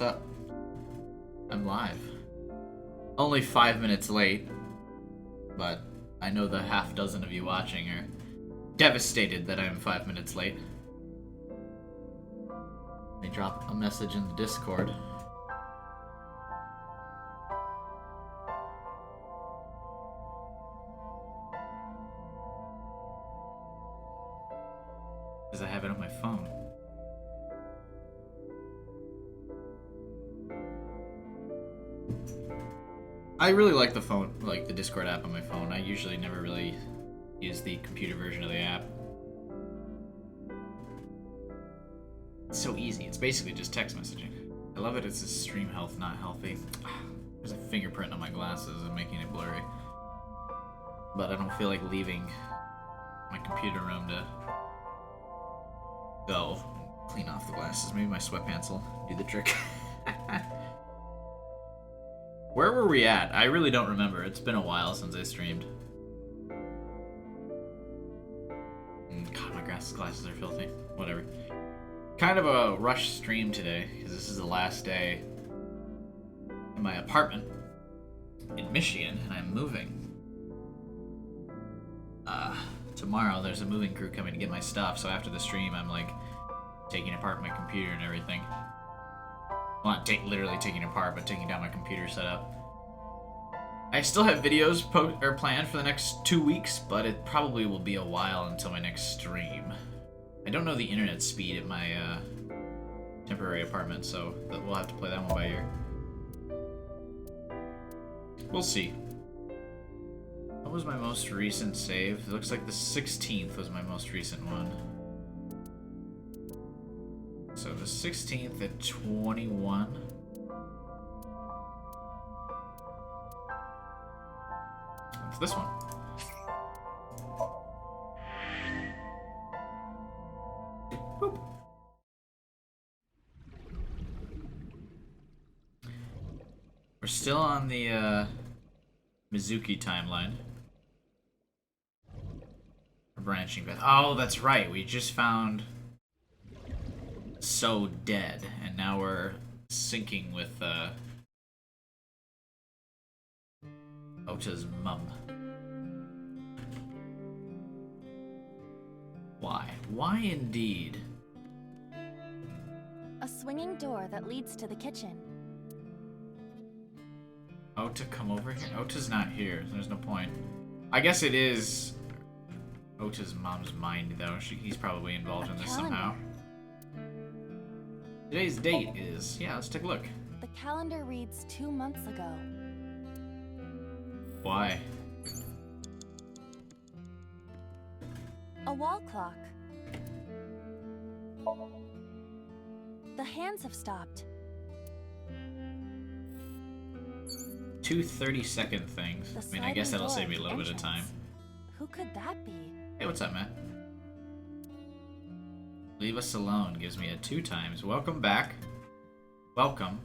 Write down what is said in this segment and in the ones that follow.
what's up? I'm live. Only 5 minutes late, but I know the half dozen of you watching are devastated that I'm 5 minutes late. Let me drop a message in the Discord. Because I have it on my phone. I really like the phone, like the Discord app on my phone. I usually never really use the computer version of the app. It's so easy. It's basically just text messaging. I love it. It's a stream health, not healthy. There's a fingerprint on my glasses and making it blurry. But I don't feel like leaving my computer room to go clean off the glasses. Maybe my sweatpants will do the trick. Where were we at? I really don't remember. It's been a while since I streamed. God, my glasses are filthy. Whatever. Kind of a rush stream today, because this is the last day in my apartment in Michigan, and I'm moving. Tomorrow there's a moving crew coming to get my stuff, so after the stream I'm like taking apart my computer and everything. Well, not literally taking it apart, but taking down my computer setup. I still have videos planned for the next 2 weeks, but it probably will be a while until my next stream. I don't know the internet speed at my temporary apartment, so we'll have to play that one by ear. We'll see. What was my most recent save? It looks like the 16th was my most recent one. So the 16th at 21. That's this one. Boop. We're still on the Mizuki timeline. We're branching path. Oh, that's right. We just found So Dead, and now we're syncing with Ota's mum. Why? Why indeed? A swinging door that leads to the kitchen. Ota, come over here? Ota's not here. There's no point. I guess it is Ota's mom's mind, though. He's probably involved in this somehow. Today's date is... Yeah, let's take a look. The calendar reads 2 months ago. Why? A wall clock. The hands have stopped. 2 30-second things. I mean, I guess that'll save me a little bit of time. Who could that be? Hey, what's up, Matt? Leave us alone gives me a 2 times. Welcome back. Welcome.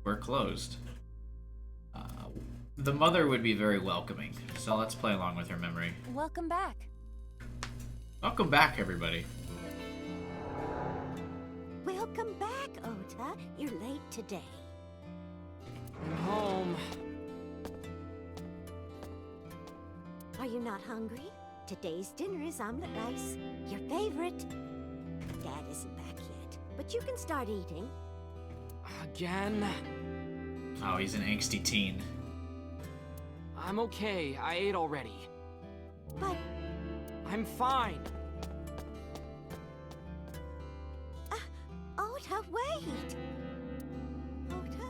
We're closed. The mother would be very welcoming, so let's play along with her memory. Welcome back. Welcome back, everybody. Welcome back, Ota. You're late today. I'm home. Are you not hungry? Today's dinner is omelet rice, your favorite. Dad isn't back yet, but you can start eating. Again? Oh, he's an angsty teen. I'm okay. I ate already. But I'm fine. Ota, wait! Ota?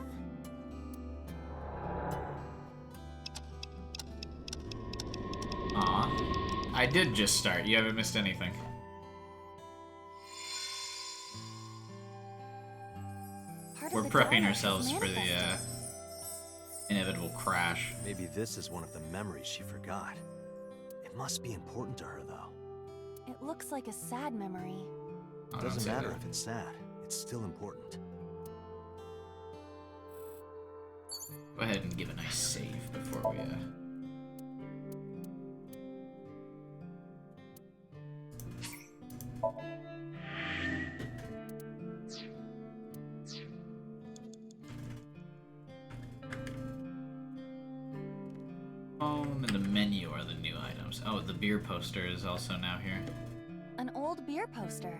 Aw. I did just start. You haven't missed anything. We're prepping ourselves for the inevitable crash. Maybe this is one of the memories she forgot. It must be important to her, though. It looks like a sad memory. Oh, Doesn't matter if it's sad. It's still important. Go ahead and give a nice save before we Phone and the menu are the new items. Oh, the beer poster is also now here. An old beer poster.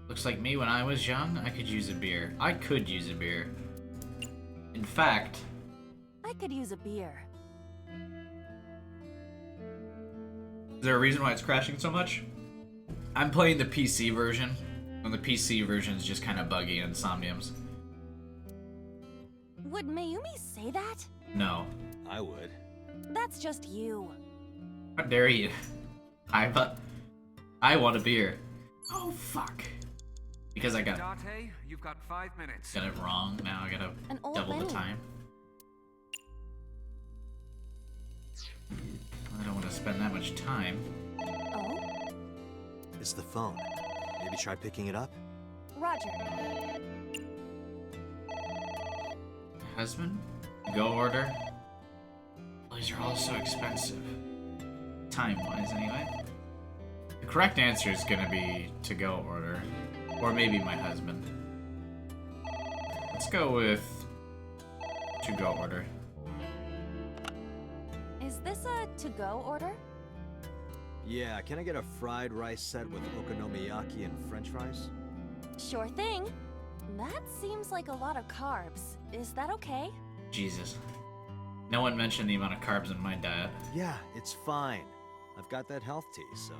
Looks like me when I was young, I could use a beer. I could use a beer. In fact, I could use a beer. is there a reason why it's crashing so much? I'm playing the PC version, and the PC version is just kind of buggy in Somnium's. Would Mayumi say that? No. I would. That's just you. How dare you? I want a beer. Oh, fuck. Because I got Date, you've got 5 minutes. it wrong, now I gotta An old double the menu. time. I don't want to spend that much time. Oh, It's the phone. Maybe try picking it up? Roger. Husband? Go order? These are all so expensive. Time-wise, anyway. The correct answer is gonna be to go order. Or maybe my husband. Let's go with to go order. Is this a to-go order? Yeah, can I get a fried rice set with okonomiyaki and french fries? Sure thing. That seems like a lot of carbs. Is that okay? Jesus. No one mentioned the amount of carbs in my diet. Yeah, it's fine. I've got that health tea, so...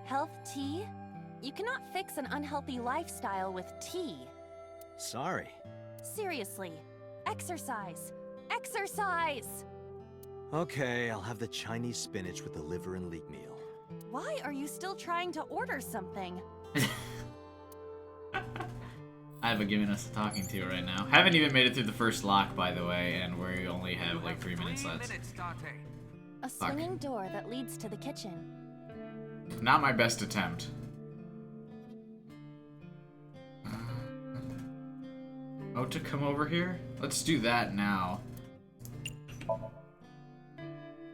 Health tea? You cannot fix an unhealthy lifestyle with tea. Sorry. Seriously. Exercise. Exercise! Okay, I'll have the Chinese spinach with the liver and leek meal. Why are you still trying to order something? I haven't given us a talking to right now. Haven't even made it through the first lock, by the way, and we only have like 3 minutes left. Date. A swinging door that leads to the kitchen. Not my best attempt. Oh, to come over here? Let's do that now.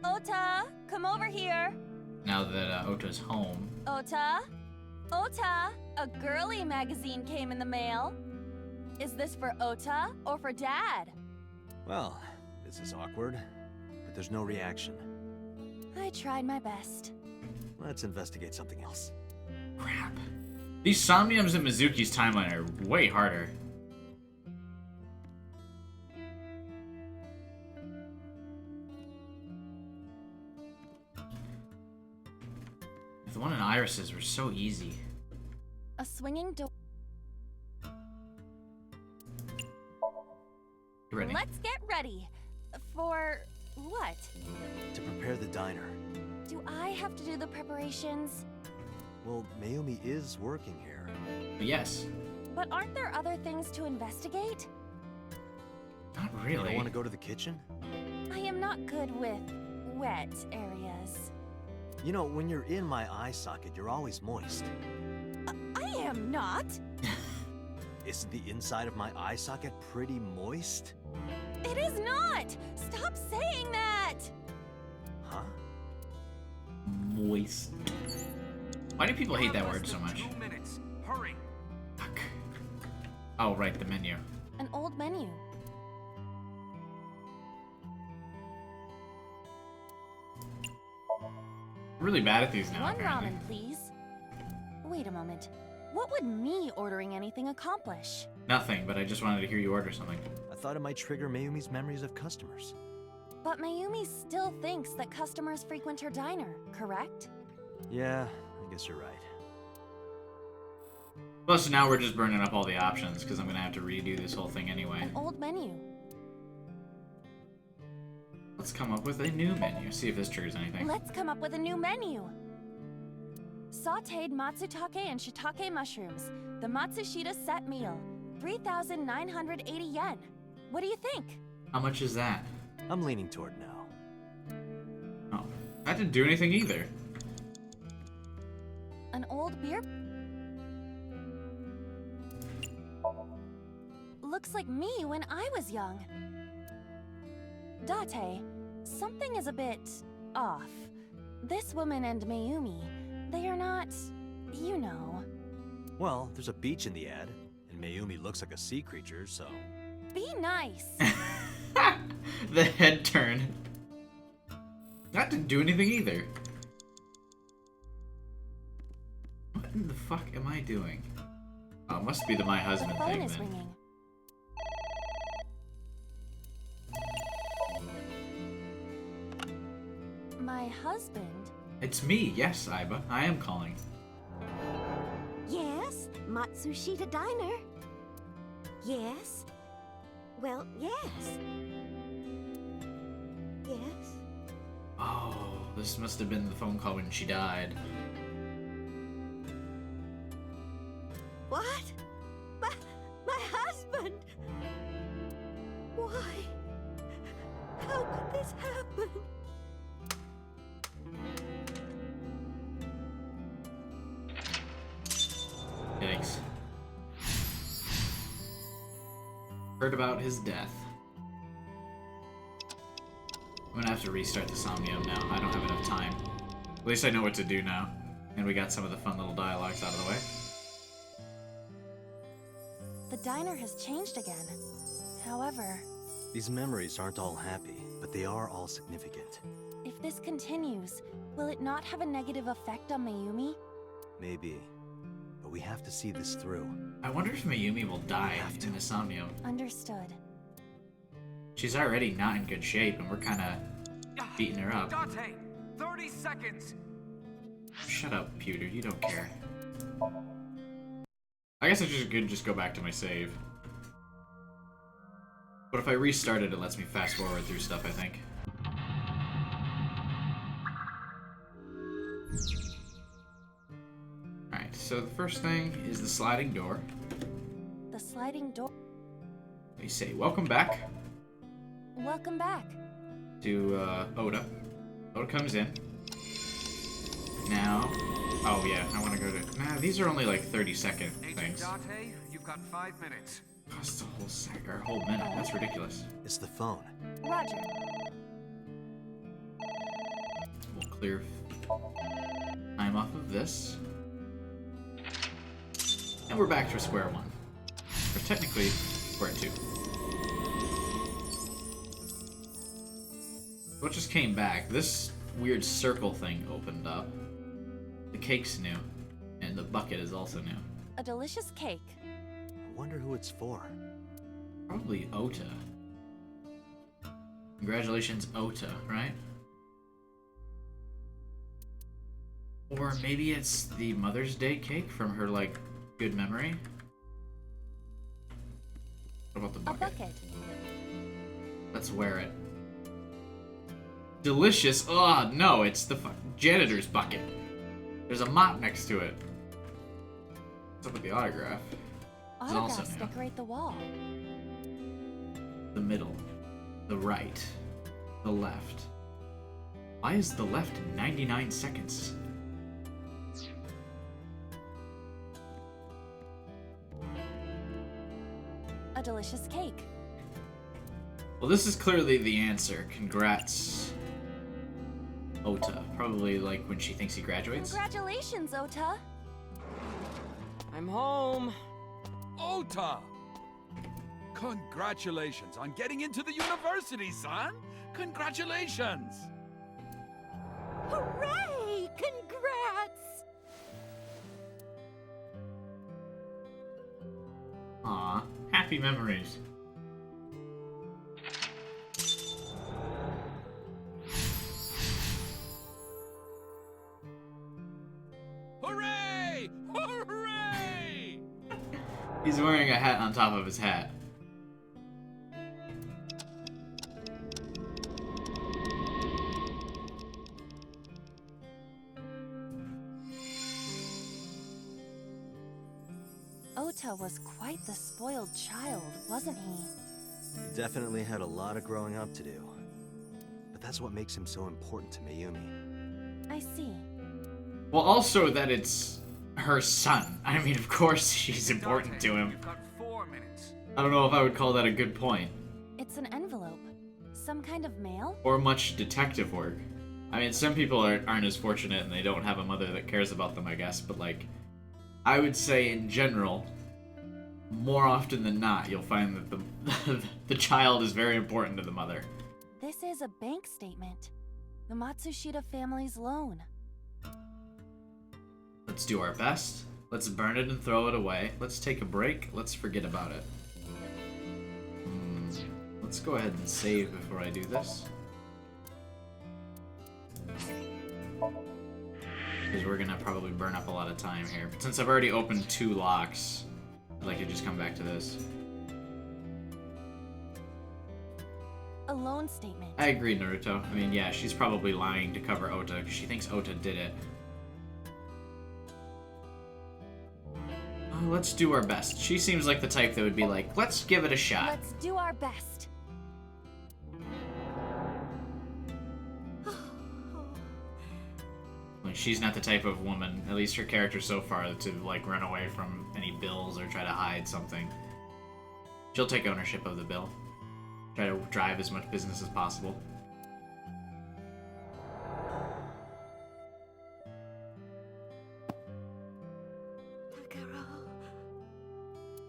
Ota, come over here. Now that Ota's home. Ota? Ota, a girly magazine came in the mail. Is this for Ota or for Dad? Well, this is awkward, but there's no reaction. I tried my best. Let's investigate something else. Crap. These Somniums and Mizuki's timeline are way harder. The one in Iris's were so easy. A swinging door. You ready? Let's get ready. For what? To prepare the diner. Do I have to do the preparations? Well, Mayumi is working here. Yes. But aren't there other things to investigate? Not You really. don't want to go to the kitchen? I am not good with wet areas. You know, when you're in my eye socket, you're always moist. I am not. Isn't the inside of my eye socket pretty moist? It is not. Stop saying that. Huh? Moist. Why do people hate that word so much? 2 minutes. Hurry. Fuck. Oh, right, the menu. An old menu. I'm really bad at these now, One apparently. ramen, please. Wait a moment. What would me ordering anything accomplish? Nothing, but I just wanted to hear you order something. I thought it might trigger Mayumi's memories of customers. But Mayumi still thinks that customers frequent her diner, correct? Yeah, I guess you're right. Plus, now we're just burning up all the options, because I'm going to have to redo this whole thing anyway. An old menu. Let's come up with a new menu, see if this triggers anything. Let's come up with a new menu. Sauteed matsutake and shiitake mushrooms. The Matsushita set meal. 3,980 yen. What do you think? How much is that? I'm leaning toward no. Oh, that didn't do anything either. An old beer? Looks like me when I was young. Date, something is a bit off. This woman and Mayumi, they are not, you know. Well, there's a beach in the ad, and Mayumi looks like a sea creature, so... Be nice. the head turn. That didn't do anything either. What in the fuck am I doing? Oh, it must be the my The husband phone thing is then. ringing. My husband? It's me, yes, Aiba. I am calling. Yes, Matsushita Diner. Yes. Well, yes. Yes. Oh, this must have been the phone call when she died. What? My husband? Why? How could this happen? Yikes. Heard about his death. I'm gonna have to restart the Somnium now. I don't have enough time. At least I know what to do now. And we got some of the fun little dialogues out of the way. The diner has changed again. However, These memories aren't all happy, but they are all significant. if this continues, will it not have a negative effect on Mayumi? Maybe. But we have to see this through. I wonder if Mayumi will die in the Somnium. Understood. She's already not in good shape, and we're kinda beating her up. Dante, 30 seconds. Shut up, Pewter. You don't care. I guess I could just go back to my save. But if I restart it, it lets me fast forward through stuff, I think. Alright, so the first thing is the sliding door. The sliding door. They say, welcome back Welcome back. to Oda. Oda comes in. Now, oh yeah, I want to go to, nah, these are only like 30-second Agent things. Dante, you've got 5 minutes. Costs a whole sec, or a whole minute, that's ridiculous. It's the phone. Roger. We'll clear time off of this. And we're back to square one. Or technically, square two. What just came back? This weird circle thing opened up. The cake's new. And the bucket is also new. A delicious cake. I wonder who it's for. Probably Ota. Congratulations, Ota, right? Or maybe it's the Mother's Day cake from her, like, good memory? What about the A bucket? bucket. Let's wear it. Delicious. Oh, no, it's the janitor's bucket. There's a mop next to it. What's up with the autograph? It's also Autographs new. decorate the wall. The middle. The right. The left. Why is the left 99 seconds? A delicious cake. Well, this is clearly the answer. Congrats, Ota. Probably like when she thinks he graduates. Congratulations, Ota. I'm home. Ota! Congratulations on getting into the university, son! Congratulations! Hooray! Congrats! Aw, happy memories. Hooray! Hooray! He's wearing a hat on top of his hat. Ota was quite the spoiled child, wasn't he? He definitely had a lot of growing up to do. But that's what makes him so important to Mayumi. I see. Well, also that it's her son. I mean, of course she's important Dante, to him. You've got 4 minutes. I don't know if I would call that a good point. It's an envelope. Some kind of mail? Or much detective work. I mean, some people aren't as fortunate and they don't have a mother that cares about them, I guess, but like, I would say in general, more often than not, you'll find that the the child is very important to the mother. This is a bank statement. The Matsushita family's loan. Let's do our best. Let's burn it and throw it away. Let's take a break. Let's forget about it. Let's go ahead and save before I do this. Because we're gonna probably burn up a lot of time here. But since I've already opened 2 locks, I'd like to just come back to this. A loan statement. I agree, Naruto. I mean, yeah, she's probably lying to cover Ota because she thinks Ota did it. Let's do our best. She seems like the type that would be like, let's give it a shot. Let's do our best. Like, she's not the type of woman, at least her character so far, to like run away from any bills or try to hide something. She'll take ownership of the bill. Try to drive as much business as possible.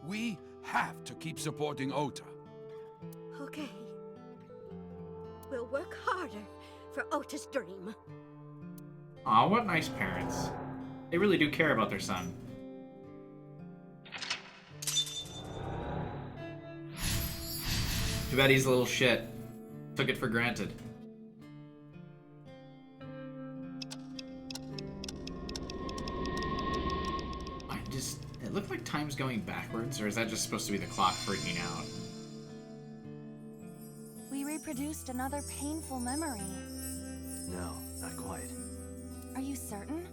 We have to keep supporting Ota. Okay. We'll work harder for Ota's dream. Aw, what nice parents. They really do care about their son. Too bad he's a little shit. Took it for granted. It looked like time's going backwards, or is that just supposed to be the clock freaking out? We reproduced another painful memory. No, not quite. Are you certain?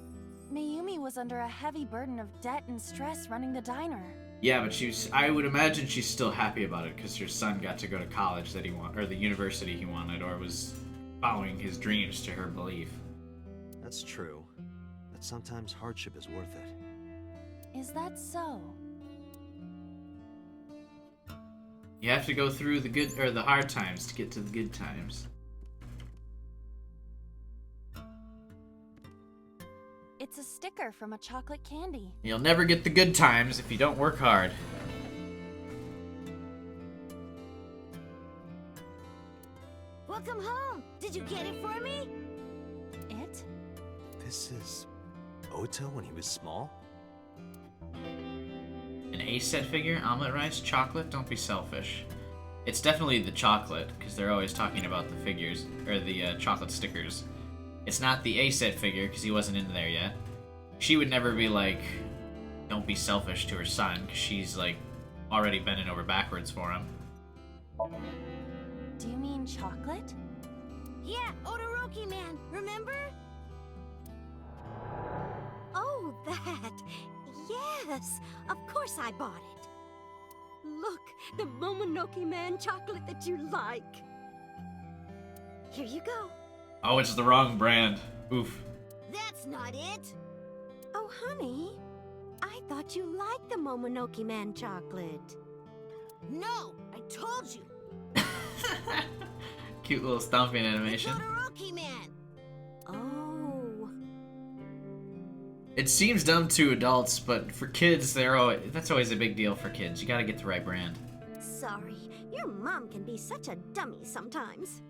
Mayumi was under a heavy burden of debt and stress running the diner. Yeah, but I would imagine she's still happy about it because her son got to go to college that he wanted, or the university he wanted, or was following his dreams to her belief. That's true. But sometimes hardship is worth it. Is that so? You have to go through the good or the hard times to get to the good times. It's a sticker from a chocolate candy. You'll never get the good times if you don't work hard. Welcome home. Did you get it for me? It? This is Ota when he was small? An A-set figure, omelet rice, chocolate, don't be selfish. It's definitely the chocolate, because they're always talking about the figures, or the chocolate stickers. It's not the A-set figure, because he wasn't in there yet. She would never be like, don't be selfish to her son, because she's like, already bending over backwards for him. Do you mean chocolate? Yeah, Todoroki man, remember? Oh, that. Yes, of course I bought it. Look, the Momonoke Man chocolate that you like. Here you go. Oh, it's the wrong brand. Oof. That's not it. Oh, honey, I thought you liked the Momonoke Man chocolate. No, I told you. Cute little stomping animation. Todoroki man. Oh. It seems dumb to adults, but for kids, that's always a big deal for kids. You gotta get the right brand. Sorry, your mom can be such a dummy sometimes.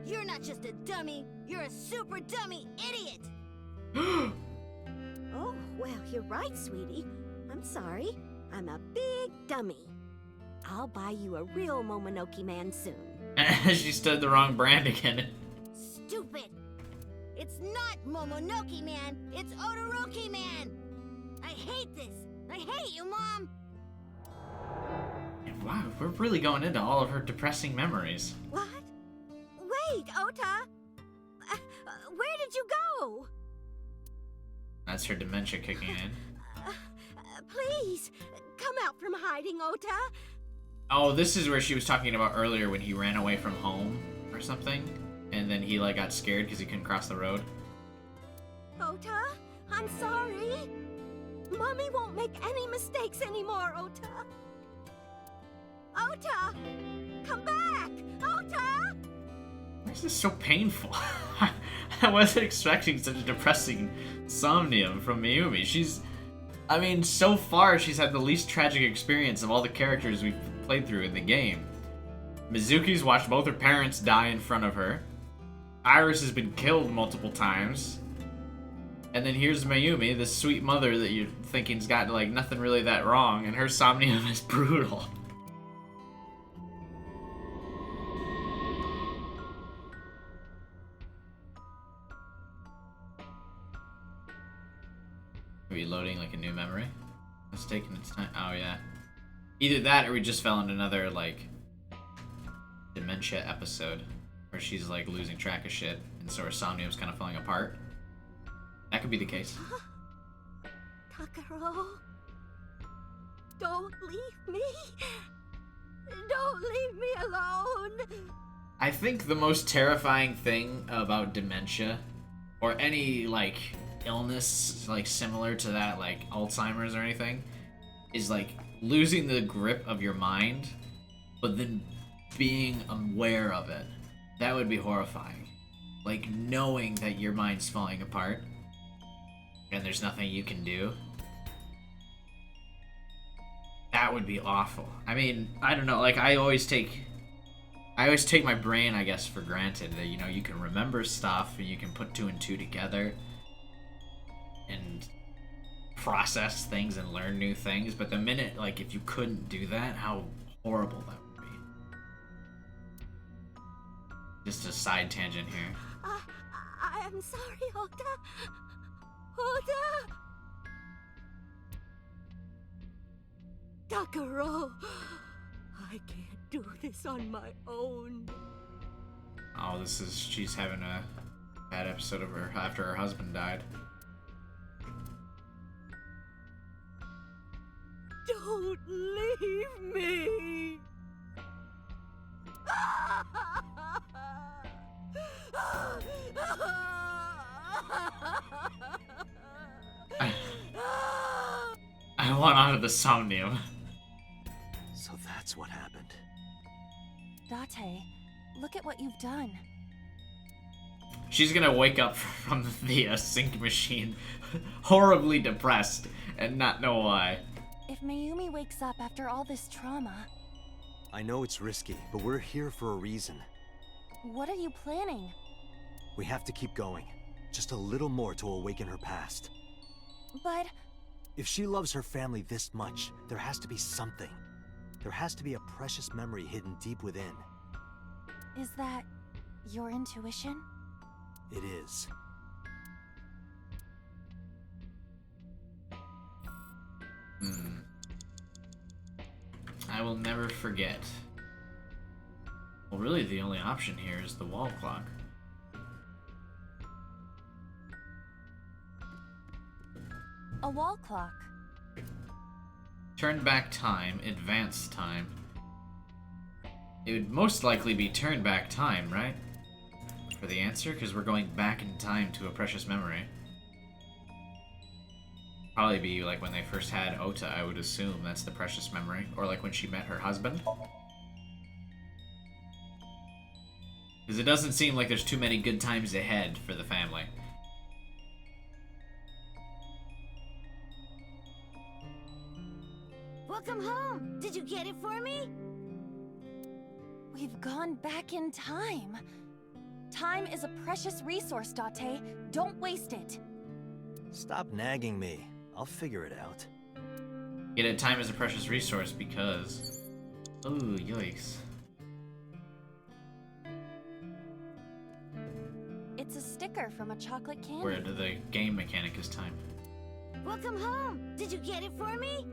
You're not just a dummy, you're a super dummy idiot! Oh, well, you're right, sweetie. I'm sorry. I'm a big dummy. I'll buy you a real Momonoke Man soon. She stood the wrong brand again. Stupid! It's not Momonoke Man, it's Todoroki Man! I hate this! I hate you, Mom! Wow, we're really going into all of her depressing memories. What? Wait, Ota! Where did you go? That's her dementia kicking in. Please, come out from hiding, Ota. Oh, this is where she was talking about earlier when he ran away from home or something. And then he like got scared because he couldn't cross the road. Ota, I'm sorry. Mommy won't make any mistakes anymore, Ota. Ota! Come back! Ota! Why is this so painful? I wasn't expecting such a depressing Somnium from Mayumi. I mean, so far she's had the least tragic experience of all the characters we've played through in the game. Mizuki's watched both her parents die in front of her. Iris has been killed multiple times. And then here's Mayumi, this sweet mother that you're thinking's got like nothing really that wrong, and her Somnium is brutal. Reloading like a new memory. It's taking its time. Oh yeah. Either that or we just fell into another like dementia episode where she's like losing track of shit and so her Somnium's kind of falling apart. That could be the case. Takaro, don't leave me. Don't leave me alone. I think the most terrifying thing about dementia or any like illness like similar to that, like Alzheimer's or anything, is like losing the grip of your mind but then being aware of it. That would be horrifying. Like knowing that your mind's falling apart and there's nothing you can do. That would be awful. I mean, I don't know, like I always take my brain, I guess, for granted that, you know, you can remember stuff and you can put two and two together and process things and learn new things, but the minute, like, if you couldn't do that, how horrible that would be. Just a side tangent here. I am sorry, Ota. Ota! Takaro, I can't do this on my own. Oh, she's having a bad episode of her after her husband died. Don't leave me! I want out of the Somnium. So that's what happened. Date, look at what you've done. She's gonna wake up from the sync machine horribly depressed and not know why. If Mayumi wakes up after all this trauma, I know it's risky, but we're here for a reason. what are you planning? We have to keep going. Just a little more to awaken her past. But If she loves her family this much, there has to be something. There has to be a precious memory hidden deep within. is that your intuition? It is. I will never forget. Well, really, the only option here is the wall clock. A wall clock. Turn back time, advance time. It would most likely be turn back time, right? For the answer, because we're going back in time to a precious memory. Probably be like when they first had Ota, I would assume that's the precious memory. Or like when she met her husband. Because it doesn't seem like there's too many good times ahead for the family. Welcome home. Did you get it for me? We've gone back in time. Time is a precious resource, Date. Don't waste it. Stop nagging me. I'll figure it out. Get it, time is a precious resource because... Ooh, yikes. It's a sticker from a chocolate candy. Where the game mechanic is time. Welcome home. Did you get it for me?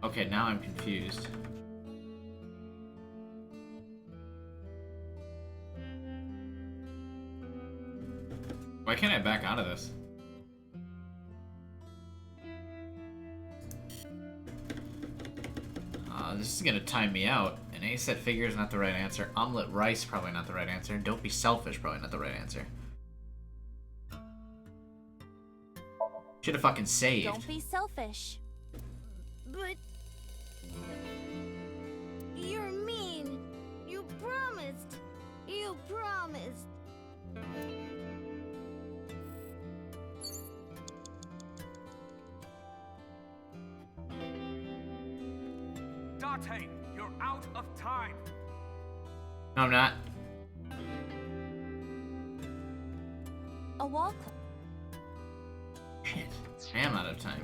Okay, now I'm confused. Why can't I back out of this? This is gonna time me out. An A set figure is not the right answer. Omelet rice, probably not the right answer. Don't be selfish, probably not the right answer. Should have fucking saved. Don't be selfish. But... You're mean. You promised. Date, you're out of time. No, I'm not. A wall clock. Shit. I am out of time.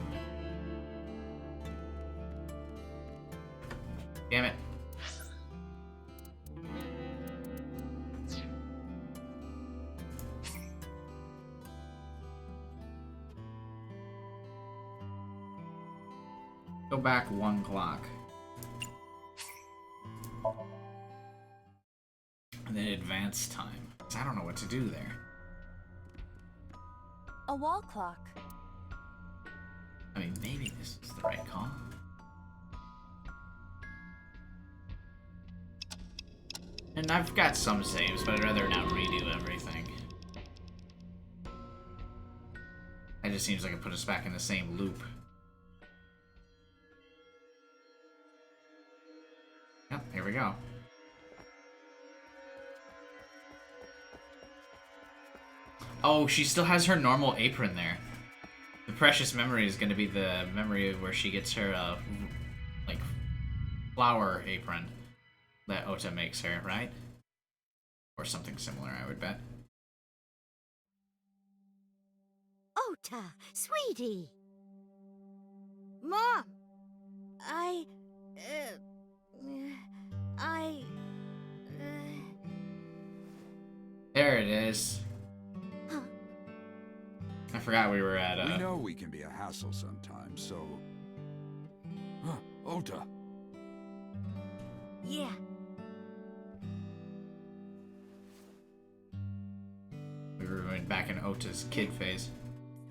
Damn it. Go back 1 clock. And then advance time. 'Cause I don't know what to do there. A wall clock. I mean, maybe this is the right call. And I've got some saves, but I'd rather not redo everything. It just seems like it put us back in the same loop. Yep, here we go. Oh, she still has her normal apron there. The precious memory is going to be the memory where she gets her, like, flower apron that Ota makes her, right? Or something similar, I would bet. Ota, sweetie. Mom, I. There it is. I forgot we were at, We know we can be a hassle sometimes, so... Huh, Ota. Yeah. We were back in Ota's kid phase.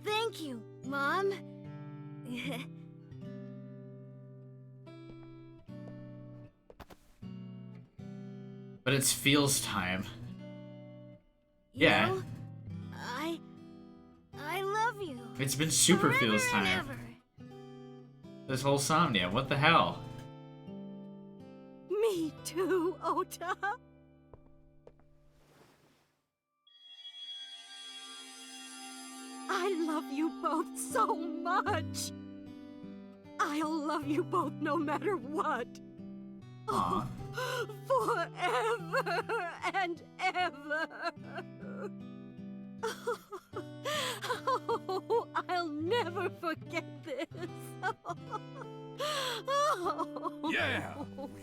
Thank you, Mom. But it's feels time. You Yeah. know, I love you. It's been super Forever feels and time. ever. This whole Somnia, what the hell? Me too, Ota. I love you both so much. I'll love you both no matter what. Aw. Forever and ever. Oh, I'll never forget this. Oh. Yeah,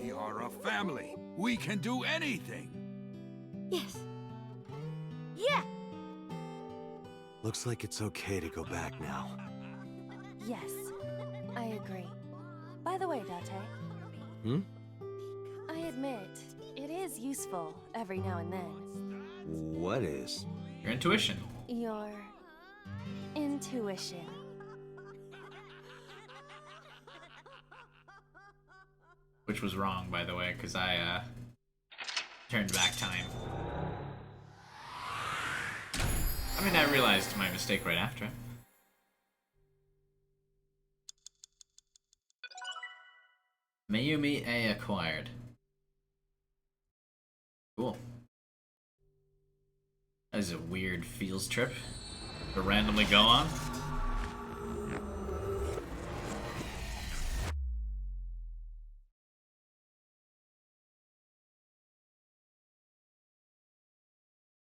we are a family. We can do anything. Yes. Yeah. Looks like it's okay to go back now. Yes, I agree. By the way, Date. Hmm? I admit, it is useful every now and then. What is? Your intuition. Your intuition. Which was wrong, by the way, because I, turned back time. I mean, I realized my mistake right after. Mayumi A acquired. Cool. That is a weird feels trip to randomly go on.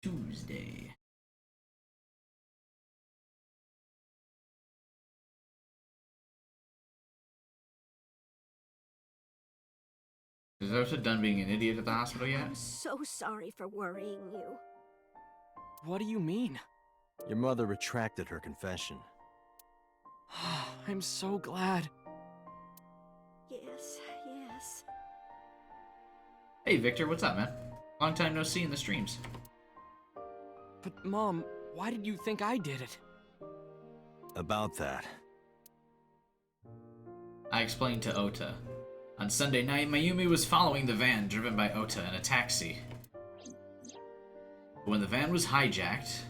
Tuesday. Is Ota done being an idiot at the hospital yet? I'm so sorry for worrying you. What do you mean? Your mother retracted her confession. I'm so glad. Yes, yes. Hey Victor, what's up, man? Long time no see in the streams. But Mom, why did you think I did it? About that. I explained to Ota. On Sunday night, Mayumi was following the van driven by Ota in a taxi. But when the van was hijacked,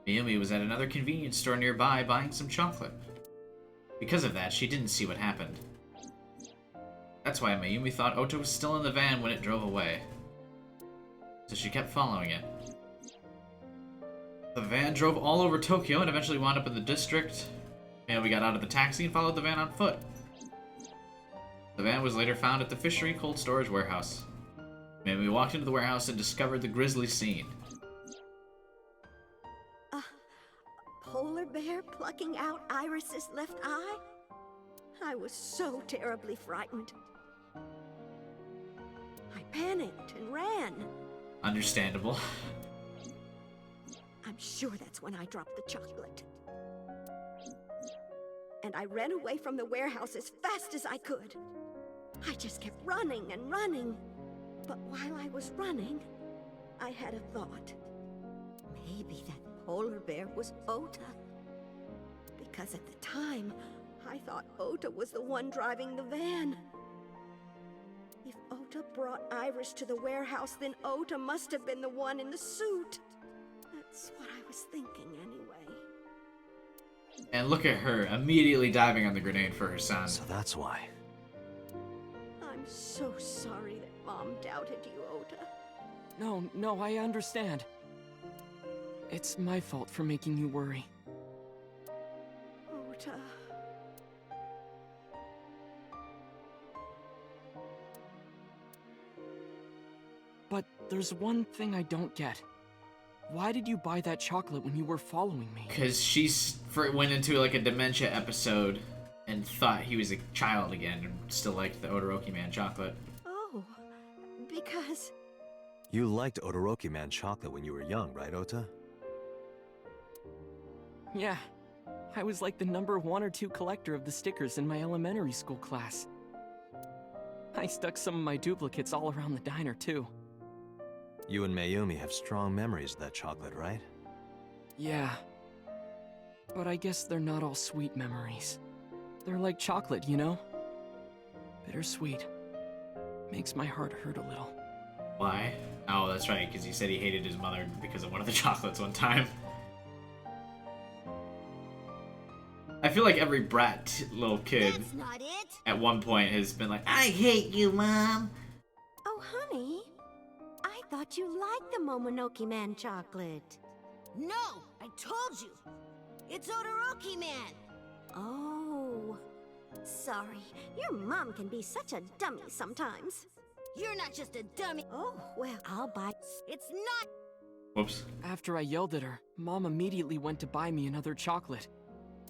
Mayumi was at another convenience store nearby buying some chocolate. Because of that, she didn't see what happened. That's why Mayumi thought Ota was still in the van when it drove away. So she kept following it. The van drove all over Tokyo and eventually wound up in the district. And we got out of the taxi and followed the van on foot. The van was later found at the fishery cold storage warehouse. And we walked into the warehouse and discovered the grisly scene. A polar bear plucking out Iris's left eye? I was so terribly frightened. I panicked and ran. Understandable. I'm sure that's when I dropped the chocolate. And I ran away from the warehouse as fast as I could. I just kept running and running. But while I was running, I had a thought. Maybe that polar bear was Ota. Because at the time, I thought Ota was the one driving the van. If Ota brought Iris to the warehouse, then Ota must have been the one in the suit. That's what I was thinking anyway. And look at her, immediately diving on the grenade for her son. So that's why. I'm so sorry that Mom doubted you, Ota. No, I understand. It's my fault for making you worry. Ota. But there's one thing I don't get. Why did you buy that chocolate when you were following me? Because she went into like a dementia episode and thought he was a child again and still liked the Odoroki Man chocolate. Oh, because... You liked Odoroki Man chocolate when you were young, right, Ota? Yeah. I was like the number 1 or 2 collector of the stickers in my elementary school class. I stuck some of my duplicates all around the diner, too. You and Mayumi have strong memories of that chocolate, right? Yeah. But I guess they're not all sweet memories. They're like chocolate, you know? Bittersweet. Makes my heart hurt a little. Why? Oh, that's right, because he said he hated his mother because of one of the chocolates one time. I feel like every brat little kid That's not it. at one point has been like, I hate you, Mom! Oh, honey. I thought you liked the Momonoke Man chocolate. No, I told you. It's Odoroki Man. Oh. Sorry. Your mom can be such a dummy sometimes. You're not just a dummy. Oh, well, I'll buy... It's not. Whoops. After I yelled at her, Mom immediately went to buy me another chocolate.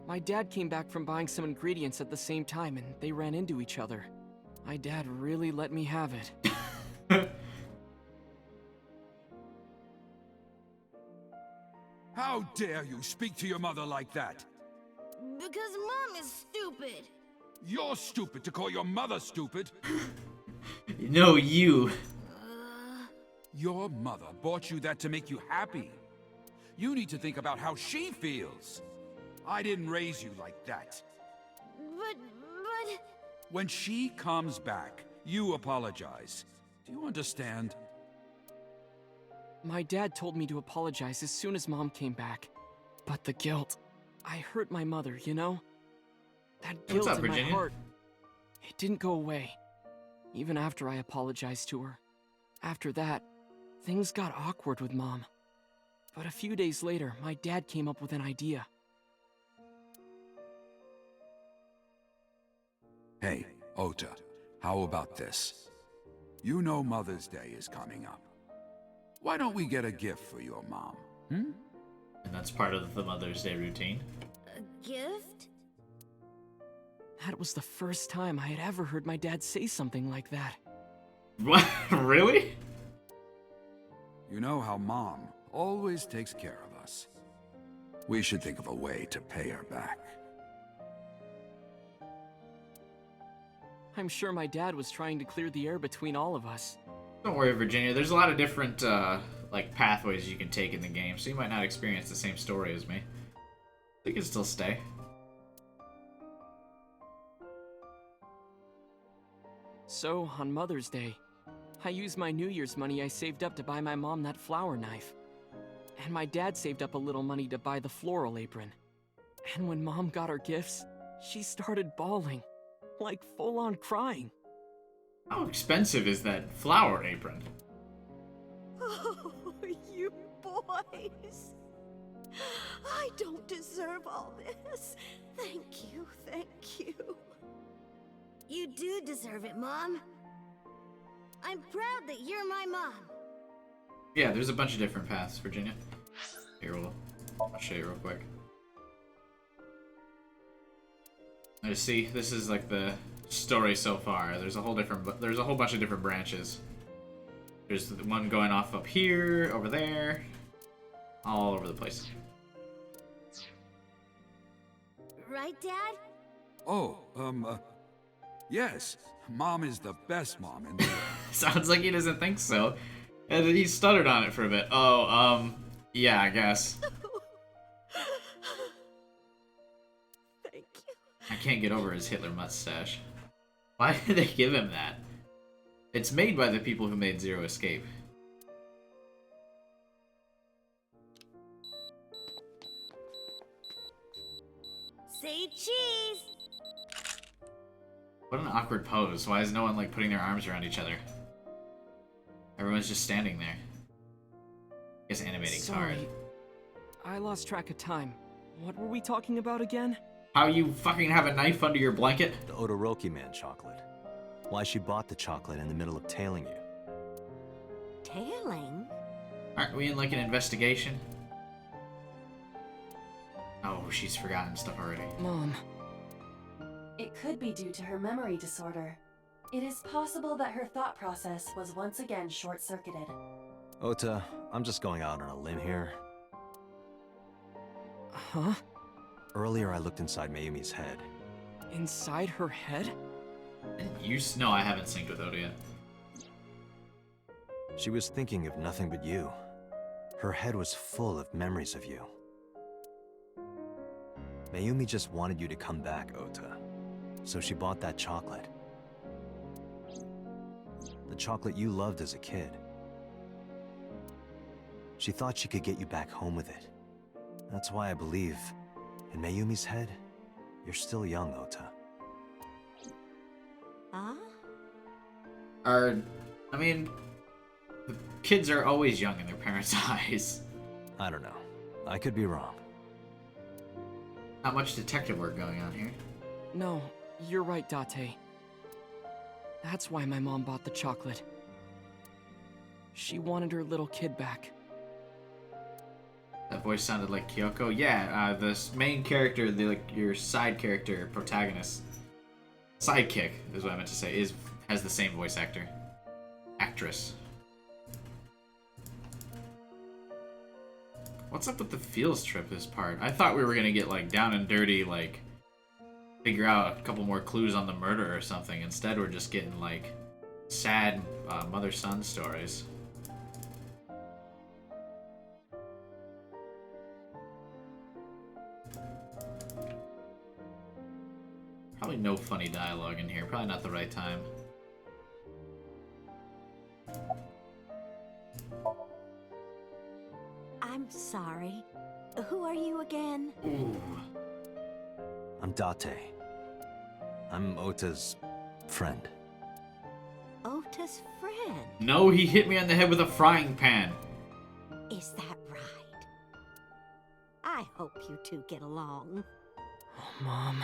My dad came back from buying some ingredients at the same time, and they ran into each other. My dad really let me have it. How dare you speak to your mother like that? Because Mom is stupid. You're stupid to call your mother stupid. No, you. Your mother bought you that to make you happy. You need to think about how she feels. I didn't raise you like that. But... When she comes back, you apologize. Do you understand? My dad told me to apologize as soon as Mom came back. But the guilt... I hurt my mother, you know? That guilt up, in my Virginia? heart... It didn't go away. Even after I apologized to her. After that, things got awkward with Mom. But a few days later, my dad came up with an idea. Hey, Ota, how about this? You know Mother's Day is coming up. Why don't we get a gift for your mom, hmm? And that's part of the Mother's Day routine. A gift? That was the first time I had ever heard my dad say something like that. What? Really? You know how Mom always takes care of us. We should think of a way to pay her back. I'm sure my dad was trying to clear the air between all of us. Don't worry, Virginia. There's a lot of different, like, pathways you can take in the game, so you might not experience the same story as me. You can still stay. So, on Mother's Day, I used my New Year's money I saved up to buy my mom that flower knife. And my dad saved up a little money to buy the floral apron. And when Mom got her gifts, she started bawling. Like full-on crying. How expensive is that flower apron? Oh, you boys. I don't deserve all this. Thank you, thank you. You do deserve it, Mom. I'm proud that you're my mom. Yeah, there's a bunch of different paths, Virginia. Here, I'll show you real quick. Now, see, this is like the story so far. There's a whole bunch of different branches. There's the one going off up here, over there, all over the place. Right, Dad? Oh, yes. Mom is the best mom in the world. Sounds like he doesn't think so. And he stuttered on it for a bit. Oh, yeah, I guess. Thank you. I can't get over his Hitler mustache. Why did they give him that? It's made by the people who made Zero Escape. Say cheese! What an awkward pose. Why is no one, like, putting their arms around each other? Everyone's just standing there. I guess animating's hard. Sorry. I lost track of time. What were we talking about again? How you fucking have a knife under your blanket? The Todoroki Man chocolate. Why she bought the chocolate in the middle of tailing you. Tailing? Aren't we in, like, an investigation? Oh, she's forgotten stuff already. Mom. It could be due to her memory disorder. It is possible that her thought process was once again short-circuited. Ota, I'm just going out on a limb here. Huh? Earlier I looked inside Mayumi's head. Inside her head? No, I haven't synced with Oda yet. She was thinking of nothing but you. Her head was full of memories of you. Mayumi just wanted you to come back, Ota. So she bought that chocolate. The chocolate you loved as a kid. She thought she could get you back home with it. That's why I believe, in Mayumi's head, you're still young, Ota. Huh? I mean, the kids are always young in their parents' eyes. I don't know. I could be wrong. Not much detective work going on here. No, you're right, Date. That's why my mom bought the chocolate. She wanted her little kid back. That voice sounded like Kyoko. Yeah, the main character, your side character, protagonist, sidekick is what I meant to say, has the same voice actress. What's up with the fields trip this part? I thought we were gonna get like down and dirty, like figure out a couple more clues on the murder or something. Instead, we're just getting like sad mother-son stories. Probably no funny dialogue in here. Probably not the right time. I'm sorry. Who are you again? Ooh. I'm Date. I'm Ota's friend. Ota's friend. No, he hit me on the head with a frying pan. Is that right? I hope you two get along. Oh, Mom.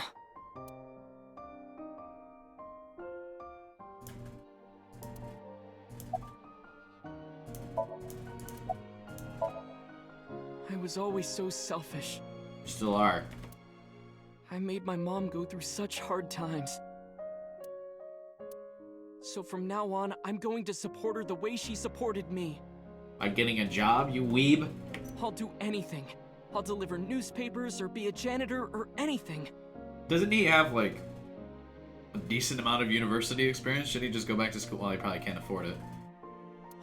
I was always so selfish. You still are. I made my mom go through such hard times. So from now on, I'm going to support her the way she supported me. By getting a job, you weeb? I'll do anything. I'll deliver newspapers or be a janitor or anything. Doesn't he have, like, a decent amount of university experience? Should he just go back to school? Well, he probably can't afford it.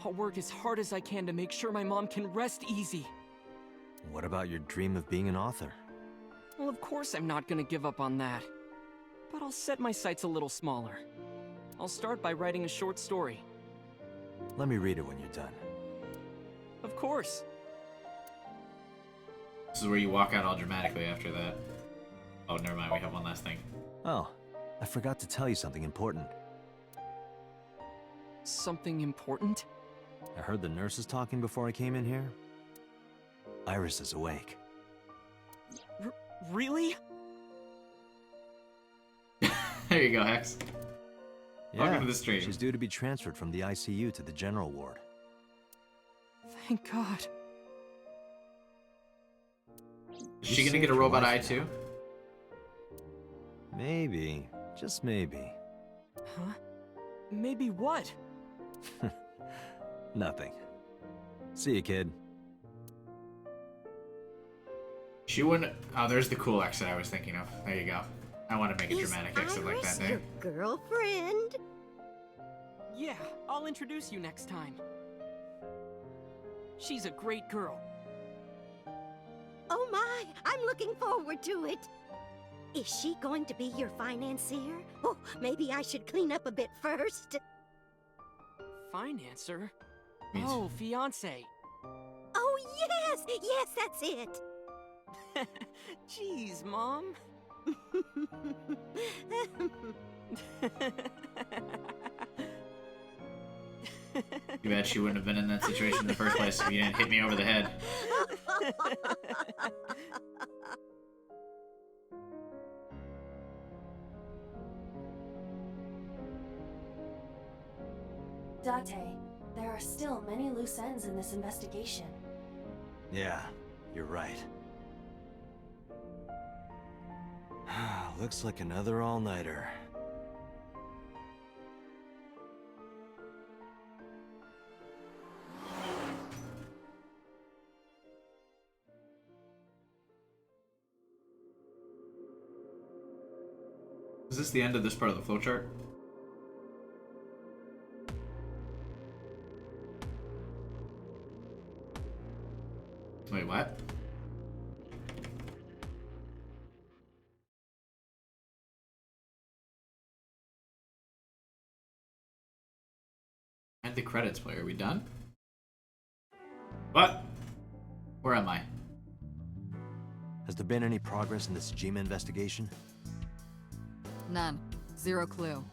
I'll work as hard as I can to make sure my mom can rest easy. What about your dream of being an author? Well, of course I'm not gonna give up on that. But I'll set my sights a little smaller. I'll start by writing a short story. Let me read it when you're done. Of course. This is where you walk out all dramatically after that. Oh, never mind. We have one last thing. Oh, I forgot to tell you something important. Something important? I heard the nurses talking before I came in here. Iris is awake. Really? There you go, Hex. Welcome to the stream. She's due to be transferred from the ICU to the general ward. Thank God. Is she gonna get a robot eye too? Maybe. Just maybe. Huh? Maybe what? Nothing. See you, kid. She wouldn't. Oh, there's the cool exit I was thinking of. There you go. I want to make a dramatic exit like that there. Your girlfriend? Yeah, I'll introduce you next time. She's a great girl. Oh my, I'm looking forward to it. Is she going to be your financier? Oh, maybe I should clean up a bit first. Financer? Means- Oh, fiance. Oh yes, yes, that's it. Jeez, Mom. Too bad she wouldn't have been in that situation in the first place if you didn't hit me over the head. Date, there are still many loose ends in this investigation. Yeah, you're right. Looks like another all-nighter. Is this the end of this part of the flowchart? Wait, what? And the credits play. Are we done? What? Where am I? Has there been any progress in this Jima investigation? None. Zero clue.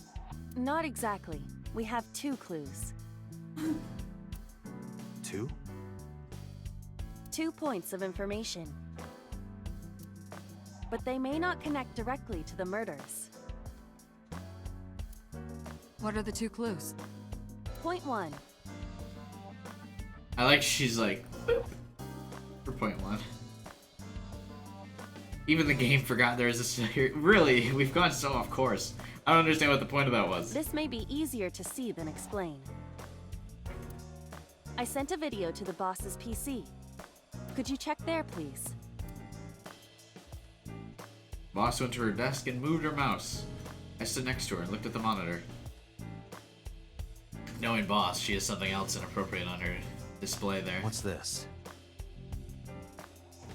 Not exactly. We have 2 clues. 2? 2 points of information. But they may not connect directly to the murders. What are the 2 clues? Point 1. I like she's like boop, for point 1. Even the game forgot there is this. Really, we've gone so off course. I don't understand what the point of that was. This may be easier to see than explain. I sent a video to the boss's PC. Could you check there, please? Boss went to her desk and moved her mouse. I stood next to her and looked at the monitor. Knowing Boss, she has something else inappropriate on her display there. What's this?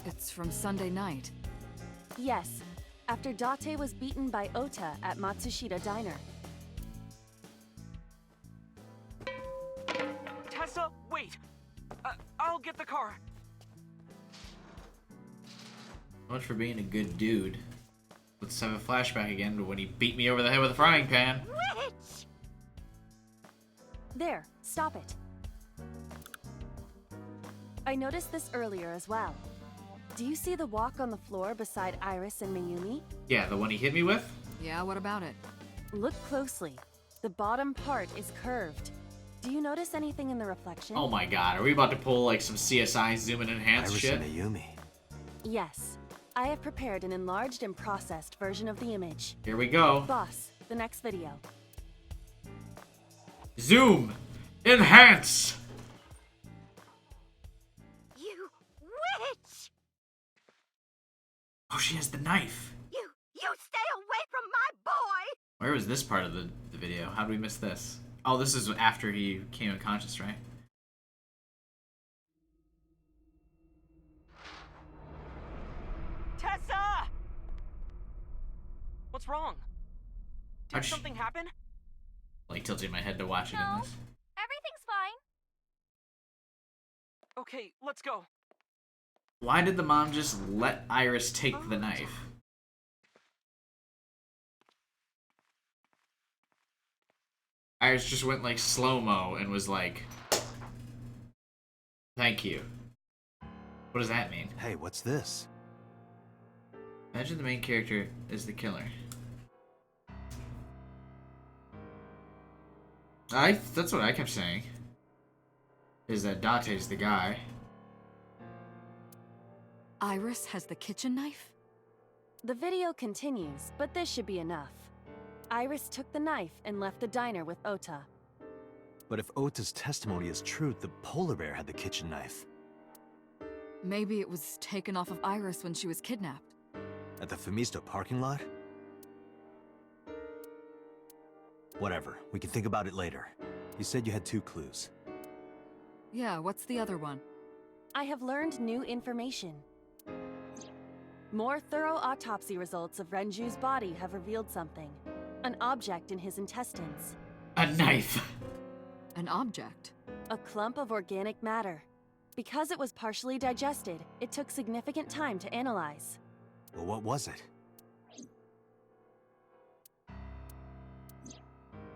It's from Sunday night. Yes, after Date was beaten by Ota at Matsushita Diner. Tessa, wait! I'll get the car. So much for being a good dude. Let's have a flashback again to when he beat me over the head with a frying pan. Witch! There, stop it. I noticed this earlier as well. Do you see the walk on the floor beside Iris and Mayumi? Yeah, the one he hit me with? Yeah, what about it? Look closely. The bottom part is curved. Do you notice anything in the reflection? Oh my god, are we about to pull like some CSI zoom and enhance Iris shit? and Mayumi. Yes. I have prepared an enlarged and processed version of the image. Here we go. Boss, the next video. Zoom! Enhance! You witch! Oh, she has the knife. You stay away from my boy! Where was this part of the video? How did we miss this? Oh, this is after he came unconscious, right? Tessa! What's wrong? Did Ouch. something happen? Like tilting my head to watch it in this. Everything's fine. Okay, let's go. Why did the mom just let Iris take the knife? Iris just went like slow-mo and was like, Thank you. What does that mean? Hey, what's this? Imagine the main character is the killer. That's what I kept saying. Is that Date's the guy. Iris has the kitchen knife? The video continues, but this should be enough. Iris took the knife and left the diner with Ota. But if Ota's testimony is true, the polar bear had the kitchen knife. Maybe it was taken off of Iris when she was kidnapped. At the Femisto parking lot? Whatever, we can think about it later. You said you had 2 clues. Yeah, what's the other one? I have learned new information. More thorough autopsy results of Renju's body have revealed something. An object in his intestines. A knife. An object? A clump of organic matter. Because it was partially digested, it took significant time to analyze. Well, what was it?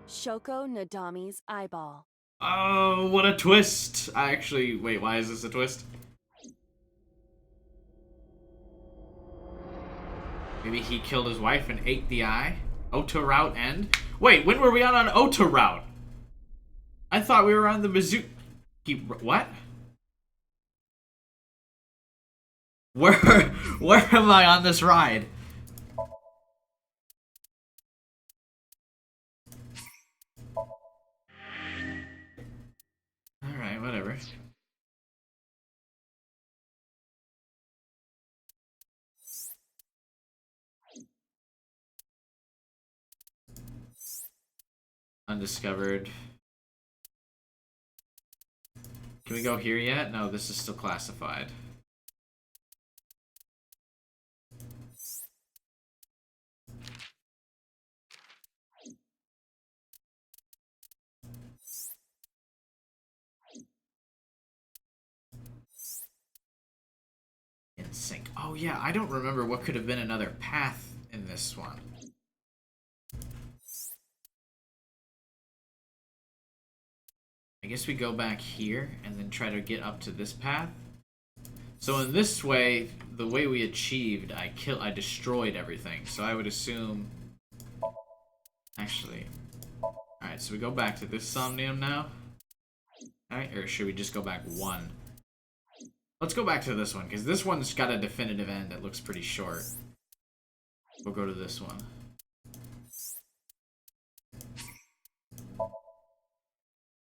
Shoko Nadami's eyeball. Oh, what a twist! Wait, why is this a twist? Maybe he killed his wife and ate the eye? Ota route end? Wait, when were we on Ota route? I thought we were on the Mizuki... What? Where am I on this ride? Alright, whatever. Undiscovered. Can we go here yet? No, this is still classified. In sync. Oh yeah, I don't remember what could have been another path in this one. I guess we go back here and then try to get up to this path. So in this way, the way we achieved, I destroyed everything. So I would assume... Actually... Alright, so we go back to this Somnium now. Alright, or should we just go back 1? Let's go back to this one, because this one's got a definitive end that looks pretty short. We'll go to this one.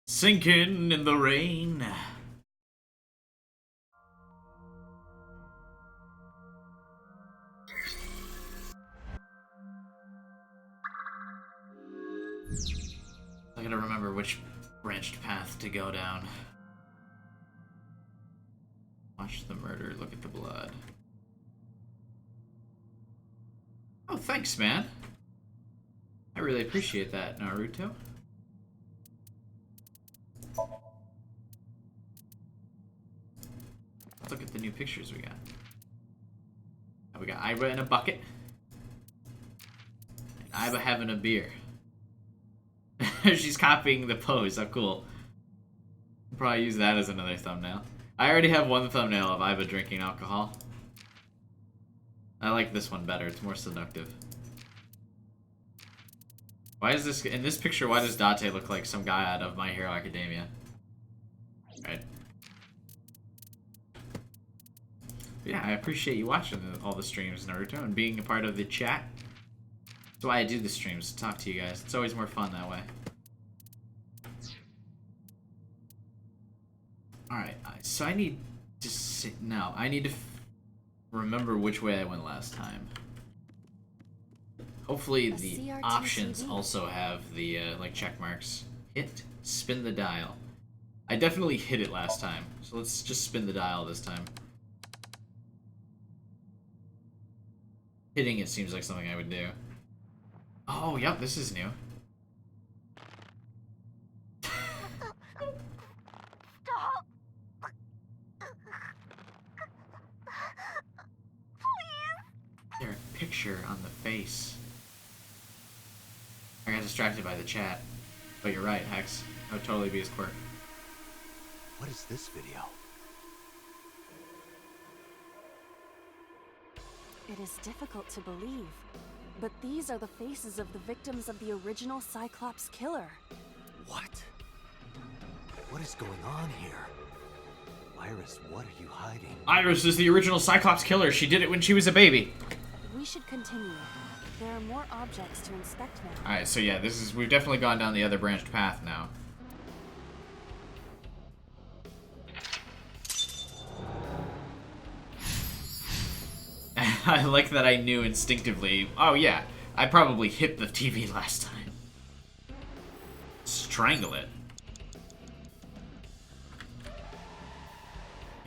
Sinking in the rain. I gotta remember which branched path to go down. Watch the murder, look at the blood. Oh, thanks, man. I really appreciate that, Naruto. Let's look at the new pictures we got. Oh, we got Iba in a bucket. And Iba having a beer. She's copying the pose. Oh, cool. I'll probably use that as another thumbnail. I already have one thumbnail of Iba drinking alcohol. I like this one better. It's more seductive. Why is this... In this picture, why does Date look like some guy out of My Hero Academia? Right. Yeah, I appreciate you watching all the streams, Naruto, and being a part of the chat. That's why I do the streams, to talk to you guys. It's always more fun that way. Alright, so I need to sit... No, I need to remember which way I went last time. Hopefully the CRT options TV. also have the, like, check marks. Hit, spin the dial. I definitely hit it last time, so let's just spin the dial this time. Hitting it seems like something I would do. Oh, yep, this is new. Stop! There's a picture on the face. I got distracted by the chat. But you're right, Hex. That would totally be his quirk. What is this video? It is difficult to believe, but these are the faces of the victims of the original Cyclops killer. What? What is going on here? Iris, what are you hiding? Iris is the original Cyclops killer. She did it when she was a baby. We should continue. There are more objects to inspect now. Alright, so yeah, we've definitely gone down the other branched path now. I like that I knew instinctively. Oh yeah, I probably hit the TV last time. Strangle it.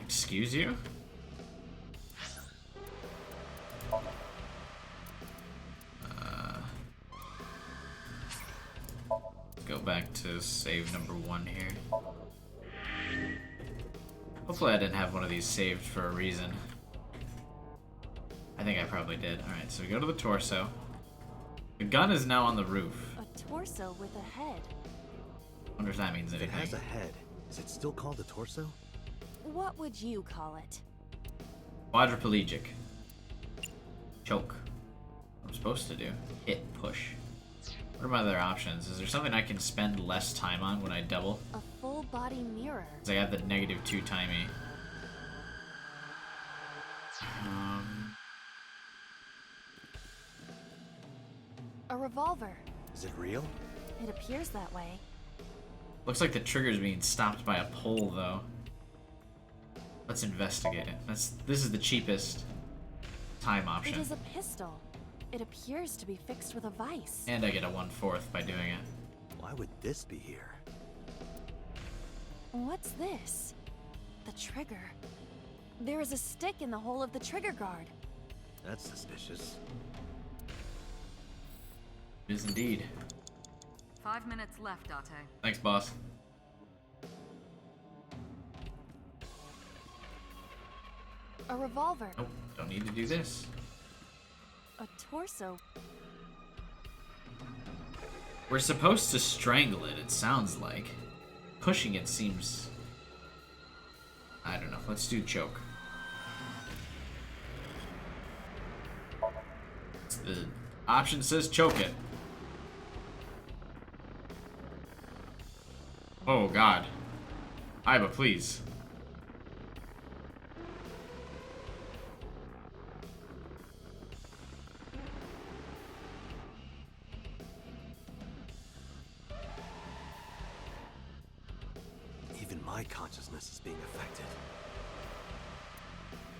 Excuse you? Go back to save number 1 here. Hopefully I didn't have one of these saved for a reason. I think I probably did. Alright, so we go to the torso. The gun is now on the roof. A torso with a head. Wonder if that means If it anything. has a head, is it still called a torso? What would you call it? Quadriplegic. Choke. What I'm supposed to do. Hit, push. What are my other options? Is there something I can spend less time on when I double? A full body mirror. Because I have the -2 timey. A revolver. Is it real? It appears that way. Looks like the trigger's being stopped by a pole, though. Let's investigate it. This is the cheapest time It option. is a pistol. It appears to be fixed with a vise. And I get a 1/4 by doing it. Why would this be here? What's this? The trigger. There is a stick in the hole of the trigger guard. That's suspicious. It is indeed. 5 minutes left, Date. Thanks, boss. A revolver. Nope, don't need to do this. A torso. We're supposed to strangle it, it sounds like. Pushing it seems... I don't know. Let's do choke. The option says choke it. Oh, God. Iba, please. Even my consciousness is being affected.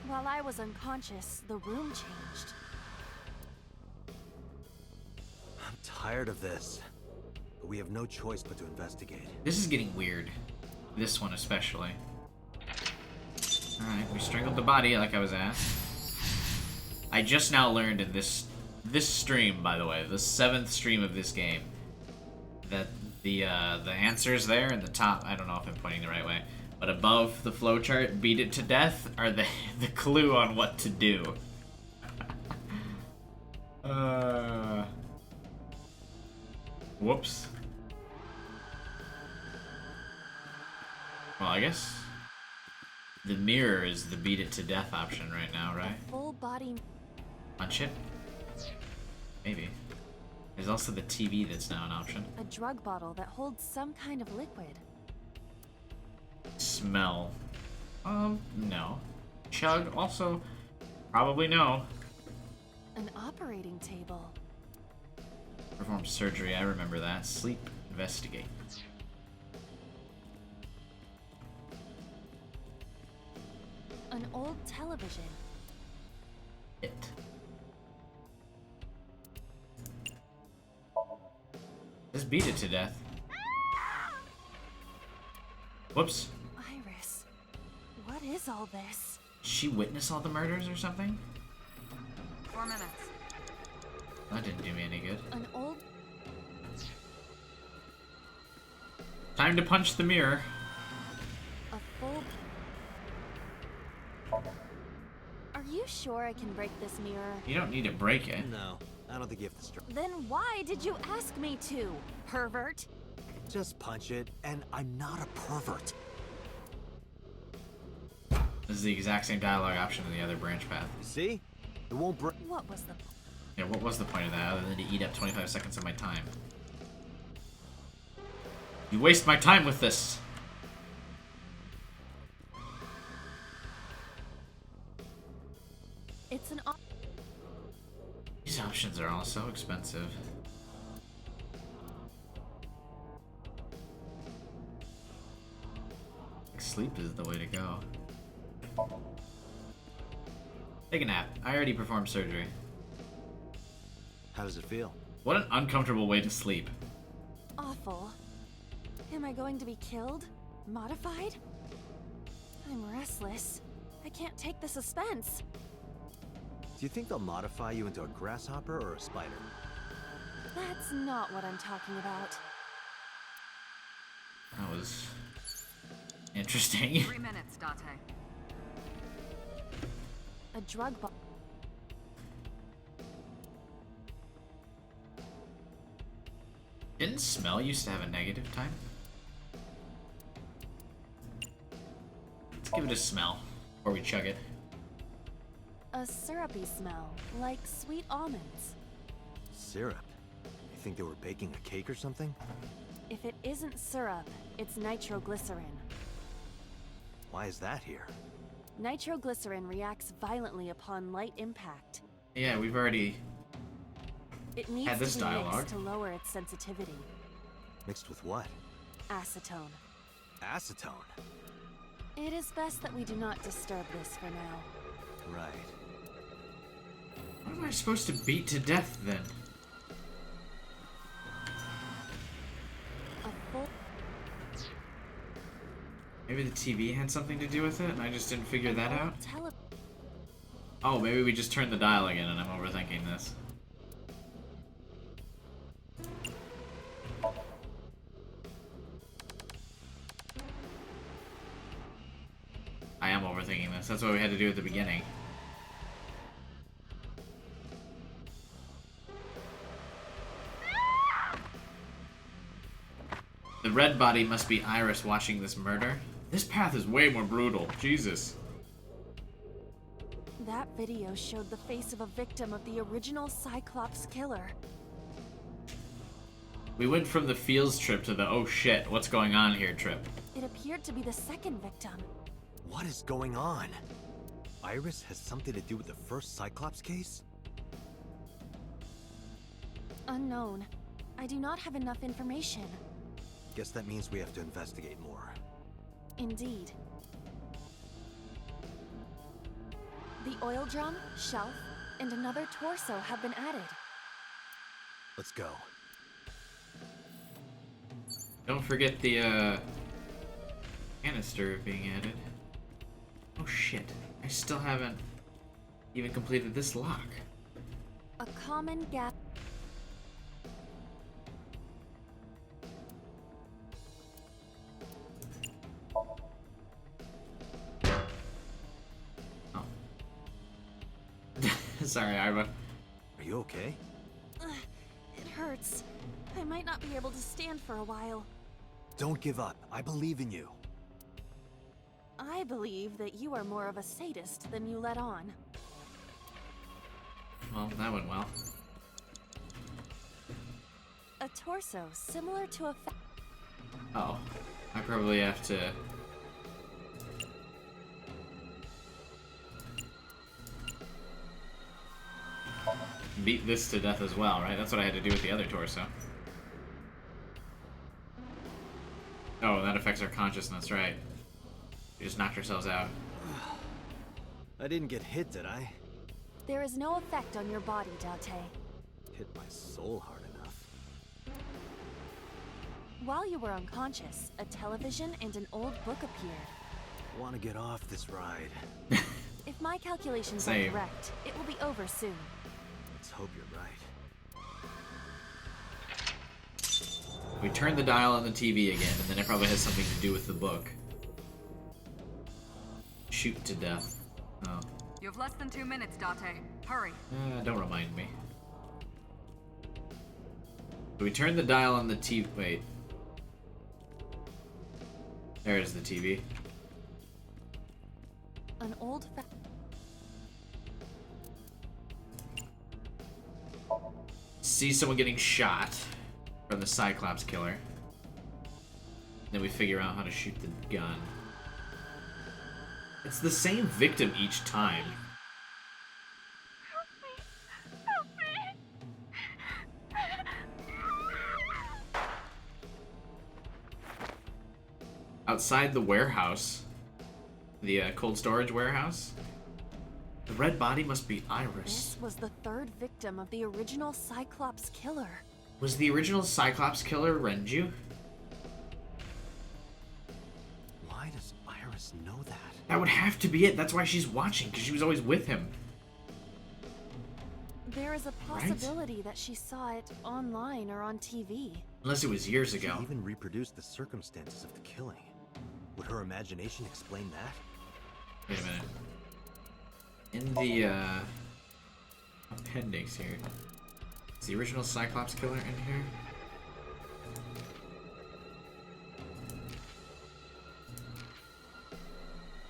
While I was unconscious, the room changed. I'm tired of this. But we have no choice but to investigate. This is getting weird. This one especially. Alright, we strangled the body like I was asked. I just now learned in this stream, by the way, the 7th stream of this game, that the answers there in the top, I don't know if I'm pointing the right way, but above the flowchart, beat it to death, are the clue on what to do. Whoops. Well, I guess the mirror is the beat it to death option right now, right? Full body. Punch it? Maybe. There's also the TV that's now an option. A drug bottle that holds some kind of liquid. Smell. No. Chug, also, probably no. An operating table. Perform surgery, I remember that. Sleep, investigate. An old television. It. Just beat it to death. Whoops. Iris, what is all this? Did she witness all the murders or something? 4 minutes. That didn't do me any good. An old... Time to punch the mirror. A full... Are you sure I can break this mirror? You don't need to break it. No, I don't think you have to strike. Then why did you ask me to, pervert? Just punch it, and I'm not a pervert. This is the exact same dialogue option in the other branch path. You see? It won't break. What was the... Yeah, what was the point of that other than to eat up 25 seconds of my time? You waste my time with this! It's an... These options are all so expensive. Sleep is the way to go. Take a nap. I already performed surgery. How does it feel? What an uncomfortable way to sleep. Awful. Am I going to be killed? Modified? I'm restless. I can't take the suspense. Do you think they'll modify you into a grasshopper or a spider? That's not what I'm talking about. That was interesting. 3 minutes, Date. A drug ball. Didn't smell used to have a negative time? Let's give it a smell before we chug it. A syrupy smell, like sweet almonds. Syrup? You think they were baking a cake or something? If it isn't syrup, it's nitroglycerin. Why is that here? Nitroglycerin reacts violently upon light impact. Yeah, we've already It needs had this to be dialogue. mixed to lower its sensitivity. Mixed with what? Acetone. Acetone? It is best that we do not disturb this for now. Right. What am I supposed to beat to death then? A full... Maybe the TV had something to do with it and I just didn't figure that out? Tele... Oh, maybe we just turned the dial again and I'm overthinking this. I am overthinking this. That's what we had to do at the beginning. The red body must be Iris watching this murder. This path is way more brutal. Jesus. That video showed the face of a victim of the original Cyclops killer. We went from the fields trip to the oh shit, what's going on here trip. It appeared to be the second victim. What is going on? Iris has something to do with the first Cyclops case? Unknown. I do not have enough information. Guess that means we have to investigate more. Indeed. The oil drum, shelf, and another torso have been added. Let's go. Don't forget the canister being added. Oh shit, I still haven't even completed this lock. A common gap. Oh. Sorry, Arva. Are you okay? It hurts. I might not be able to stand for a while. Don't give up. I believe in you. I believe that you are more of a sadist than you let on. Well, that went well. A torso similar to a Oh, I probably have to... beat this to death as well, right? That's what I had to do with the other torso. Oh, that affects our consciousness, right? We just knocked ourselves out. I didn't get hit, did I? There is no effect on your body, Date. Hit my soul hard enough. While you were unconscious, a television and an old book appeared. Want to get off this ride. If my calculations Same. are correct, it will be over soon. Let's hope you're right. We turned the dial on the TV again, and then it probably has something to do with the book. Shoot to death. Oh. You have less than 2 minutes, Date. Hurry. Don't remind me. So we turned the dial on the TV. Wait. There is the TV. An old See someone getting shot from the Cyclops killer. Then we figure out how to shoot the gun. It's the same victim each time. Outside the warehouse, the cold storage warehouse, the red body must be Iris. This was the third victim of the original Cyclops killer. Was the original Cyclops killer Renju? Why does Iris know that? That would have to be it. That's why she's watching, because she was always with him. There is a possibility that she saw it online or on TV. Unless it was years ago. She even reproduced the circumstances of the killing. Would her imagination explain that? Wait a minute. In the appendix here, is the original Cyclops killer in here?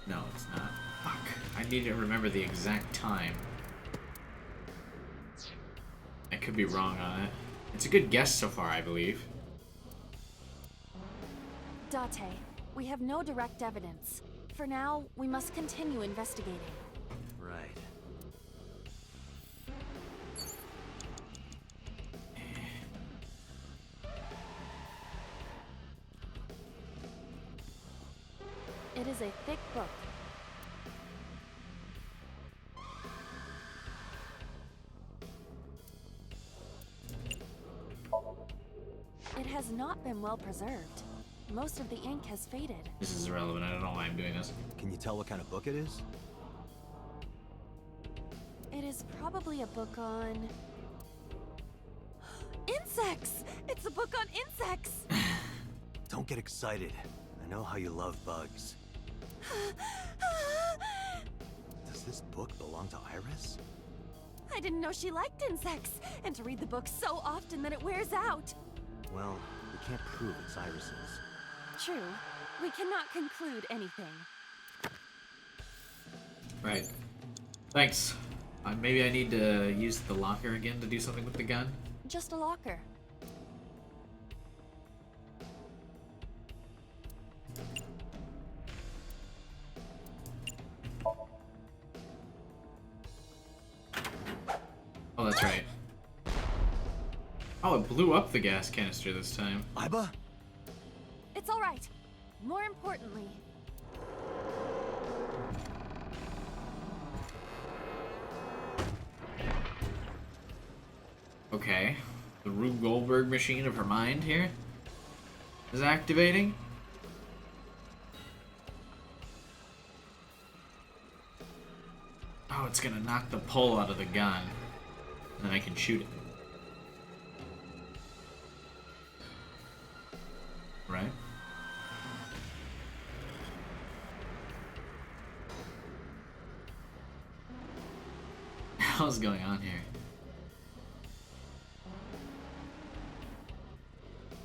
No, it's not. Fuck. I need to remember the exact time. I could be wrong on it. It's a good guess so far, I believe. Date, we have no direct evidence. For now, we must continue investigating. Right. It is a thick book. It has not been well preserved. Most of the ink has faded. This is irrelevant. I don't know why I'm doing this. Can you tell what kind of book it is? It is probably a book on... insects! It's a book on insects! Don't get excited. I know how you love bugs. Does this book belong to Iris? I didn't know she liked insects, and to read the book so often that it wears out. Well, we can't prove it's Iris's. True. We cannot conclude anything. Right. Thanks. Maybe I need to use the locker again to do something with the gun. Just a locker. Oh, that's right. Oh, it blew up the gas canister this time. Iba? It's all right. More importantly... Okay. The Rube Goldberg machine of her mind here is activating. Oh, it's gonna knock the pull out of the gun. And then I can shoot it. Right? What the hell's going on here?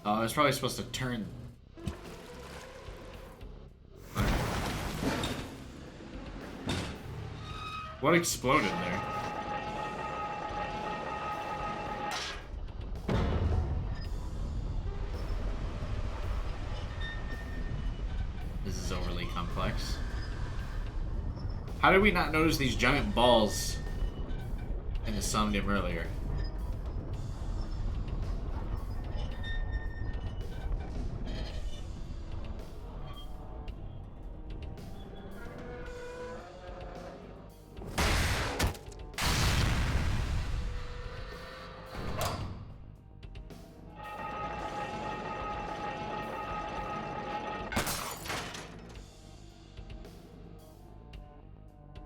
Oh, I was probably supposed to turn. What exploded there? This is overly complex. How did we not notice these giant balls in the Somnium earlier?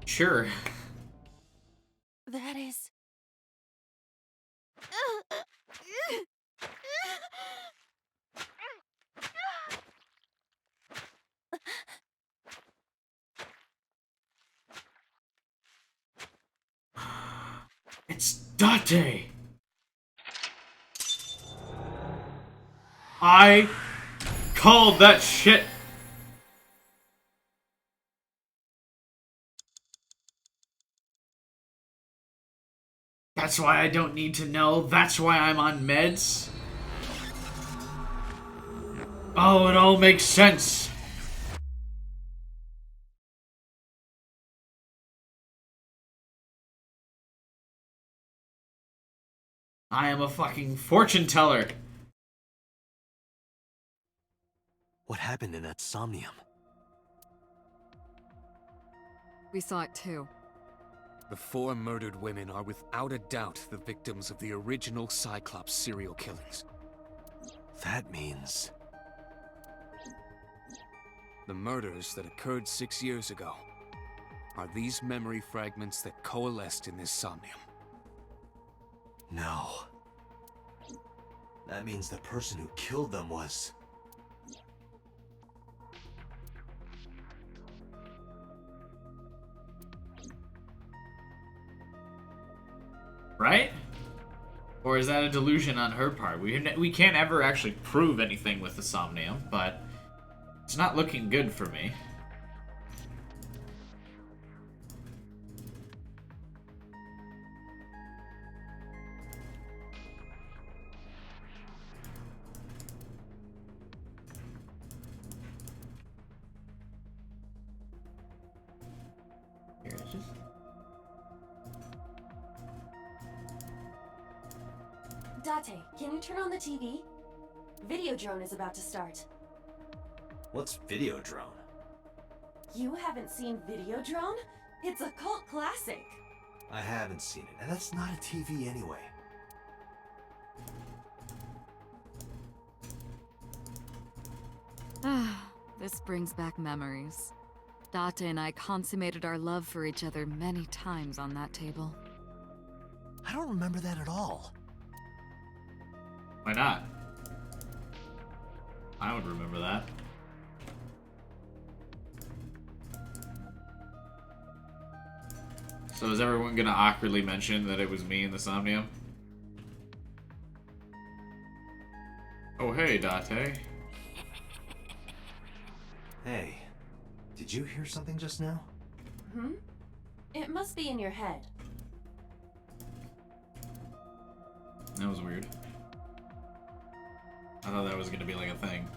Sure. That is... It's Date! I called that shit! That's why I don't need to know. That's why I'm on meds. Oh, it all makes sense. I am a fucking fortune teller. What happened in that Somnium? We saw it too. The 4 murdered women are without a doubt the victims of the original Cyclops serial killings. That means... The murders that occurred 6 years ago are these memory fragments that coalesced in this Somnium. No. That means the person who killed them was... Right? Or is that a delusion on her part? We can't ever actually prove anything with the Somnium, but it's not looking good for me. Here, it's just... Date, can you turn on the TV? Videodrone is about to start. What's Videodrone? You haven't seen Videodrone? It's a cult classic. I haven't seen it, and that's not a TV anyway. Ah, this brings back memories. Date and I consummated our love for each other many times on that table. I don't remember that at all. Why not? I would remember that. So is everyone gonna awkwardly mention that it was me in the Somnium? Oh hey, Date. Hey, did you hear something just now? Hmm? It must be in your head. That was weird. I thought that was gonna be like a thing.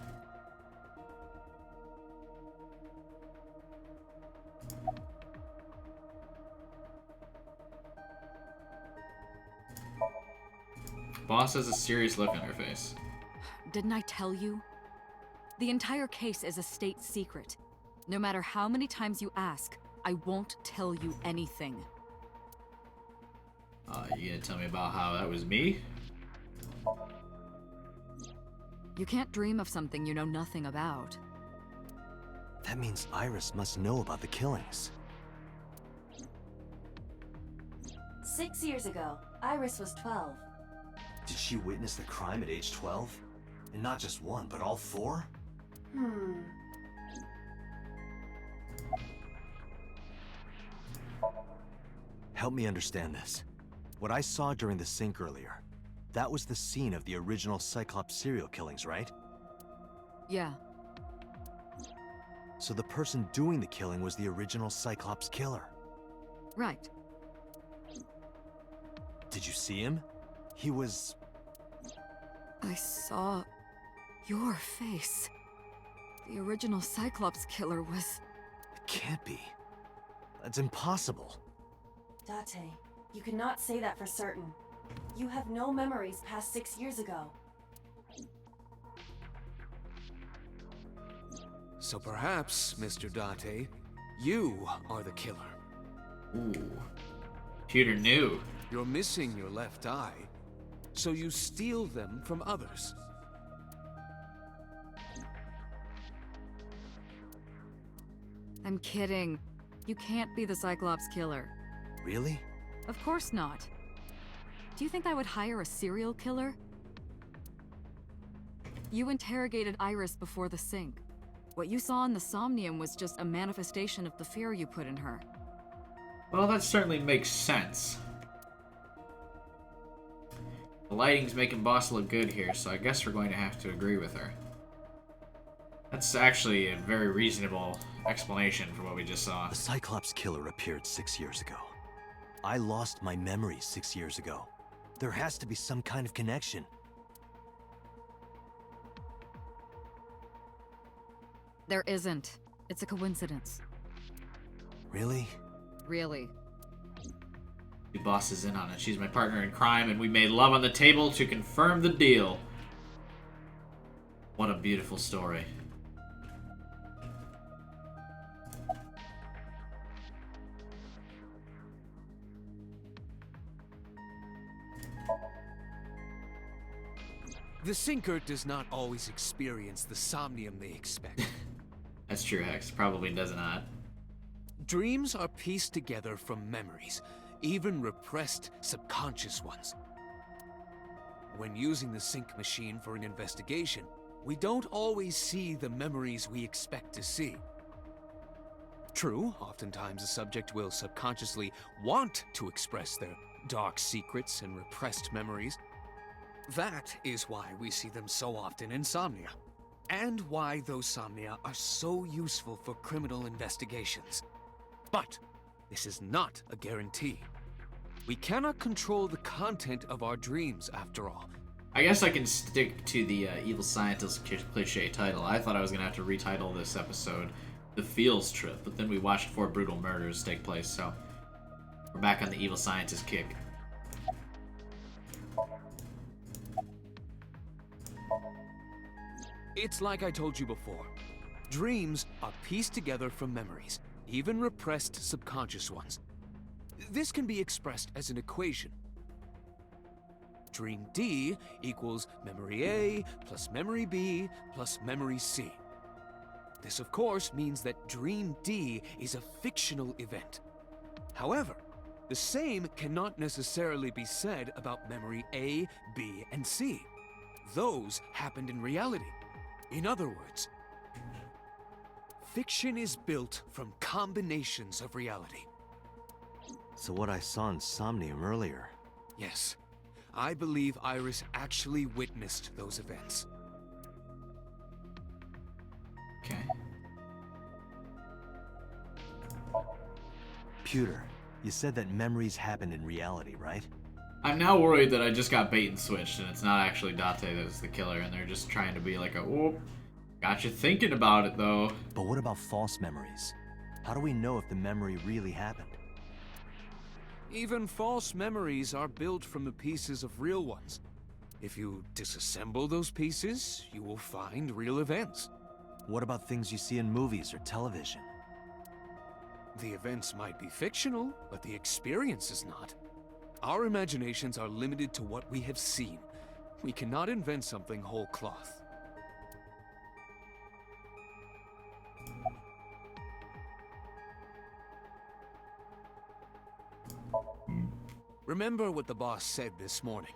Boss has a serious look on her face. Didn't I tell you? The entire case is a state secret. No matter how many times you ask, I won't tell you anything. You gonna tell me about how that was me? You can't dream of something you know nothing about. That means Iris must know about the killings. 6 years ago, Iris was 12. Did she witness the crime at age 12? And not just one, but all 4? Help me understand this. What I saw during the sink earlier, that was the scene of the original Cyclops serial killings, right? Yeah. So the person doing the killing was the original Cyclops killer. Right. Did you see him? He was... I saw your face. The original Cyclops killer was... It can't be. That's impossible. Date, you cannot say that for certain. You have no memories past 6 years ago. So perhaps, Mr. Date, you are the killer. Ooh. Computer knew. You're missing your left eye, so you steal them from others. I'm kidding. You can't be the Cyclops killer. Really? Of course not. Do you think I would hire a serial killer? You interrogated Iris before the sink. What you saw in the Somnium was just a manifestation of the fear you put in her. Well, that certainly makes sense. The lighting's making Boss look good here, so I guess we're going to have to agree with her. That's actually a very reasonable explanation for what we just saw. The Cyclops killer appeared 6 years ago. I lost my memory 6 years ago. There has to be some kind of connection. There isn't. It's a coincidence. Really? Really. The boss is in on it. She's my partner in crime, and we made love on the table to confirm the deal. What a beautiful story. The Sinker does not always experience the Somnium they expect. That's true, Hex. Probably does not. Dreams are pieced together from memories, even repressed subconscious ones. When using the sync machine for an investigation, we don't always see the memories we expect to see. True, oftentimes a subject will subconsciously want to express their dark secrets and repressed memories. That is why we see them so often in Somnia, and why those Somnia are so useful for criminal investigations. But this is not a guarantee. We cannot control the content of our dreams, after all. I guess I can stick to the evil scientist cliche title. I thought I was going to have to retitle this episode The Fields Trip, but then we watched 4 brutal murders take place, so we're back on the evil scientist kick. It's like I told you before. Dreams are pieced together from memories, even repressed subconscious ones. This can be expressed as an equation. Dream D equals memory A plus memory B plus memory C. This, of course, means that Dream D is a fictional event. However, the same cannot necessarily be said about memory A, B, and C. Those happened in reality. In other words, fiction is built from combinations of reality. So what I saw in Somnium earlier... Yes, I believe Iris actually witnessed those events. Okay. Pewter, you said that memories happen in reality, right? I'm now worried that I just got bait and switched, and it's not actually Date that's the killer, and they're just trying to be like a, whoop, got you thinking about it, though. But what about false memories? How do we know if the memory really happened? Even false memories are built from the pieces of real ones. If you disassemble those pieces, you will find real events. What about things you see in movies or television? The events might be fictional, but the experience is not. Our imaginations are limited to what we have seen. We cannot invent something whole cloth. Remember what the boss said this morning.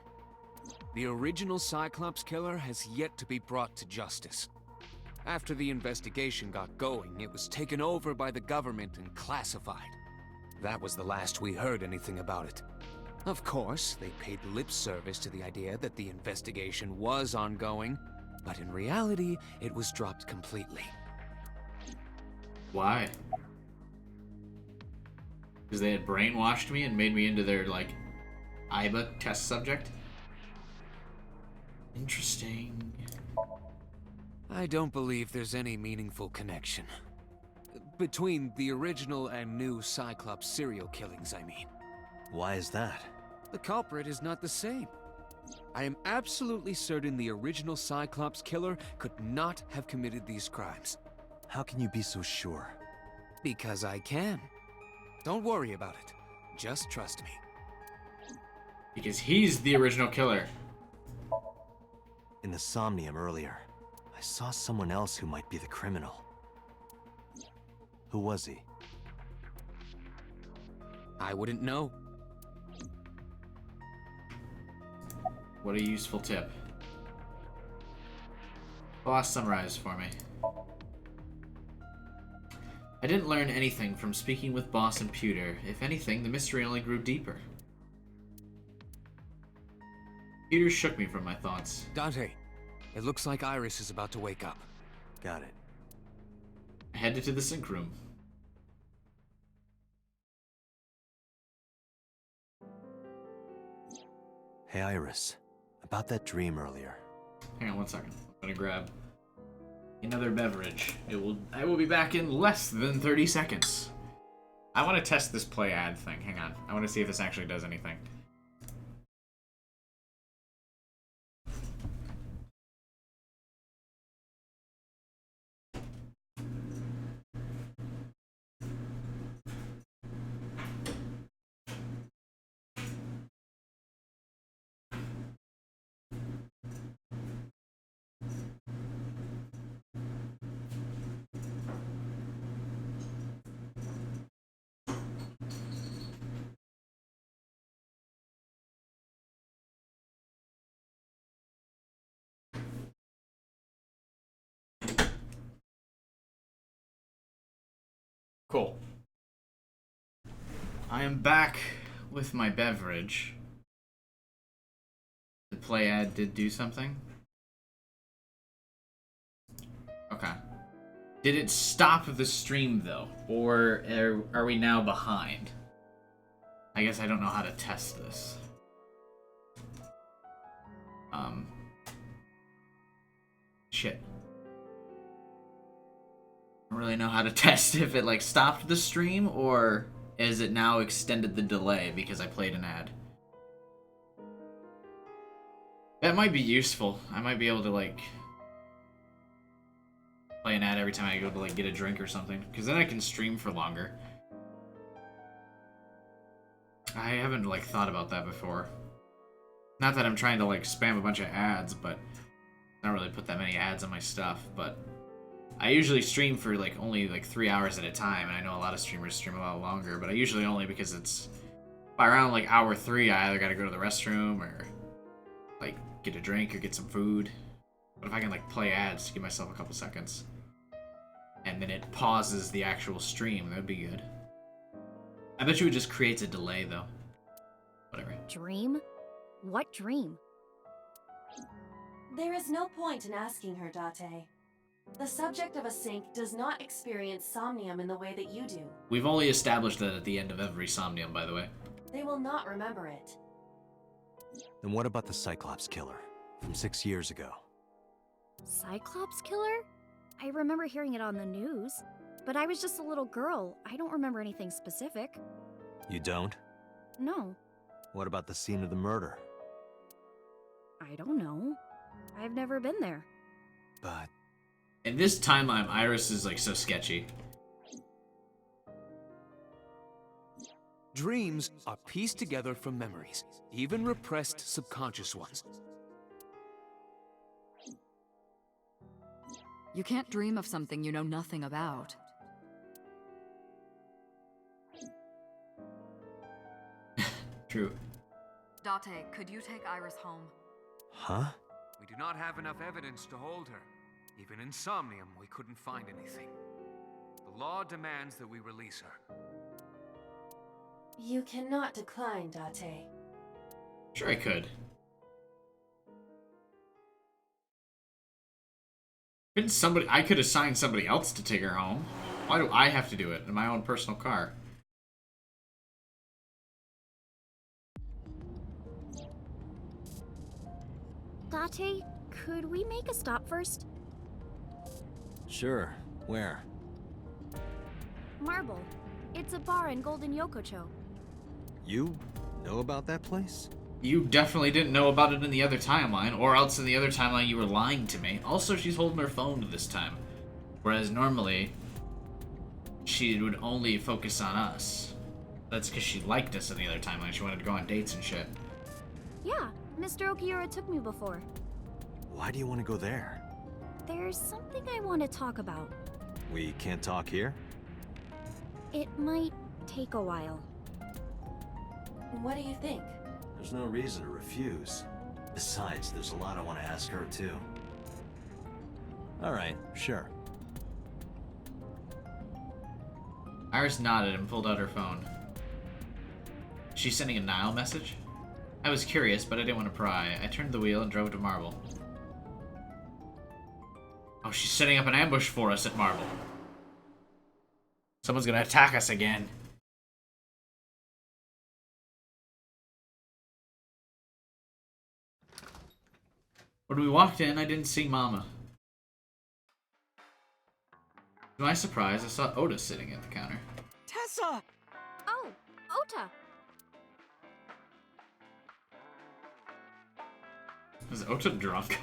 The original Cyclops killer has yet to be brought to justice. After the investigation got going, it was taken over by the government and classified. That was the last we heard anything about it. Of course, they paid lip service to the idea that the investigation was ongoing, but in reality, it was dropped completely. Why? Because they had brainwashed me and made me into their, like, IBA test subject? Interesting. I don't believe there's any meaningful connection. Between the original and new Cyclops serial killings, I mean. Why is that? The culprit is not the same. I am absolutely certain the original Cyclops killer could not have committed these crimes. How can you be so sure? Because I can. Don't worry about it. Just trust me. Because he's the original killer. In the Somnium earlier, I saw someone else who might be the criminal. Who was he? I wouldn't know. What a useful tip. Boss, summarize for me. I didn't learn anything from speaking with Boss and Pewter. If anything, the mystery only grew deeper. Pewter shook me from my thoughts. Dante, it looks like Iris is about to wake up. Got it. I headed to the sync room. Hey, Iris. About that dream earlier. Hang on one second. I'm gonna grab another beverage. I will be back in less than 30 seconds. I want to test this play ad thing. Hang on. I want to see if this actually does anything. Cool. I am back with my beverage. The play ad did do something? Okay. Did it stop the stream, though? Or are we now behind? I guess I don't know how to test this. Shit. I don't really know how to test if it, like, stopped the stream, or is it now extended the delay because I played an ad? That might be useful. I might be able to, like, play an ad every time I go to, like, get a drink or something. Because then I can stream for longer. I haven't, like, thought about that before. Not that I'm trying to, like, spam a bunch of ads, but I don't really put that many ads on my stuff, but I usually stream for, like, only, like, 3 hours at a time, and I know a lot of streamers stream a lot longer, but I usually only because it's, by around, like, hour 3, I either gotta go to the restroom, or, like, get a drink, or get some food. But if I can, like, play ads to give myself a couple seconds, and then it pauses the actual stream, that would be good. I bet you it just creates a delay, though. Whatever. Dream? What dream? There is no point in asking her, Date. The subject of a sink does not experience somnium in the way that you do. We've only established that at the end of every Somnium, by the way. They will not remember it. Then what about the Cyclops killer from 6 years ago? Cyclops killer? I remember hearing it on the news, but I was just a little girl. I don't remember anything specific. You don't? No. What about the scene of the murder? I don't know. I've never been there. But in this timeline, Iris is, like, so sketchy. Dreams are pieced together from memories, even repressed subconscious ones. You can't dream of something you know nothing about. True. Date, could you take Iris home? Huh? We do not have enough evidence to hold her. Even in Somnium, we couldn't find anything. The law demands that we release her. You cannot decline, Date. Sure I could. Couldn't somebody... I could assign somebody else to take her home. Why do I have to do it in my own personal car? Date, could we make a stop first? Sure. Where? Marble. It's a bar in Golden Yokocho. You know about that place? You definitely didn't know about it in the other timeline, or else in the other timeline you were lying to me. Also, she's holding her phone this time. Whereas normally, she would only focus on us. That's because she liked us in the other timeline. She wanted to go on dates and shit. Yeah, Mr. Okiura took me before. Why do you want to go there? There's something I want to talk about. We can't talk here? It might take a while. What do you think? There's no reason to refuse. Besides, there's a lot I want to ask her, too. Alright, sure. Iris nodded and pulled out her phone. She's sending a Nile message? I was curious, but I didn't want to pry. I turned the wheel and drove to Marble. Oh, she's setting up an ambush for us at Marble. Someone's gonna attack us again. When we walked in, I didn't see Mama. To my surprise, I saw Oda sitting at the counter. Tessa! Oh, Ota! Is Ota drunk?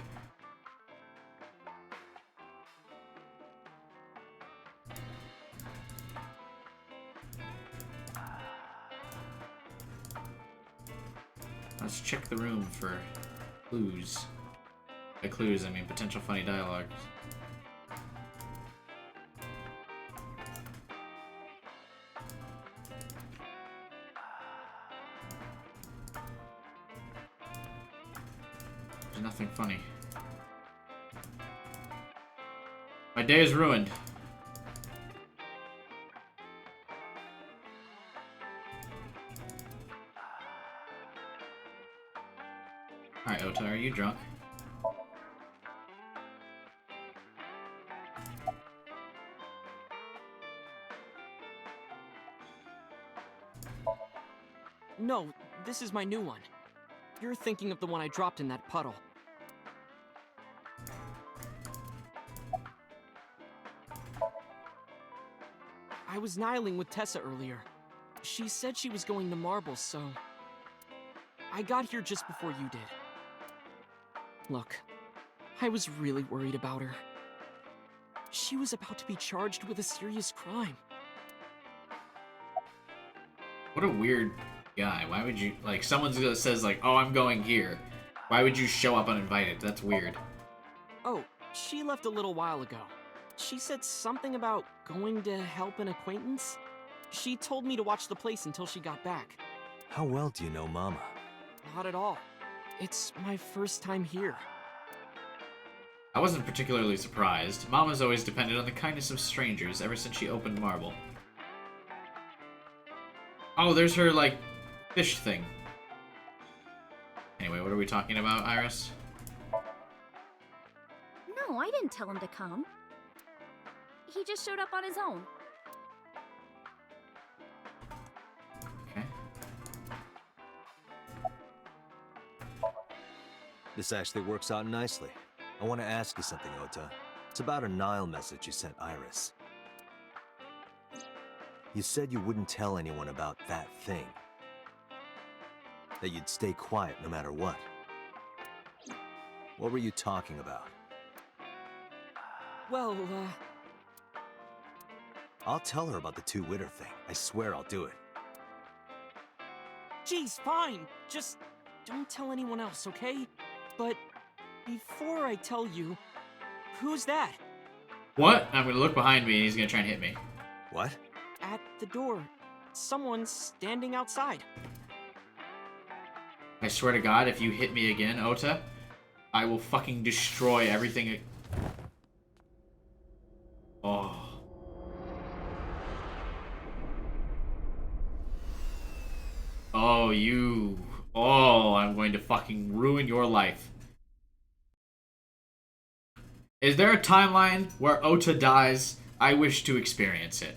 Let's check the room for clues. By clues, I mean potential funny dialogue. There's nothing funny. My day is ruined. Alright, Ota, are you drunk? No, this is my new one. You're thinking of the one I dropped in that puddle. I was nihiling with Tessa earlier. She said she was going to Marble, so... I got here just before you did. Look, I was really worried about her. She was about to be charged with a serious crime. What a weird guy. Why would you... Like, someone says, like, oh, I'm going here. Why would you show up uninvited? That's weird. Oh, she left a little while ago. She said something about going to help an acquaintance. She told me to watch the place until she got back. How well do you know Mama? Not at all. It's my first time here. I wasn't particularly surprised. Mama's always depended on the kindness of strangers ever since she opened Marble. Oh, there's her, like, fish thing. Anyway, what are we talking about, Iris? No, I didn't tell him to come. He just showed up on his own. Okay. This actually works out nicely. I want to ask you something, Ota. It's about a Nile message you sent Iris. You said you wouldn't tell anyone about that thing. That you'd stay quiet no matter what. What were you talking about? Well, I'll tell her about the two-witter thing. I swear I'll do it. Geez, fine. Just don't tell anyone else, okay? But before I tell you, who's that? What? I'm gonna look behind me and he's gonna try and hit me. What? At the door. Someone's standing outside. I swear to God, if you hit me again, Ota, I will fucking destroy everything. Oh. Oh, you. Oh, I'm going to fucking ruin your life. Is there a timeline where Ota dies? I wish to experience it.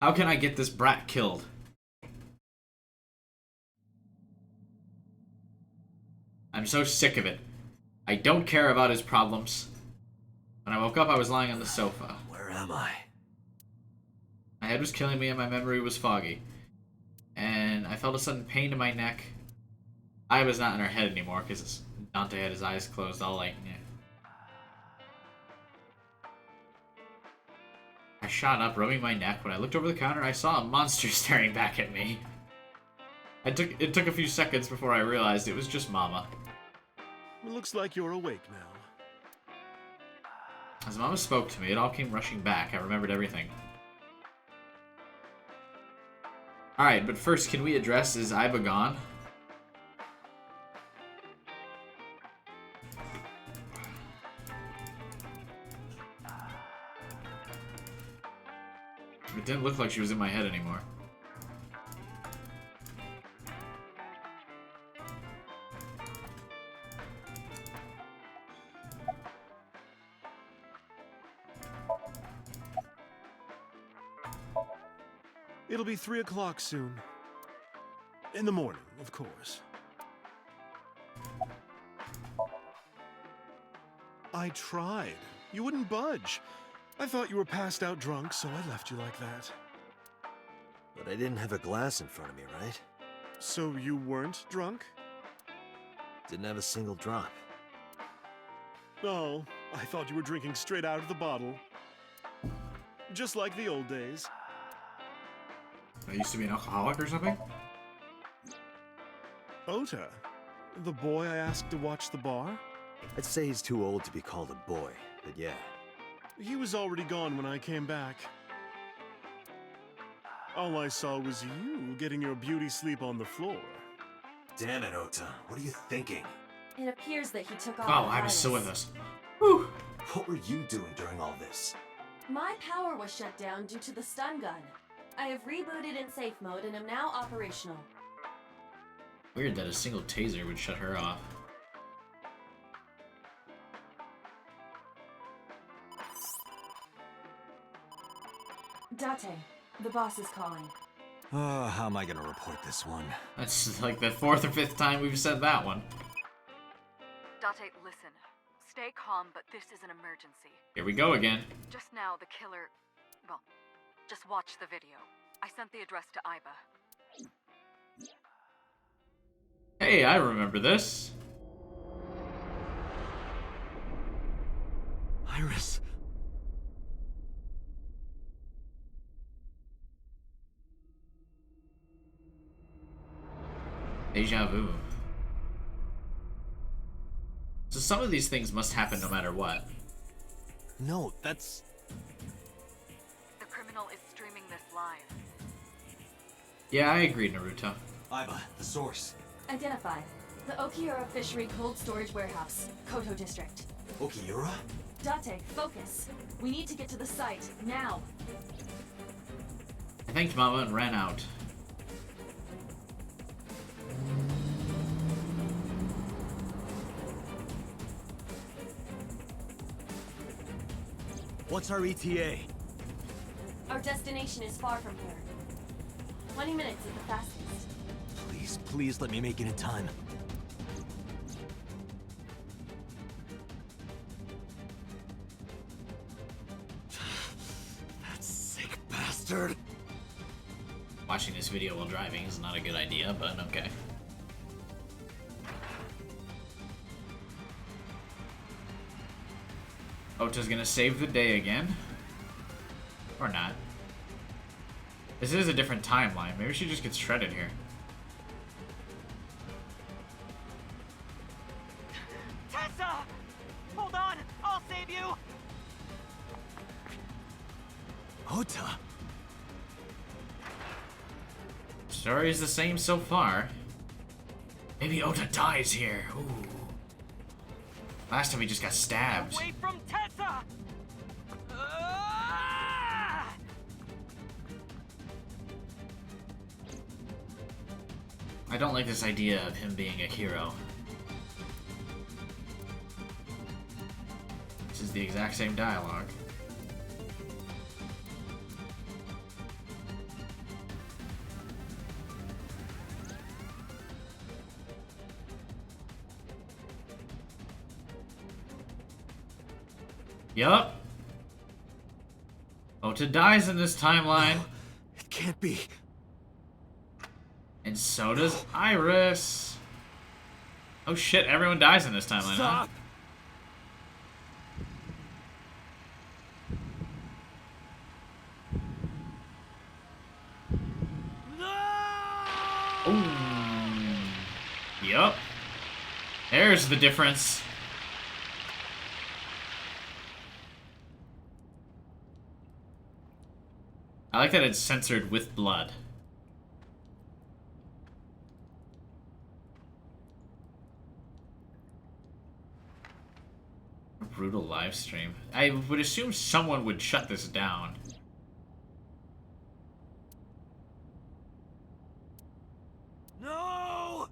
How can I get this brat killed? I'm so sick of it. I don't care about his problems. When I woke up, I was lying on the sofa. Where am I? My head was killing me and my memory was foggy. And I felt a sudden pain in my neck. I was not in her head anymore because Dante had his eyes closed all like... Yeah. I shot up, rubbing my neck. When I looked over the counter, I saw a monster staring back at me. It took a few seconds before I realized it was just Mama. Looks like you're awake now. As Mama spoke to me, it all came rushing back. I remembered everything. Alright, but first, can we address, is Iba gone? It didn't look like she was in my head anymore. It'll be 3 o'clock soon. In the morning, of course. I tried. You wouldn't budge. I thought you were passed out drunk, so I left you like that. But I didn't have a glass in front of me, right? So you weren't drunk? Didn't have a single drop. Oh, I thought you were drinking straight out of the bottle. Just like the old days. I used to be an alcoholic or something? Ota, the boy I asked to watch the bar? I'd say he's too old to be called a boy, but yeah. He was already gone when I came back. All I saw was you getting your beauty sleep on the floor. Damn it, Ota. What are you thinking? It appears that he took off. Oh, I was still with us. Whew. What were you doing during all this? My power was shut down due to the stun gun. I have rebooted in safe mode and am now operational. Weird that a single taser would shut her off. Date, the boss is calling. Oh, how am I gonna report this one? That's like the 4th or 5th time we've said that one. Date, listen. Stay calm, but this is an emergency. Here we go again. Just now, the killer... Well, just watch the video. I sent the address to Iba. Hey, I remember this. Iris. Deja vu. So some of these things must happen no matter what. No, that's... The criminal is streaming this live. Yeah, I agree, Naruto. Iba, the source. Identify. The Okiura Fishery Cold Storage Warehouse, Koto District. Okiura? Date, focus. We need to get to the site, now. I thanked Mama and ran out. What's our ETA? Our destination is far from here. 20 minutes at the fastest. Please, please let me make it in time. That sick bastard! Watching this video while driving is not a good idea, but okay. Ota's gonna save the day again. Or not. This is a different timeline. Maybe she just gets shredded here. Tessa! Hold on! I'll save you! Ota! Story's the same so far. Maybe Ota dies here. Ooh. Last time he just got stabbed. Away from Tessa! Ah! I don't like this idea of him being a hero. This is the exact same dialogue. Yup. Ota dies in this timeline. No, it can't be. And so does Iris. Oh shit, everyone dies in this timeline, Stop! huh? Ooh. Yup. There's the difference. I like that it's censored with blood. A brutal live stream. I would assume someone would shut this down. No!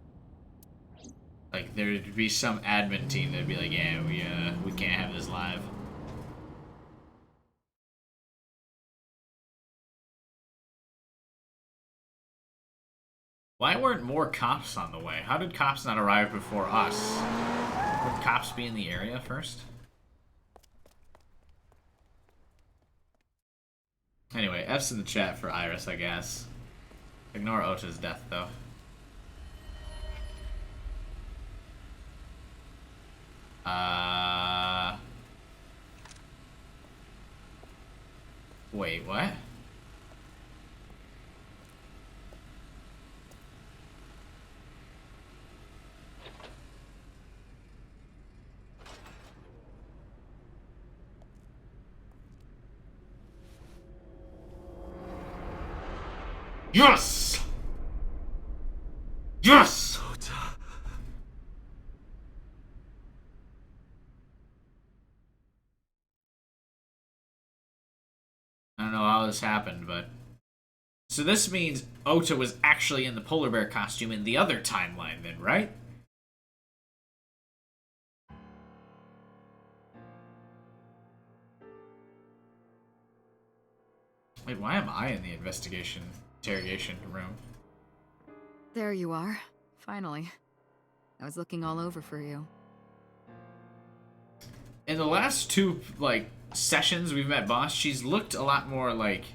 Like there'd be some admin team that'd be like, yeah, we can't have this live. Why weren't more cops on the way? How did cops not arrive before us? Would cops be in the area first? Anyway, F's in the chat for Iris, I guess. Ignore Ota's death, though. Wait, what? Yes! Yes! Ota. I don't know how this happened, but... So this means Ota was actually in the polar bear costume in the other timeline then, right? Wait, why am I in the interrogation room? There you are. Finally. I was looking all over for you. In the last two, like, sessions we've met Boss, she's looked a lot more, like,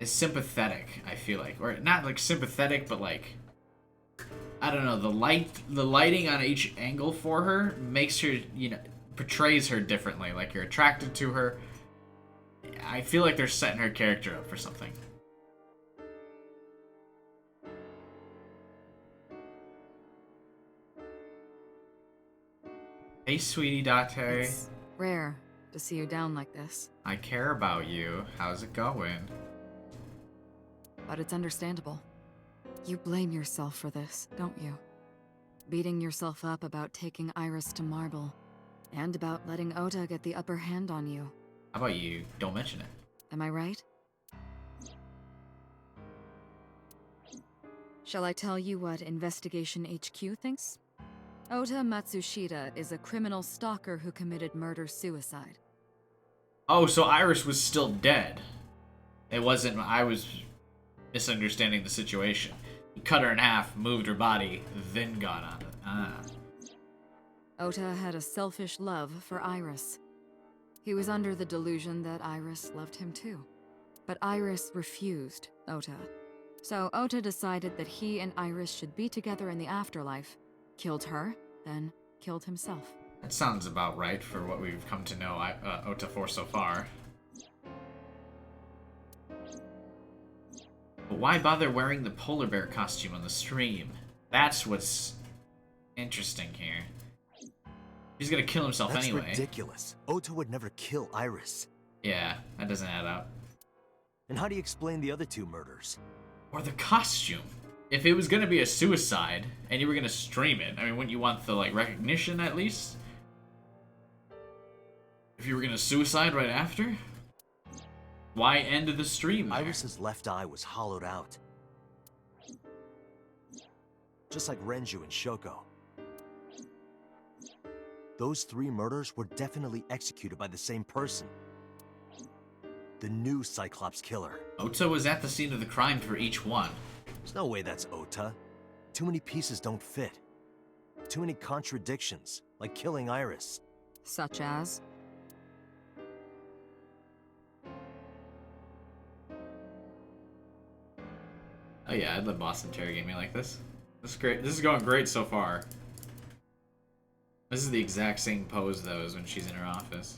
sympathetic, I feel like. Or not, like, sympathetic, but, like, I don't know, the lighting on each angle for her makes her, you know, portrays her differently. Like, you're attracted to her. I feel like they're setting her character up for something. Hey, sweetie Date. It's rare to see you down like this. I care about you. How's it going? But it's understandable. You blame yourself for this, don't you? Beating yourself up about taking Iris to Marble, and about letting Ota get the upper hand on you. How about you don't mention it? Am I right? Shall I tell you what Investigation HQ thinks? Ota Matsushita is a criminal stalker who committed murder-suicide. Oh, so Iris was still dead. It wasn't... I was misunderstanding the situation. He cut her in half, moved her body, then got on it. Ah. Ota had a selfish love for Iris. He was under the delusion that Iris loved him too. But Iris refused Ota. So Ota decided that he and Iris should be together in the afterlife, killed her, then killed himself. That sounds about right for what we've come to know Ota for so far. But why bother wearing the polar bear costume on the stream? That's what's interesting here. He's gonna kill himself anyway. That's ridiculous. Ota would never kill Iris. Yeah, that doesn't add up. And how do you explain the other two murders? Or the costume. If it was gonna be a suicide, and you were gonna stream it, I mean, wouldn't you want the, like, recognition at least? If you were gonna suicide right after? Why end the stream there? Iris's left eye was hollowed out. Just like Renju and Shoko. Those three murders were definitely executed by the same person. The new Cyclops killer. Ota was at the scene of the crime for each one. There's no way that's Ota. Too many pieces don't fit. Too many contradictions, like killing Iris. Such as? Oh yeah, I'd let Boss interrogate me like this. This is great. This is going great so far. This is the exact same pose, though, as when she's in her office.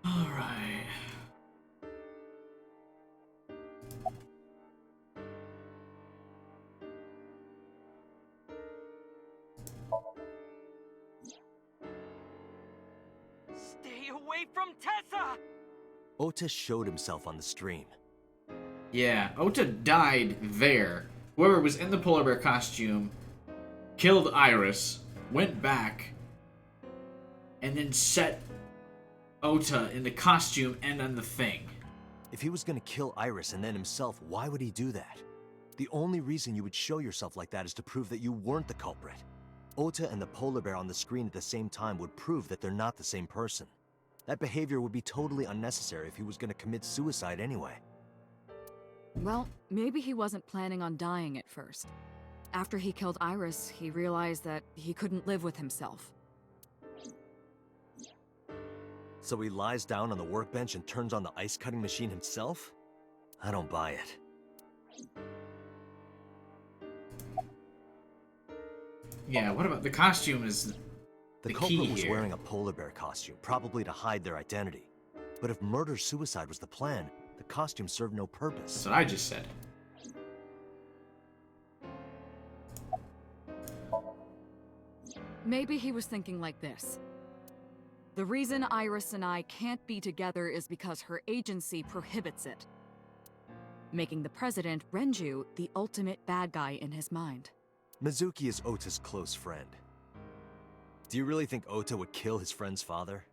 Alright. Stay away from Tessa! Ota showed himself on the stream. Yeah, Ota died there. Whoever was in the polar bear costume killed Iris, went back, and then set Ota in the costume and on the thing. If he was gonna kill Iris and then himself, why would he do that? The only reason you would show yourself like that is to prove that you weren't the culprit. Ota and the polar bear on the screen at the same time would prove that they're not the same person. That behavior would be totally unnecessary if he was gonna commit suicide anyway. Well, maybe he wasn't planning on dying at first. After he killed Iris, he realized that he couldn't live with himself. So he lies down on the workbench and turns on the ice cutting machine himself? I don't buy it. Yeah, what about the costume is The key culprit was here. wearing a polar bear costume, probably to hide their identity. But if murder-suicide was the plan, the costume served no purpose. That's what I just said. Maybe he was thinking like this. The reason Iris and I can't be together is because her agency prohibits it, making the president, Renju, the ultimate bad guy in his mind. Mizuki is Ota's close friend. Do you really think Ota would kill his friend's father?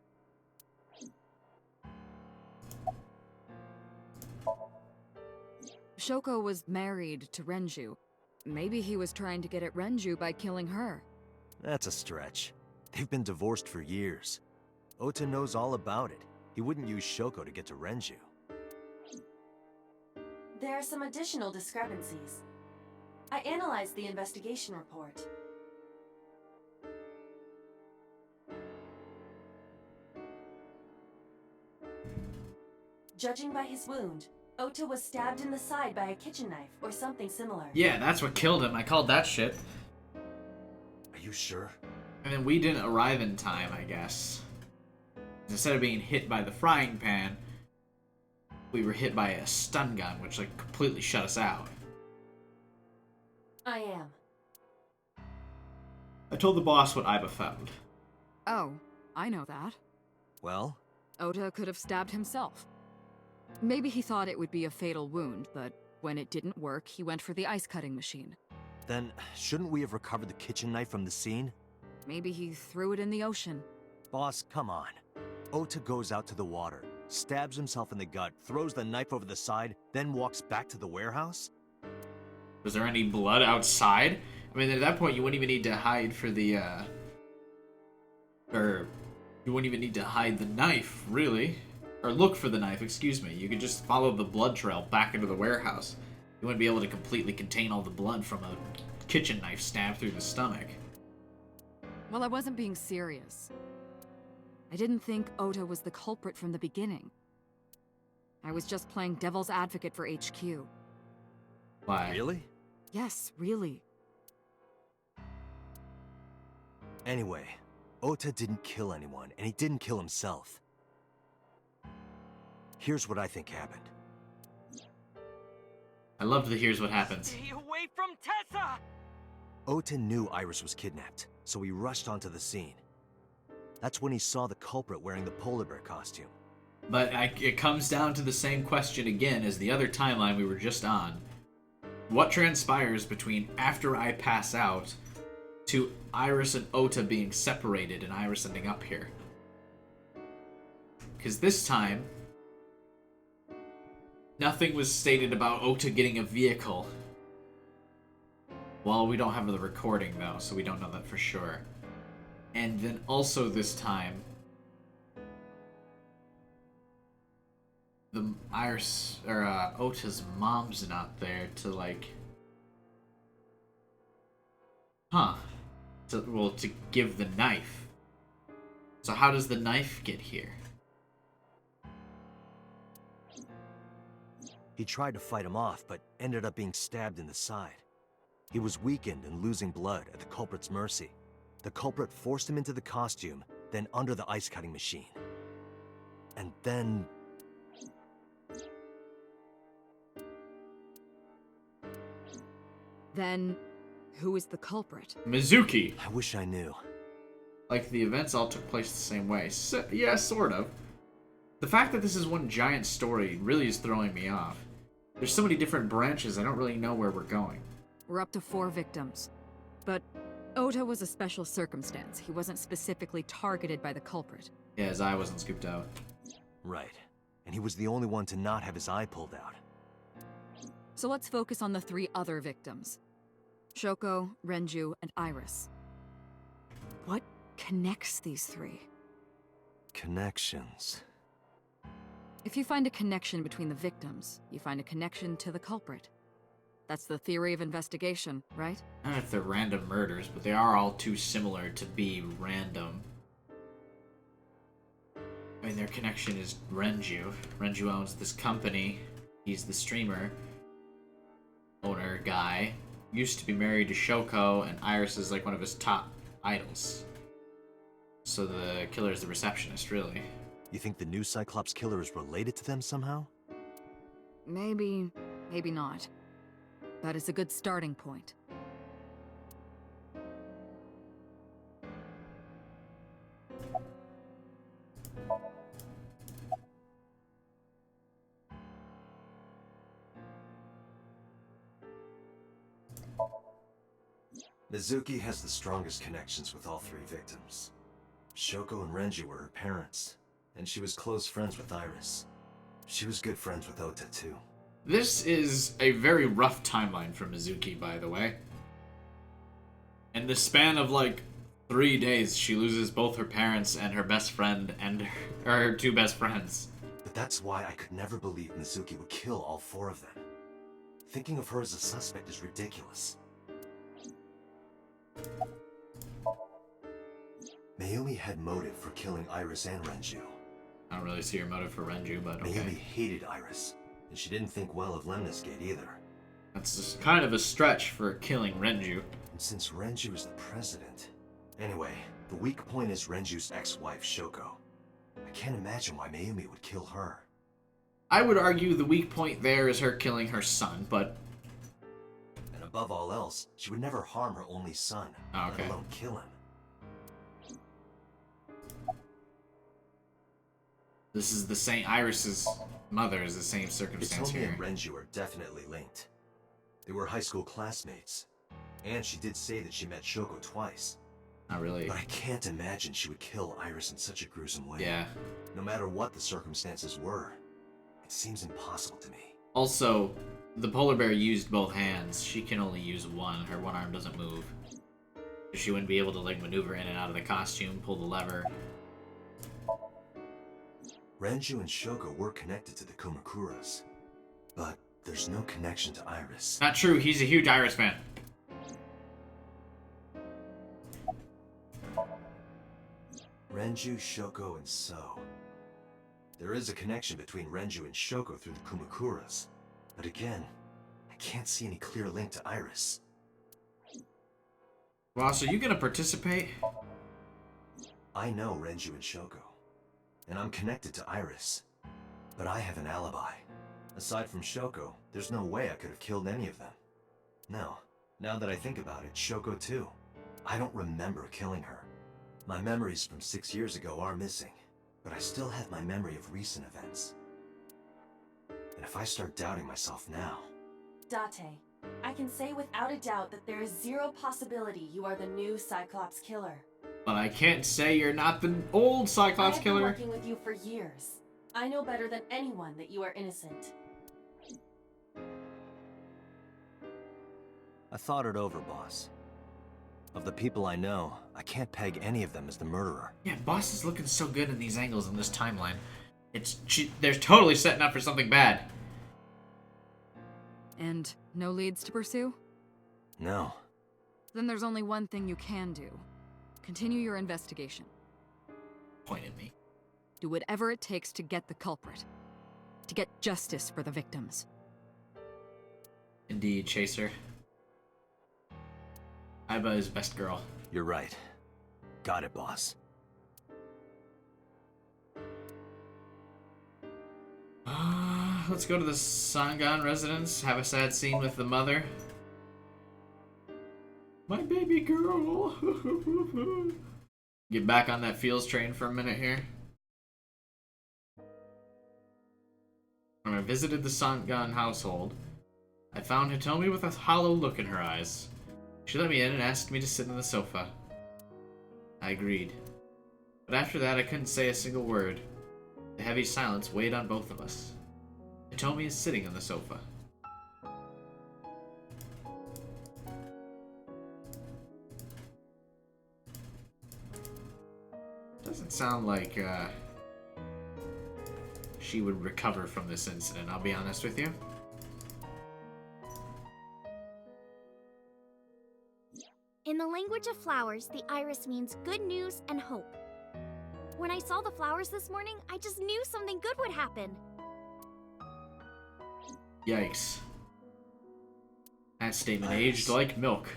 Shoko was married to Renju. Maybe he was trying to get at Renju by killing her. That's a stretch. They've been divorced for years. Ota knows all about it. He wouldn't use Shoko to get to Renju. There are some additional discrepancies. I analyzed the investigation report. Judging by his wound, Ota was stabbed in the side by a kitchen knife or something similar. Yeah, that's what killed him. I called that shit. Are you sure? And then we didn't arrive in time, I guess. Instead of being hit by the frying pan, we were hit by a stun gun, which like completely shut us out. I am. I told the boss what Iba found. Oh, I know that. Well? Ota could have stabbed himself. Maybe he thought it would be a fatal wound, but when it didn't work, he went for the ice cutting machine. Then, shouldn't we have recovered the kitchen knife from the scene? Maybe he threw it in the ocean. Boss, come on. Ota goes out to the water, stabs himself in the gut, throws the knife over the side, then walks back to the warehouse? Was there any blood outside? I mean, at that point, you wouldn't even need to hide for the, or you wouldn't even need to hide the knife, really. Or look for the knife, excuse me. You could just follow the blood trail back into the warehouse. You wouldn't be able to completely contain all the blood from a kitchen knife stabbed through the stomach. Well, I wasn't being serious. I didn't think Ota was the culprit from the beginning. I was just playing devil's advocate for HQ. Why? Really? Yes, really. Anyway, Ota didn't kill anyone, and he didn't kill himself. Here's what I think happened. I loved the here's what happens. Stay away from Tessa! Ota knew Iris was kidnapped, so he rushed onto the scene. That's when he saw the culprit wearing the polar bear costume. But it comes down to the same question again as the other timeline we were just on. What transpires between after I pass out to Iris and Ota being separated and Iris ending up here? Because this time, nothing was stated about Ota getting a vehicle. Well, we don't have the recording though, so we don't know that for sure. And then also this time, the Iris or Ota's mom's not there to like, to give the knife. So how does the knife get here? He tried to fight him off, but ended up being stabbed in the side. He was weakened and losing blood at the culprit's mercy. The culprit forced him into the costume, then under the ice cutting machine. And then... Then, who is the culprit? Mizuki! I wish I knew. Like, the events all took place the same way. So, yeah, sort of. The fact that this is one giant story really is throwing me off. There's so many different branches, I don't really know where we're going. We're up to 4 victims. But Ota was a special circumstance. He wasn't specifically targeted by the culprit. Yeah, his eye wasn't scooped out. Right. And he was the only one to not have his eye pulled out. So let's focus on the 3 other victims. Shoko, Renju, and Iris. What connects these 3? Connections. If you find a connection between the victims, you find a connection to the culprit. That's the theory of investigation, right? Not if they're random murders, but they are all too similar to be random. I mean, their connection is Renju. Renju owns this company. He's the streamer owner guy. Used to be married to Shoko, and Iris is like one of his top idols. So the killer is the receptionist, really. You think the new Cyclops killer is related to them somehow? Maybe, maybe not. But it's a good starting point. Mizuki has the strongest connections with all 3 victims. Shoko and Renji were her parents, and she was close friends with Iris. She was good friends with Ota, too. This is a very rough timeline for Mizuki, by the way. In the span of like 3 days, she loses both her parents and her best friend and her 2 best friends. But that's why I could never believe Mizuki would kill all 4 of them. Thinking of her as a suspect is ridiculous. Mayumi had motive for killing Iris and Renju. I don't really see her motive for Renju, but okay. Mayumi hated Iris, and she didn't think well of Lemnis Gate either. That's just kind of a stretch for killing Renju. And since Renju is the president... Anyway, the weak point is Renju's ex-wife, Shoko. I can't imagine why Mayumi would kill her. I would argue the weak point there is her killing her son, but... And above all else, she would never harm her only son, okay. let alone kill him. This is the same... Iris's mother is the same circumstance Hitomi here. and Renju are definitely linked. They were high school classmates. And she did say that she met Shoko twice. Not really. But I can't imagine she would kill Iris in such a gruesome way. Yeah. No matter what the circumstances were. It seems impossible to me. Also, the polar bear used both hands. She can only use one. Her one arm doesn't move. She wouldn't be able to like maneuver in and out of the costume, pull the lever. Renju and Shoko were connected to the Kumakuras. But there's no connection to Iris. Not true, he's a huge Iris fan. Renju, Shoko, and So. There is a connection between Renju and Shoko through the Kumakuras. But again, I can't see any clear link to Iris. Well, so you gonna participate? I know Renju and Shoko. And I'm connected to Iris. But I have an alibi. Aside from Shoko, there's no way I could have killed any of them. No. Now that I think about it, Shoko too. I don't remember killing her. My memories from 6 years ago are missing, but I still have my memory of recent events. And if I start doubting myself now... Date, I can say without a doubt that there is zero possibility you are the new Cyclops killer. But I can't say you're not the old Cyclops I've killer. been working with you for years. I know better than anyone that you are innocent. I thought it over, boss. Of the people I know, I can't peg any of them as the murderer. Yeah, boss is looking so good in these angles in this timeline. They're totally setting up for something bad. And no leads to pursue? No. Then there's only one thing you can do. Continue your investigation. Point at me. Do whatever it takes to get the culprit. To get justice for the victims. Indeed, Chaser. Aiba is best girl. You're right. Got it, boss. Let's go to the Sangan residence, have a sad scene with the mother. My baby girl. Get back on that feels train for a minute here. When I visited the Sangan household, I found Hitomi with a hollow look in her eyes. She let me in and asked me to sit on the sofa. I agreed. But after that, I couldn't say a single word. The heavy silence weighed on both of us. Hitomi is sitting on the sofa. Doesn't sound like, she would recover from this incident, I'll be honest with you. In the language of flowers, the iris means good news and hope. When I saw the flowers this morning, I just knew something good would happen. Yikes. That statement aged like milk.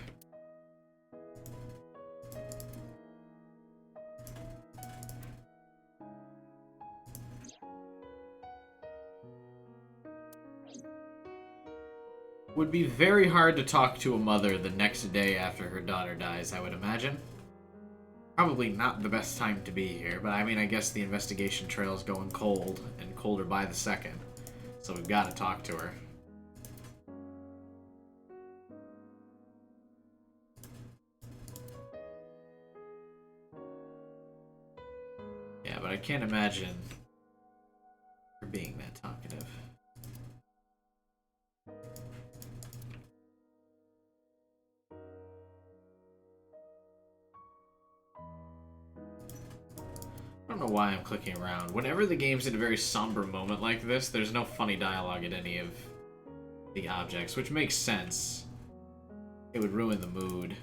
Would be very hard to talk to a mother the next day after her daughter dies, I would imagine. Probably not the best time to be here, but I mean, I guess the investigation trail is going cold, and colder by the second. So we've got to talk to her. Yeah, but I can't imagine her being that talkative. I don't know why I'm clicking around. Whenever the game's in a very somber moment like this, there's no funny dialogue at any of the objects, which makes sense. It would ruin the mood.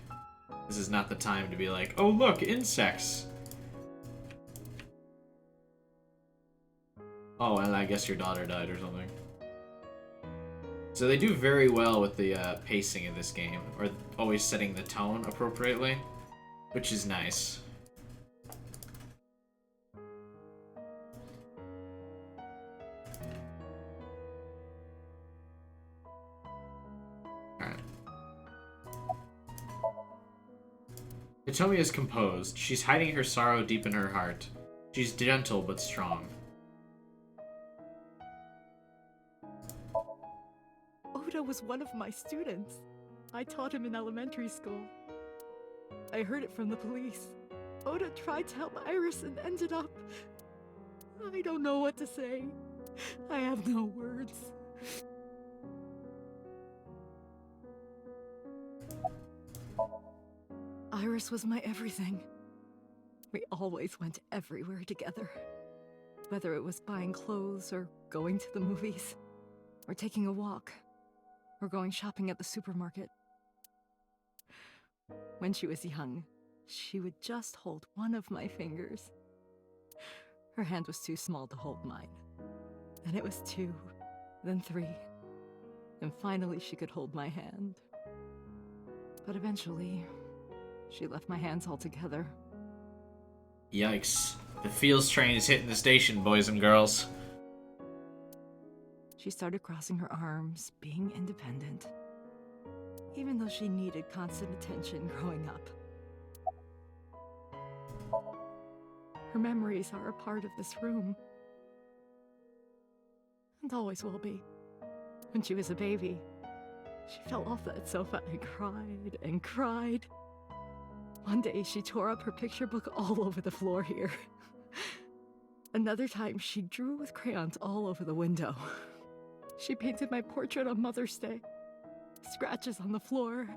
This is not the time to be like, oh look, insects! Oh, and I guess your daughter died or something. So they do very well with the pacing in this game, or always setting the tone appropriately, which is nice. Hitomi is composed. She's hiding her sorrow deep in her heart. She's gentle but strong. Oda was one of my students. I taught him in elementary school. I heard it from the police. Oda tried to help Iris and ended up... I don't know what to say. I have no words. Iris was my everything. We always went everywhere together. Whether it was buying clothes, or going to the movies, or taking a walk, or going shopping at the supermarket. When she was young, she would just hold one of my fingers. Her hand was too small to hold mine. Then it was 2, then 3, and finally she could hold my hand. But eventually, she left my hands altogether. Yikes. The Fields train is hitting the station, boys and girls. She started crossing her arms, being independent. Even though she needed constant attention growing up. Her memories are a part of this room. And always will be. When she was a baby, she fell off that sofa and cried and cried. One day she tore up her picture book all over the floor here. Another time she drew with crayons all over the window. She painted my portrait on Mother's Day. Scratches on the floor,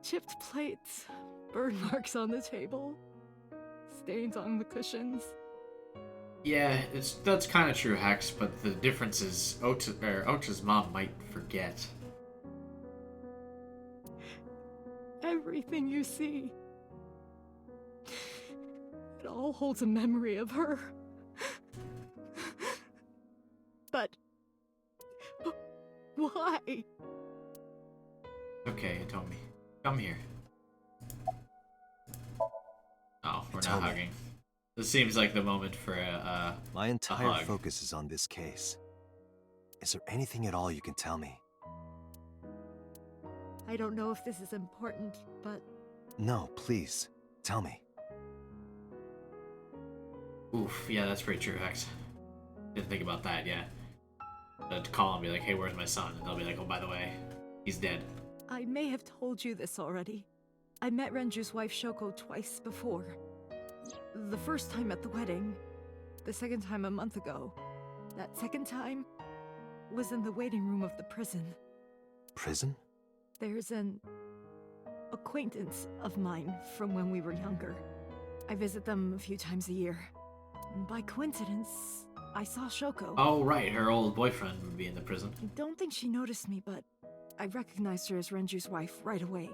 chipped plates, burn marks on the table, stains on the cushions. Yeah, that's kind of true, Hex, but the difference is Ocha's mom might forget. Everything you see, it all holds a memory of her. But why? Okay, Hitomi. Come here. Oh, we're not hugging. This seems like the moment for My entire hug. focus is on this case. Is there anything at all you can tell me? I don't know if this is important, but... No, please. Tell me. Oof, yeah, that's pretty true, Hex. Didn't think about that, yeah. To call and be like, hey, where's my son? And they'll be like, oh, by the way, he's dead. I may have told you this already, I met Renju's wife Shoko twice before. The first time at the wedding, the second time a month ago. That second time was in the waiting room of the prison. Prison? There's an acquaintance of mine from when we were younger. I visit them a few times a year. And by coincidence, I saw Shoko. Oh, right, her old boyfriend would be in the prison. I don't think she noticed me, but I recognized her as Renju's wife right away.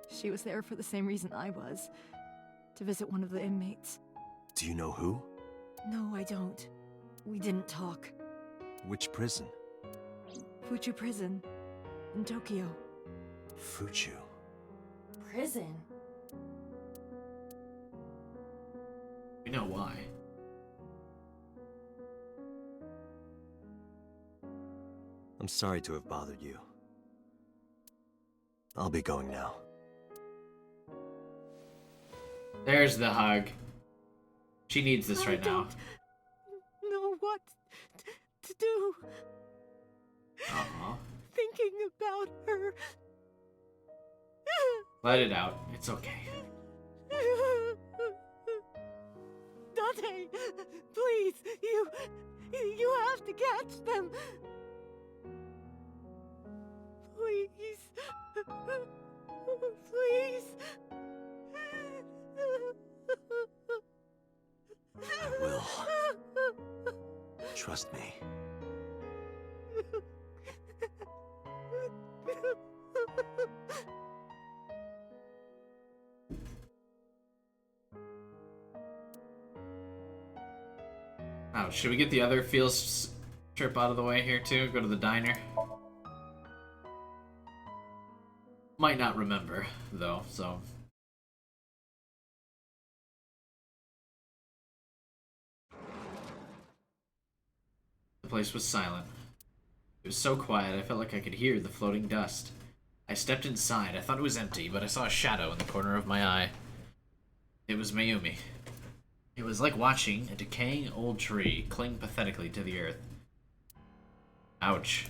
She was there for the same reason I was, to visit one of the inmates. Do you know who? No, I don't. We didn't talk. Which prison? Fuchu Prison, in Tokyo. Fuchu. Prison? We know why. I'm sorry to have bothered you. I'll be going now. There's the hug. She needs this right now. I don't know what to do. Uh-huh. Thinking about her. Let it out. It's okay. Dante, please, you have to catch them. Please. Please. I will. Trust me. Oh, should we get the other fields trip out of the way here too? Go to the diner? Might not remember, though, so... The place was silent. It was so quiet, I felt like I could hear the floating dust. I stepped inside. I thought it was empty, but I saw a shadow in the corner of my eye. It was Mayumi. It was like watching a decaying old tree cling pathetically to the earth. Ouch.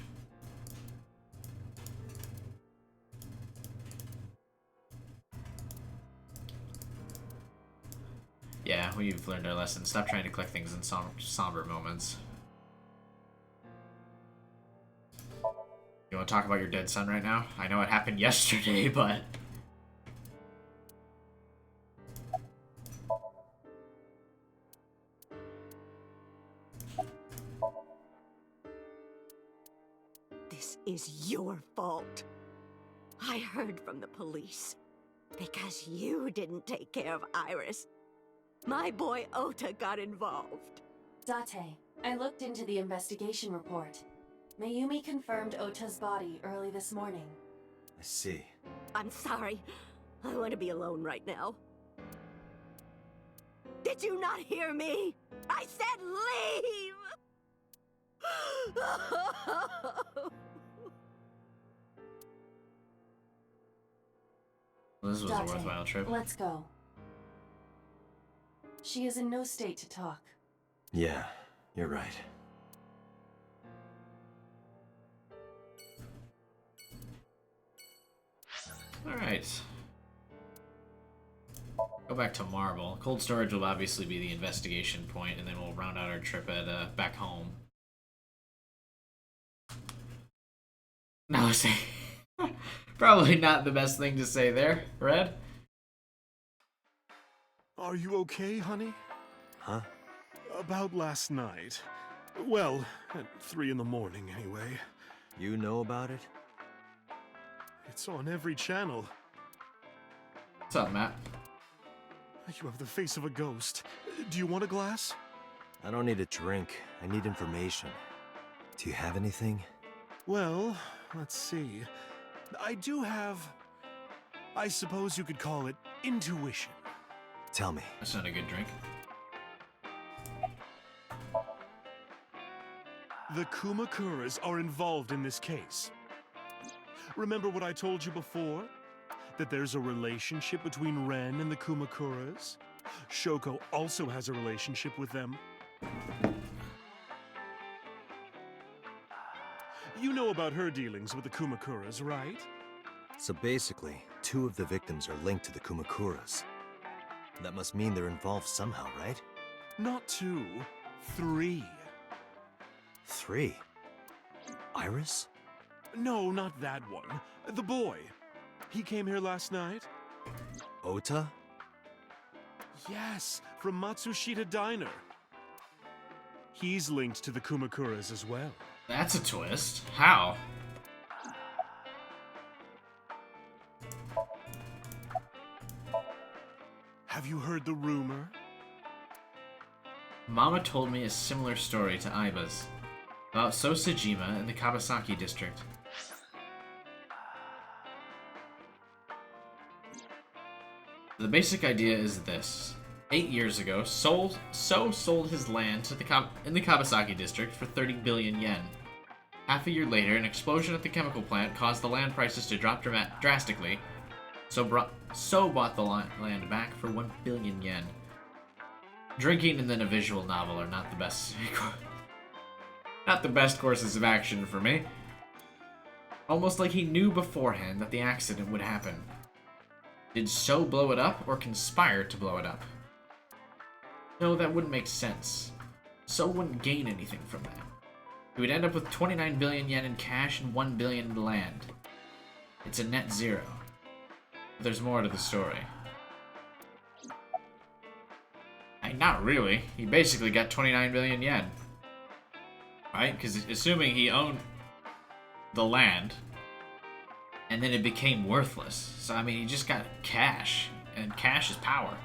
Yeah, we've learned our lesson. Stop trying to collect things in somber moments. You want to talk about your dead son right now? I know it happened yesterday, but... This is your fault. I heard from the police. Because you didn't take care of Iris. My boy Ota got involved. Date, I looked into the investigation report. Mayumi confirmed Ota's body early this morning. I see. I'm sorry. I want to be alone right now. Did you not hear me? I said leave! This was a worthwhile trip. Let's go. She is in no state to talk. Yeah, you're right. Alright. Go back to Marble. Cold storage will obviously be the investigation point, and then we'll round out our trip at back home. No, say probably not the best thing to say there, Red. Are you okay, honey? Huh? About last night. Well, at 3 in the morning, anyway. You know about it? It's on every channel. What's up, Matt? You have the face of a ghost. Do you want a glass? I don't need a drink. I need information. Do you have anything? Well, let's see. I do have... I suppose you could call it intuition. Tell me. That's not a good drink. The Kumakuras are involved in this case. Remember what I told you before? That there's a relationship between Ren and the Kumakuras? Shoko also has a relationship with them. You know about her dealings with the Kumakuras, right? So basically, 2 of the victims are linked to the Kumakuras. That must mean they're involved somehow, right? Not 2, 3. 3? Iris? No, not that one. The boy. He came here last night. Ota? Yes, from Matsushita Diner. He's linked to the Kumakuras as well. That's a twist. How? Have you heard the rumor? Mama told me a similar story to Aiba's, about Sosajima in the Kawasaki district. The basic idea is this. 8 years ago, So sold his land to in the Kawasaki district for 30 billion yen. Half a year later, an explosion at the chemical plant caused the land prices to drop drastically, So bought the land back for 1 billion yen. Drinking and then a visual novel are not the best courses of action for me. Almost like he knew beforehand that the accident would happen. Did So blow it up or conspire to blow it up? No, that wouldn't make sense. So wouldn't gain anything from that. He would end up with 29 billion yen in cash and 1 billion in land. It's a net zero. But there's more to the story. Not really. He basically got 29 billion yen. Right? Because assuming he owned the land, and then it became worthless. So, I mean, he just got cash, and cash is power.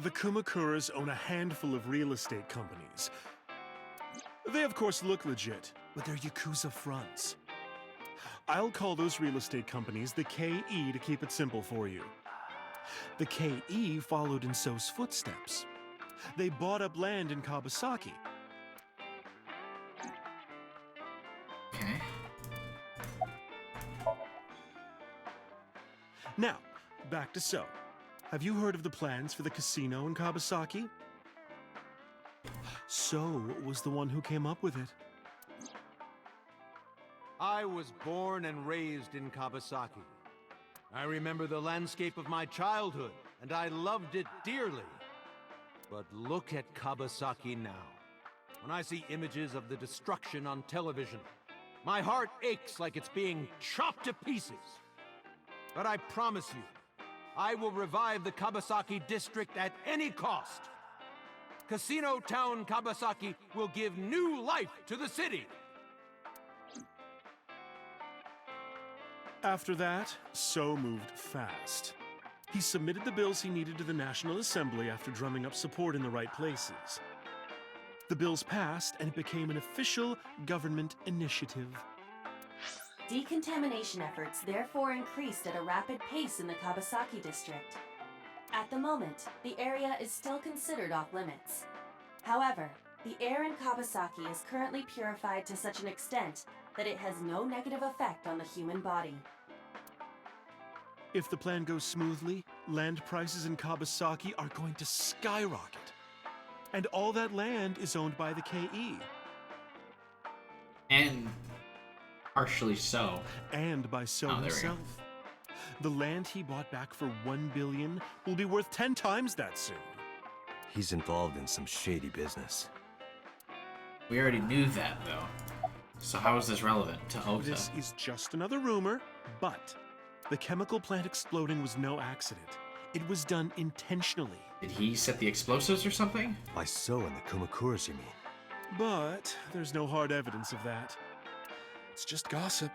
The Kumakuras own a handful of real estate companies. They, of course, look legit, but they're Yakuza fronts. I'll call those real estate companies the KE to keep it simple for you. The KE followed in So's footsteps. They bought up land in Kawasaki. Okay. Now, back to So. Have you heard of the plans for the casino in Kawasaki? So was the one who came up with it. I was born and raised in Kawasaki. I remember the landscape of my childhood, and I loved it dearly. But look at Kawasaki now. When I see images of the destruction on television, my heart aches like it's being chopped to pieces. But I promise you, I will revive the Kawasaki district at any cost. Casino Town Kawasaki will give new life to the city. After that, So moved fast. He submitted the bills he needed to the National Assembly after drumming up support in the right places. The bills passed, and it became an official government initiative. Decontamination efforts therefore increased at a rapid pace in the Kawasaki district. At the moment, the area is still considered off-limits. However, the air in Kawasaki is currently purified to such an extent that it has no negative effect on the human body. If the plan goes smoothly, land prices in Kawasaki are going to skyrocket. And all that land is owned by the KE. And partially so. And by So himself. The land he bought back for 1 billion will be worth 10 times that soon. He's involved in some shady business. We already knew that, though. So how is this relevant to Ota? This is just another rumor, but the chemical plant exploding was no accident. It was done intentionally. Did he set the explosives or something? By So and the Kumakuras, you mean? But there's no hard evidence of that. It's just gossip.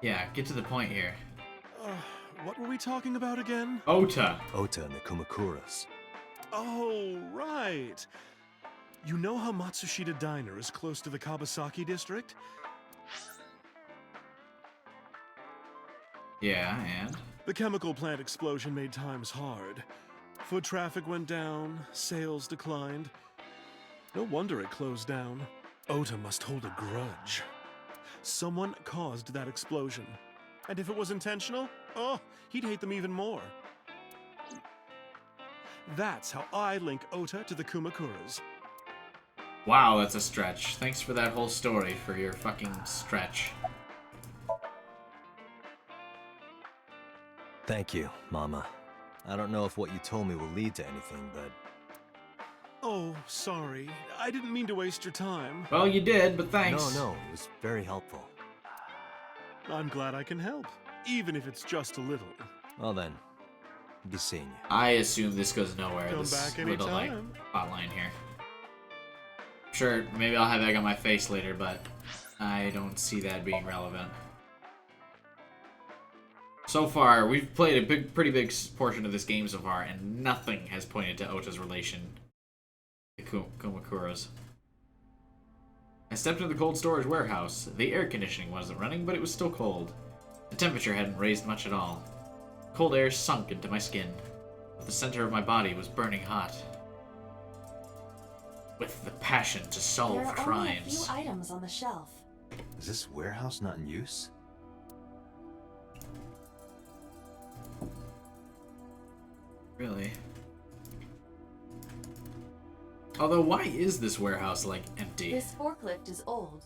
Yeah, get to the point here. What were we talking about again? Ota. Ota and the Kumakuras. Oh, right. You know how Matsushita Diner is close to the Kawasaki district? Yeah, and? The chemical plant explosion made times hard. Foot traffic went down, sales declined. No wonder it closed down. Ota must hold a grudge. Someone caused that explosion. And if it was intentional, oh, he'd hate them even more. That's how I link Ota to the Kumakuras. Wow, that's a stretch. Thanks for that whole story, for your fucking stretch. Thank you, Mama. I don't know if what you told me will lead to anything, but... Oh, sorry. I didn't mean to waste your time. Well, you did, but thanks. No, it was very helpful. I'm glad I can help, even if it's just a little. Well then, be seeing you. I assume this goes nowhere. Come This back little, like, anytime. hotline here. Sure, maybe I'll have egg on my face later, but I don't see that being relevant. So far, we've played a pretty big portion of this game so far, and nothing has pointed to Ota's relation to Kumakuras. I stepped into the cold storage warehouse. The air conditioning wasn't running, but it was still cold. The temperature hadn't raised much at all. Cold air sunk into my skin, but the center of my body was burning hot. With the passion to solve There are crimes. only a few items on the shelf. Is this warehouse not in use? Really? Although, why is this warehouse, like, empty? This forklift is old.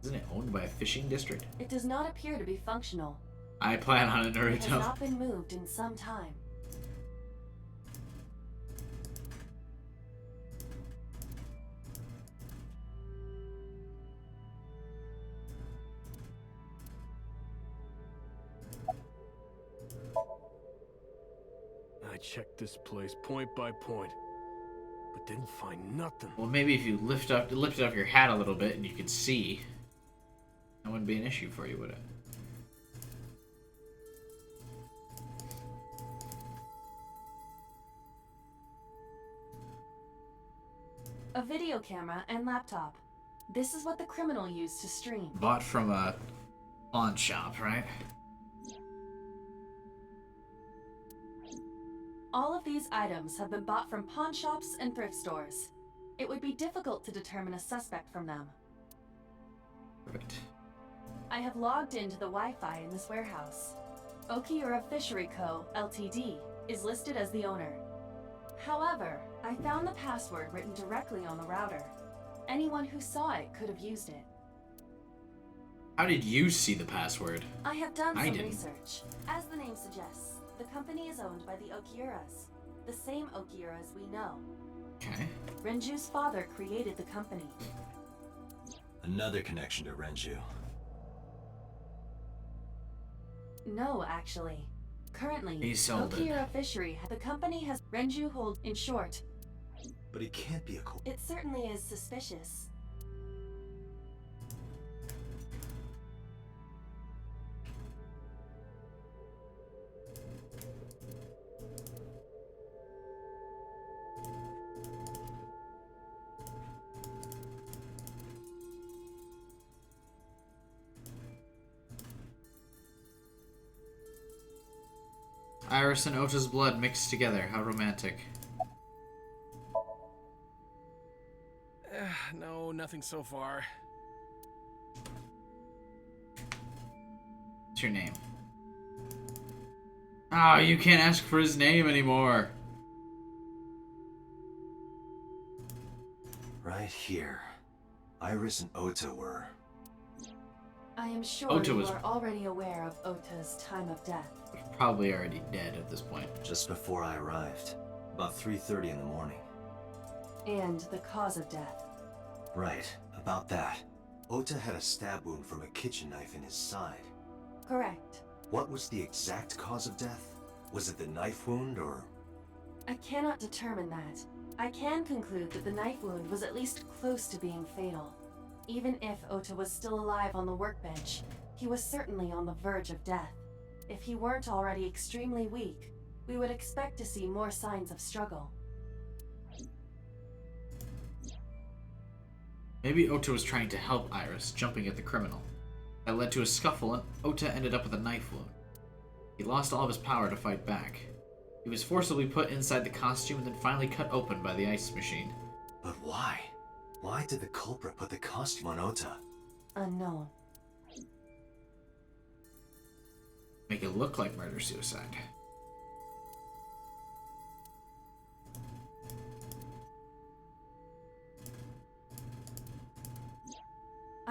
Isn't it owned by a fishing district? It does not appear to be functional. I plan on it, It has Naruto. not been moved in some time. I checked this place point by point, but didn't find nothing. Well, maybe if you lifted up your hat a little bit and you could see, that wouldn't be an issue for you, would it? A video camera and laptop. This is what the criminal used to stream. Bought from a pawn shop, right? All of these items have been bought from pawn shops and thrift stores. It would be difficult to determine a suspect from them. Perfect. I have logged into the Wi-Fi in this warehouse. Okiura Fishery Co., Ltd. is listed as the owner. However, I found the password written directly on the router. Anyone who saw it could have used it. How did you see the password? I have done I some didn't. research. As the name suggests, the company is owned by the Okiuras, the same Okiuras we know. Okay. Renju's father created the company. Another connection to Renju. No, actually. Currently, He sold it. Okiura Fishery, the company has Renju hold in short. But he can't be a It certainly is suspicious. Iris and Ota's blood mixed together. How romantic. No, nothing so far. What's your name? Oh, you can't ask for his name anymore. Right here. Iris and Ota were... I am sure Ota you was- are already aware of Ota's time of death. Probably already dead at this point. Just before I arrived. About 3:30 in the morning. And the cause of death. Right, about that. Ota had a stab wound from a kitchen knife in his side. Correct. What was the exact cause of death? Was it the knife wound, or... I cannot determine that. I can conclude that the knife wound was at least close to being fatal. Even if Ota was still alive on the workbench, he was certainly on the verge of death. If he weren't already extremely weak, we would expect to see more signs of struggle. Maybe Ota was trying to help Iris, jumping at the criminal. That led to a scuffle, and Ota ended up with a knife wound. He lost all of his power to fight back. He was forcibly put inside the costume and then finally cut open by the ice machine. But why? Why did the culprit put the costume on Ota? Unknown. Make it look like murder-suicide.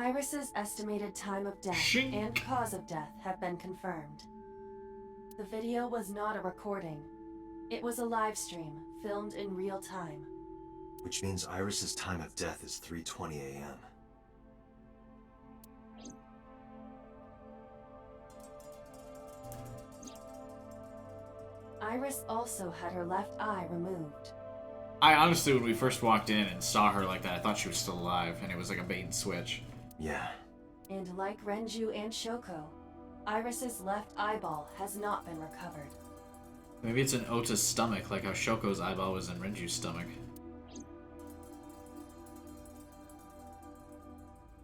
Iris's estimated time of death and cause of death have been confirmed. The video was not a recording. It was a live stream, filmed in real time. Which means Iris's time of death is 3:20 a.m. Iris also had her left eye removed. I honestly, when we first walked in and saw her like that, I thought she was still alive, and it was like a bait and switch. Yeah. And like Renju and Shoko, Iris's left eyeball has not been recovered. Maybe it's in Ota's stomach, like how Shoko's eyeball was in Renju's stomach.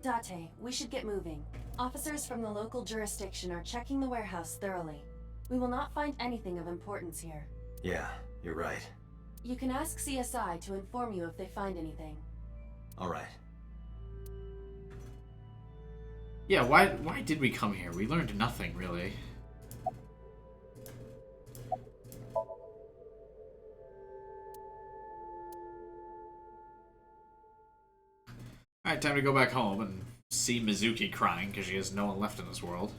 Date, we should get moving. Officers from the local jurisdiction are checking the warehouse thoroughly. We will not find anything of importance here. Yeah, you're right. You can ask CSI to inform you if they find anything. All right. Yeah, why did we come here? We learned nothing, really. Alright, time to go back home and see Mizuki crying because she has no one left in this world.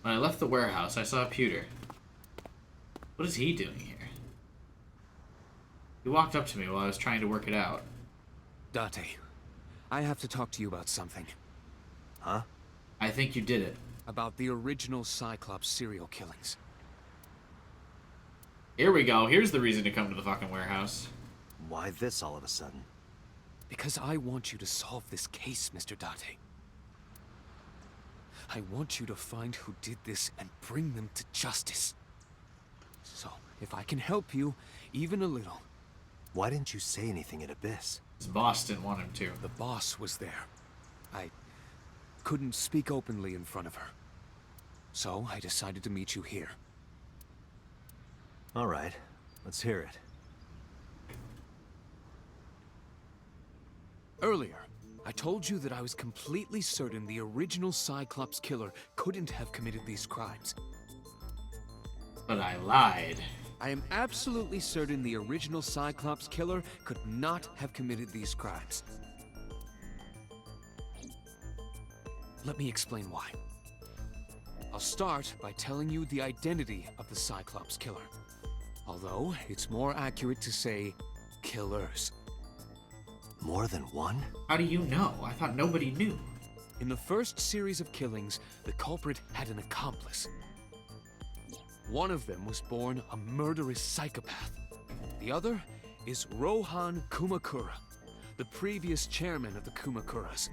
When I left the warehouse, I saw a pewter. What is he doing here? He walked up to me while I was trying to work it out. Date, I have to talk to you about something. Huh? I think you did it. About the original Cyclops serial killings. Here we go. Here's the reason to come to the fucking warehouse. Why this all of a sudden? Because I want you to solve this case, Mr. Date. I want you to find who did this and bring them to justice. So, if I can help you, even a little... Why didn't you say anything at Abyss? His boss didn't want him to. The boss was there. I couldn't speak openly in front of her. So, I decided to meet you here. All right, let's hear it. Earlier, I told you that I was completely certain the original Cyclops killer couldn't have committed these crimes. But I lied. I am absolutely certain the original Cyclops killer could not have committed these crimes. Let me explain why. I'll start by telling you the identity of the Cyclops killer. Although, it's more accurate to say, killers. More than one? How do you know? I thought nobody knew. In the first series of killings, the culprit had an accomplice. One of them was born a murderous psychopath. The other is Rohan Kumakura, the previous chairman of the Kumakuras.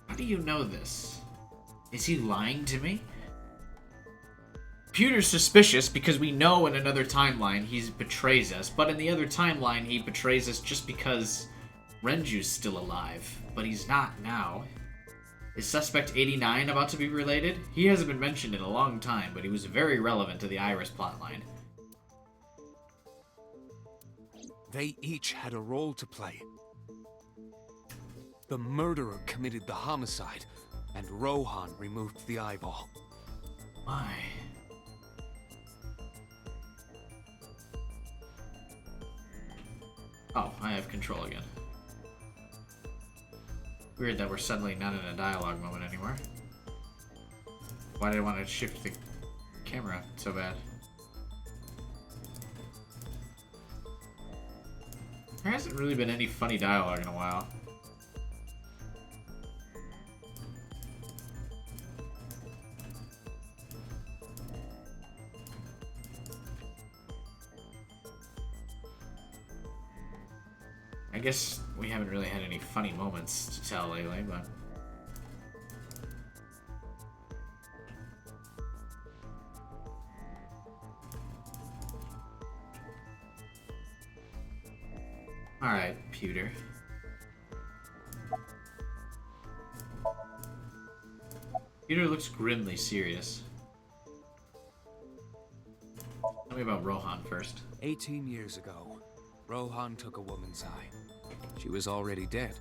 How do you know this? Is he lying to me? Pewter's suspicious because we know in another timeline he betrays us, but in the other timeline he betrays us just because Renju's still alive, but he's not now. Is Suspect 89 about to be related? He hasn't been mentioned in a long time, but he was very relevant to the Iris plotline. They each had a role to play. The murderer committed the homicide, and Rohan removed the eyeball. Why? Oh, I have control again. Weird that we're suddenly not in a dialogue moment anymore. Why did I want to shift the camera so bad? There hasn't really been any funny dialogue in a while. I guess we haven't really had any funny moments to tell lately, but... Alright, Pewter. Pewter looks grimly serious. Tell me about Rohan first. 18 years ago, Rohan took a woman's eye. She was already dead.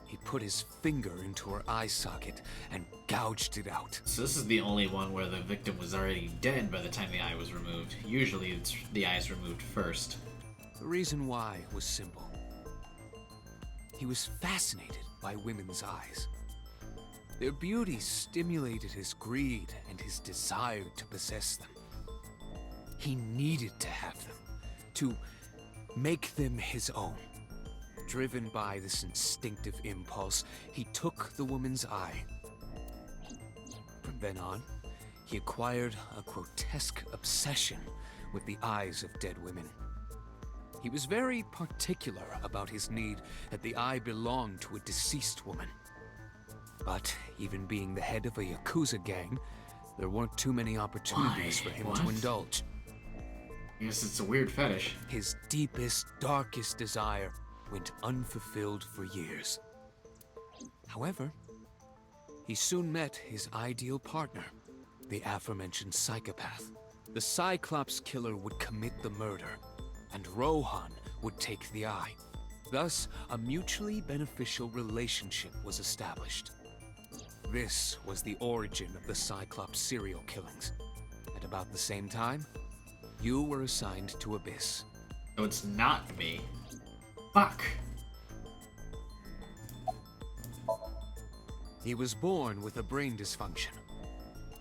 He put his finger into her eye socket and gouged it out. So this is the only one where the victim was already dead by the time the eye was removed. Usually the eye is removed first. The reason why was simple. He was fascinated by women's eyes. Their beauty stimulated his greed and his desire to possess them. He needed to have them, to make them his own. Driven by this instinctive impulse, he took the woman's eye. From then on, he acquired a grotesque obsession with the eyes of dead women. He was very particular about his need that the eye belonged to a deceased woman. But even being the head of a Yakuza gang, there weren't too many opportunities for him to indulge. I guess it's a weird fetish. His deepest, darkest desire went unfulfilled for years. However, he soon met his ideal partner, the aforementioned psychopath. The Cyclops killer would commit the murder, and Rohan would take the eye. Thus, a mutually beneficial relationship was established. This was the origin of the Cyclops serial killings. At about the same time, you were assigned to Abyss. So it's not me. Fuck. He was born with a brain dysfunction.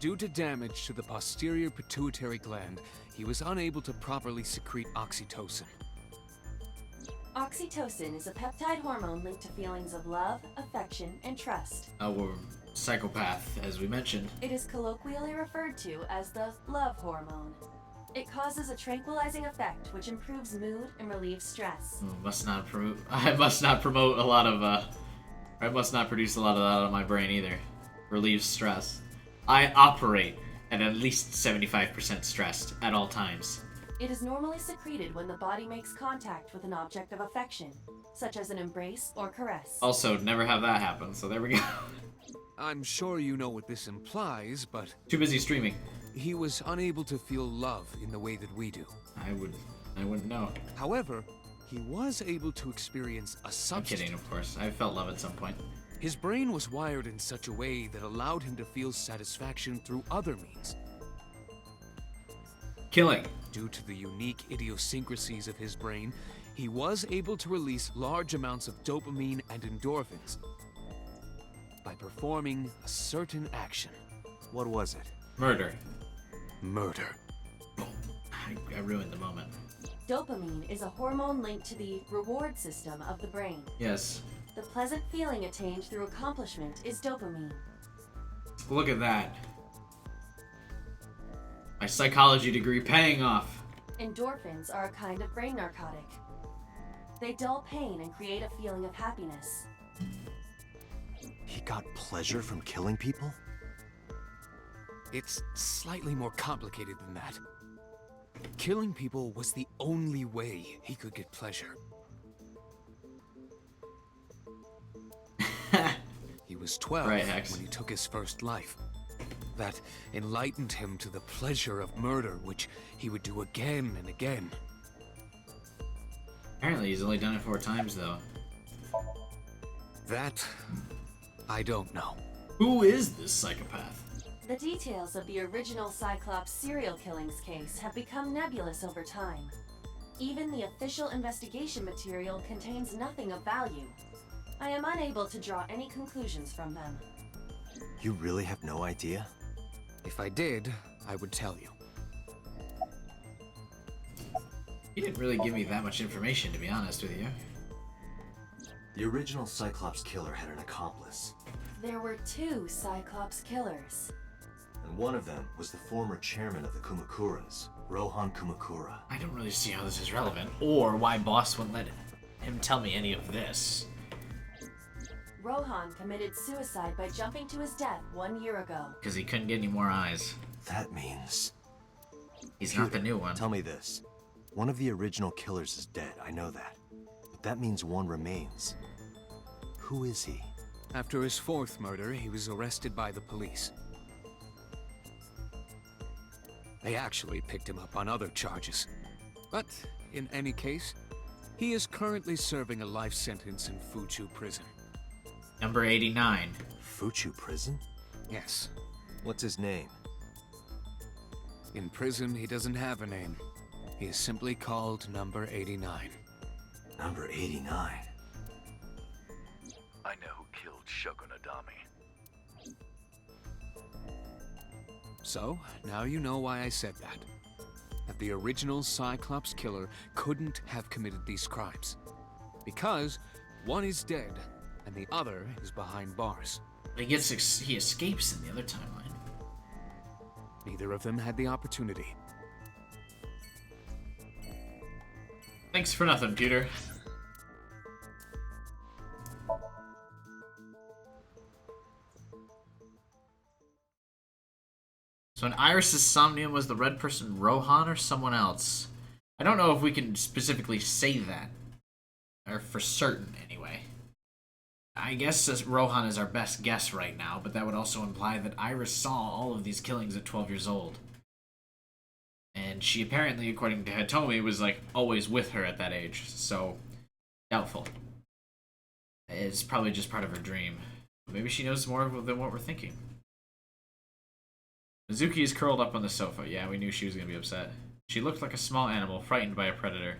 Due to damage to the posterior pituitary gland, he was unable to properly secrete oxytocin. Oxytocin is a peptide hormone linked to feelings of love, affection, and trust. Our psychopath, as we mentioned. It is colloquially referred to as the love hormone. It causes a tranquilizing effect which improves mood and relieves stress. I must not promote a lot of, I must not produce a lot of that out of my brain either. Relieves stress. I operate at least 75% stressed at all times. It is normally secreted when the body makes contact with an object of affection, such as an embrace or caress. Also, never have that happen, so there we go. I'm sure you know what this implies, but... Too busy streaming. He was unable to feel love in the way that we do. I wouldn't know. However, he was able to experience a substance. I'm kidding, of course. I felt love at some point. His brain was wired in such a way that allowed him to feel satisfaction through other means. Killing. Due to the unique idiosyncrasies of his brain, he was able to release large amounts of dopamine and endorphins by performing a certain action. What was it? Murder. Murder. I ruined the moment. Dopamine is a hormone linked to the reward system of the brain. Yes. The pleasant feeling attained through accomplishment is dopamine. Look at that. My psychology degree paying off. Endorphins are a kind of brain narcotic. They dull pain and create a feeling of happiness. He got pleasure from killing people? It's slightly more complicated than that. Killing people was the only way he could get pleasure. He was 12 when he took his first life. That enlightened him to the pleasure of murder, which he would do again and again. Apparently he's only done it 4 times, though. That, I don't know. Who is this psychopath? The details of the original Cyclops serial killings case have become nebulous over time. Even the official investigation material contains nothing of value. I am unable to draw any conclusions from them. You really have no idea? If I did, I would tell you. You didn't really give me that much information, to be honest with you. The original Cyclops killer had an accomplice. There were 2 Cyclops killers. And one of them was the former chairman of the Kumakuras, Rohan Kumakura. I don't really see how this is relevant, or why Boss wouldn't let him tell me any of this. Rohan committed suicide by jumping to his death 1 year ago. Because he couldn't get any more eyes. That means... He's not the new one. Tell me this. One of the original killers is dead, I know that. But that means one remains. Who is he? After his 4th murder, he was arrested by the police. They actually picked him up on other charges. But, in any case, he is currently serving a life sentence in Fuchu prison. Number 89. Fuchu prison? Yes. What's his name? In prison, he doesn't have a name. He is simply called Number 89. Number 89? I know who killed Shogunadami. So, now you know why I said that. That the original Cyclops killer couldn't have committed these crimes. Because one is dead, and the other is behind bars. He escapes in the other timeline. Neither of them had the opportunity. Thanks for nothing, Peter. So in Iris' Somnium, was the red person Rohan or someone else? I don't know if we can specifically say that. Or for certain, anyway. I guess Rohan is our best guess right now, but that would also imply that Iris saw all of these killings at 12 years old. And she apparently, according to Hitomi, was like always with her at that age, so doubtful. It's probably just part of her dream. Maybe she knows more than what we're thinking. Mizuki is curled up on the sofa. Yeah, we knew she was going to be upset. She looked like a small animal frightened by a predator.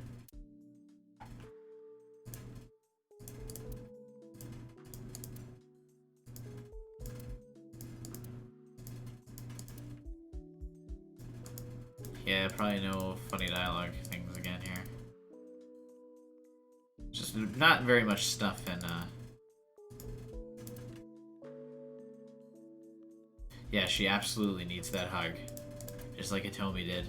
Yeah, probably no funny dialogue things again here. Just not very much stuff in, Yeah, she absolutely needs that hug. Just like Hitomi did.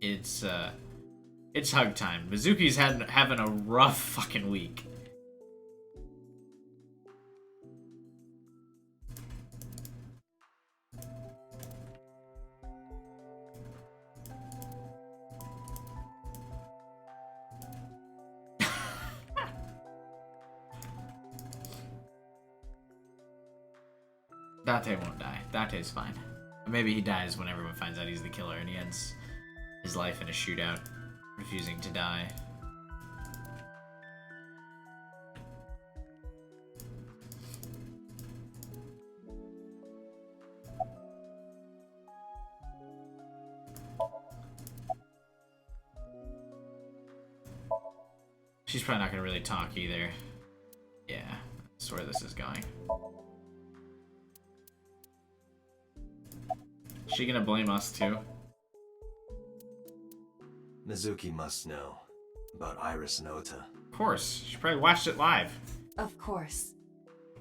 It's hug time. Mizuki's having a rough fucking week. Date won't die. Date's fine. Maybe he dies when everyone finds out he's the killer and he ends his life in a shootout, refusing to die. She's probably not gonna really talk either. Yeah, that's where this is going. Is she gonna blame us too? Mizuki must know about Iris and Ota. Of course. She probably watched it live. Of course.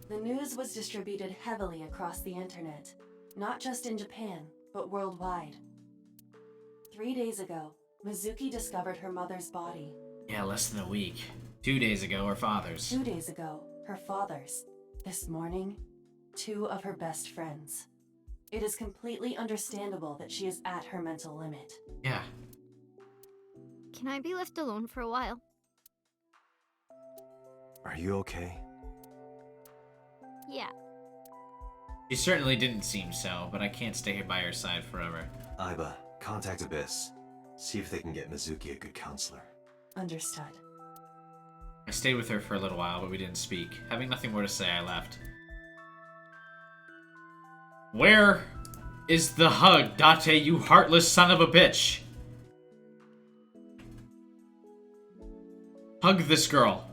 The news was distributed heavily across the internet, not just in Japan, but worldwide. 3 days ago, Mizuki discovered her mother's body. Yeah, less than a week. 2 days ago, her father's. 2 days ago, her father's. This morning, 2 of her best friends. It is completely understandable that she is at her mental limit. Yeah. Can I be left alone for a while? Are you okay? Yeah. She certainly didn't seem so, but I can't stay here by her side forever. Aiba, contact Abyss. See if they can get Mizuki a good counselor. Understood. I stayed with her for a little while, but we didn't speak. Having nothing more to say, I left. Where is the hug, Date, you heartless son of a bitch? Hug this girl.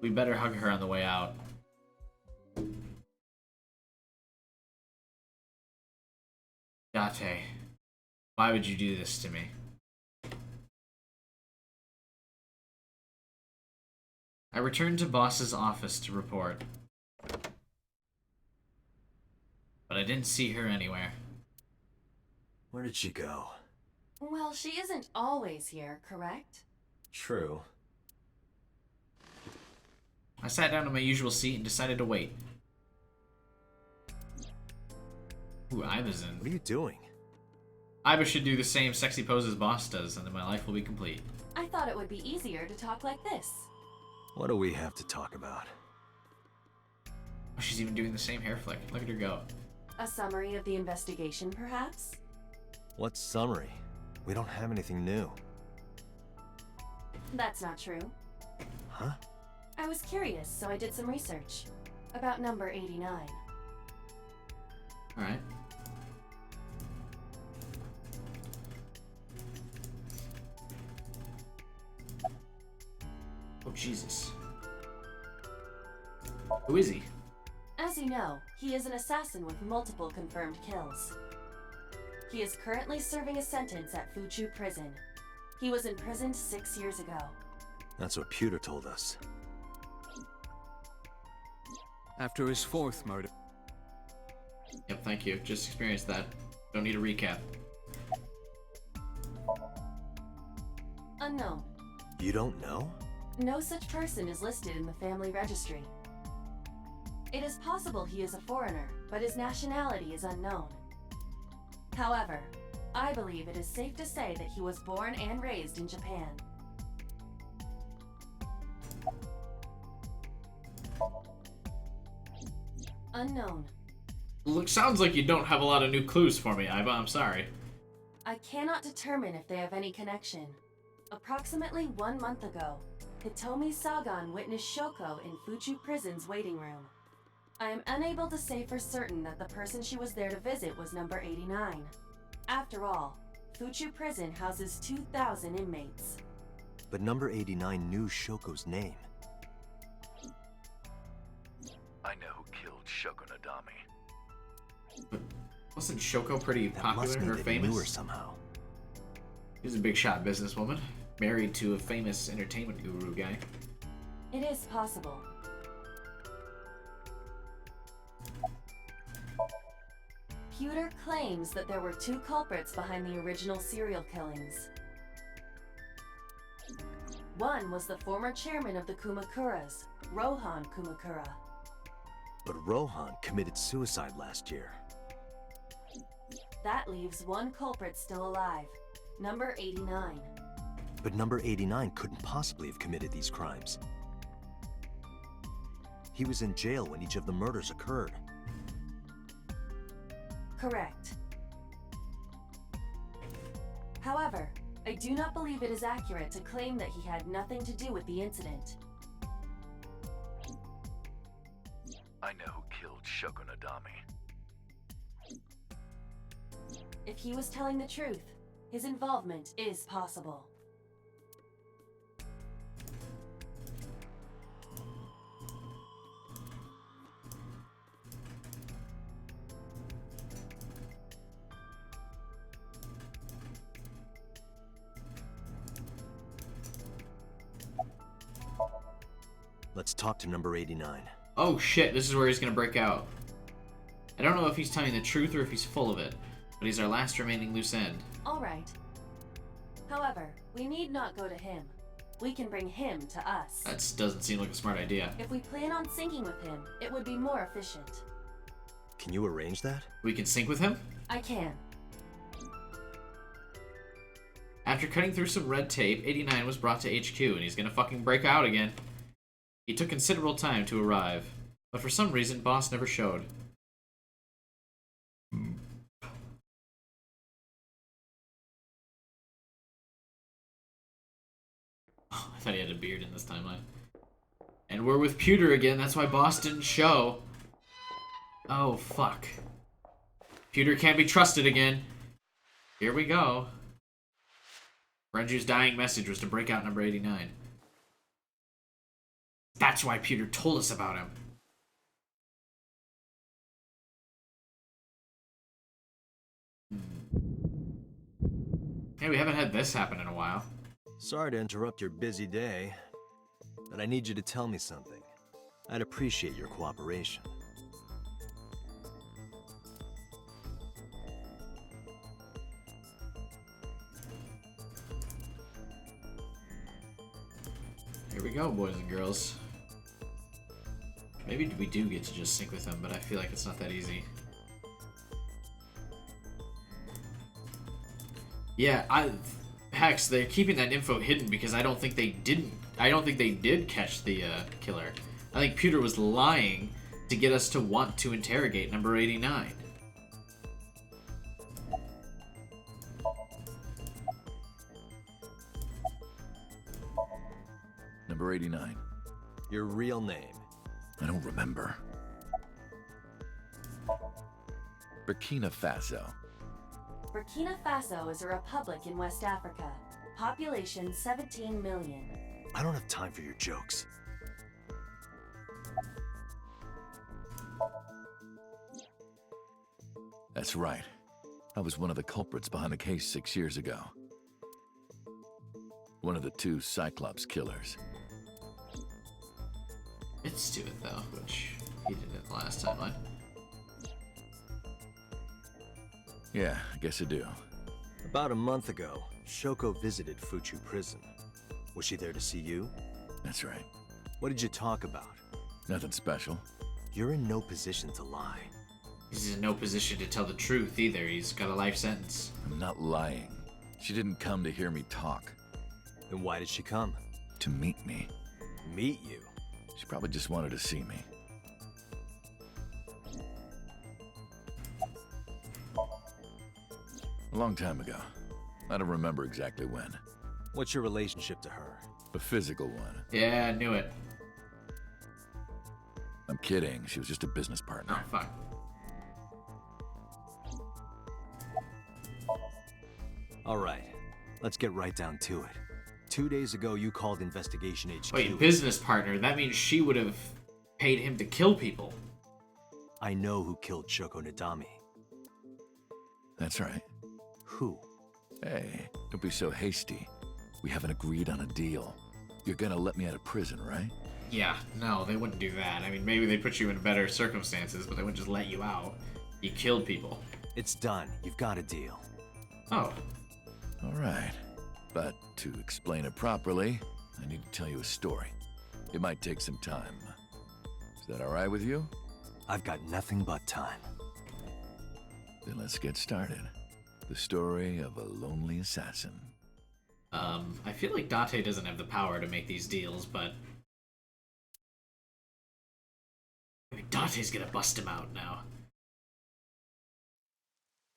We better hug her on the way out. Date, why would you do this to me? I returned to boss's office to report. But I didn't see her anywhere. Where did she go? Well, she isn't always here, correct? True. I sat down in my usual seat and decided to wait. Ooh, Aiba's in. What are you doing? Aiba should do the same sexy pose as boss does, and then my life will be complete. I thought it would be easier to talk like this. What do we have to talk about? Oh, she's even doing the same hair flick. Look at her go. A summary of the investigation, perhaps? What summary? We don't have anything new. That's not true. Huh? I was curious, so I did some research. About number 89. Alright. Jesus. Who is he? As you know, he is an assassin with multiple confirmed kills. He is currently serving a sentence at Fuchu Prison. He was imprisoned 6 years ago. That's what Pewter told us. After his fourth murder. Yep, thank you. Just experienced that. Don't need a recap. Unknown. You don't know? No such person is listed in the family registry. It is possible he is a foreigner, but his nationality is unknown. However, I believe it is safe to say that he was born and raised in Japan. Unknown. Look, sounds like you don't have a lot of new clues for me, Iva. I'm sorry. I cannot determine if they have any connection. Approximately 1 month ago, Hitomi Sagan witnessed Shoko in Fuchu Prison's waiting room. I am unable to say for certain that the person she was there to visit was number 89. After all, Fuchu Prison houses 2,000 inmates. But number 89 knew Shoko's name. I know who killed Shoko Nadami. But wasn't Shoko pretty That popular must mean or they famous? knew her somehow. She's a big shot businesswoman, married to a famous entertainment guru guy. It is possible. Pewter claims that there were 2 culprits behind the original serial killings. One was the former chairman of the Kumakuras, Rohan Kumakura. But Rohan committed suicide last year. That leaves 1 culprit still alive, number 89. But number 89 couldn't possibly have committed these crimes. He was in jail when each of the murders occurred. Correct. However, I do not believe it is accurate to claim that he had nothing to do with the incident. I know who killed Shoko Nadami. If he was telling the truth, his involvement is possible. Let's talk to number 89. Oh shit, this is where he's gonna break out. I don't know if he's telling the truth or if he's full of it, but he's our last remaining loose end. Alright. However, we need not go to him. We can bring him to us. That doesn't seem like a smart idea. If we plan on syncing with him, it would be more efficient. Can you arrange that? We can sync with him? I can. After cutting through some red tape, 89 was brought to HQ, and he's gonna fucking break out again. He took considerable time to arrive, but for some reason, Boss never showed. Oh, I thought he had a beard in this timeline. And we're with Pewter again, that's why Boss didn't show. Oh, fuck. Pewter can't be trusted again. Here we go. Renju's dying message was to break out number 89. That's why Pewter told us about him. Hey, we haven't had this happen in a while. Sorry to interrupt your busy day, but I need you to tell me something. I'd appreciate your cooperation. Here we go, boys and girls. Maybe we do get to just sync with him, but I feel like it's not that easy. Yeah, Hex, they're keeping that info hidden because I don't think they did catch the killer. I think Pewter was lying to get us to want to interrogate number 89. Number 89. Your real name? I don't remember. Burkina Faso. Burkina Faso is a republic in West Africa. Population 17 million. I don't have time for your jokes. That's right. I was one of the culprits behind the case 6 years ago. One of the 2 Cyclops killers. It's do it though, which he did it last time, right? Yeah, I guess I do. About a month ago, Shoko visited Fuchu Prison. Was she there to see you? That's right. What did you talk about? Nothing special. You're in no position to lie. He's in no position to tell the truth either. He's got a life sentence. I'm not lying. She didn't come to hear me talk. Then why did she come? To meet me. Meet you? She probably just wanted to see me. A long time ago. I don't remember exactly when. What's your relationship to her? A physical one. Yeah, I knew it. I'm kidding. She was just a business partner. Oh, fuck. All right. Let's get right down to it. 2 days ago, you called Investigation HQ. Wait, business partner? That means she would have paid him to kill people. I know who killed Shoko Nadami. That's right. Who? Hey, don't be so hasty. We haven't agreed on a deal. You're gonna let me out of prison, right? Yeah, no, they wouldn't do that. I mean, maybe they put you in better circumstances, but they wouldn't just let you out. You killed people. It's done. You've got a deal. Oh. All right. But to explain it properly, I need to tell you a story. It might take some time. Is that all right with you? I've got nothing but time. Then let's get started. The story of a lonely assassin. I feel like Date doesn't have the power to make these deals, but maybe Date's gonna bust him out now.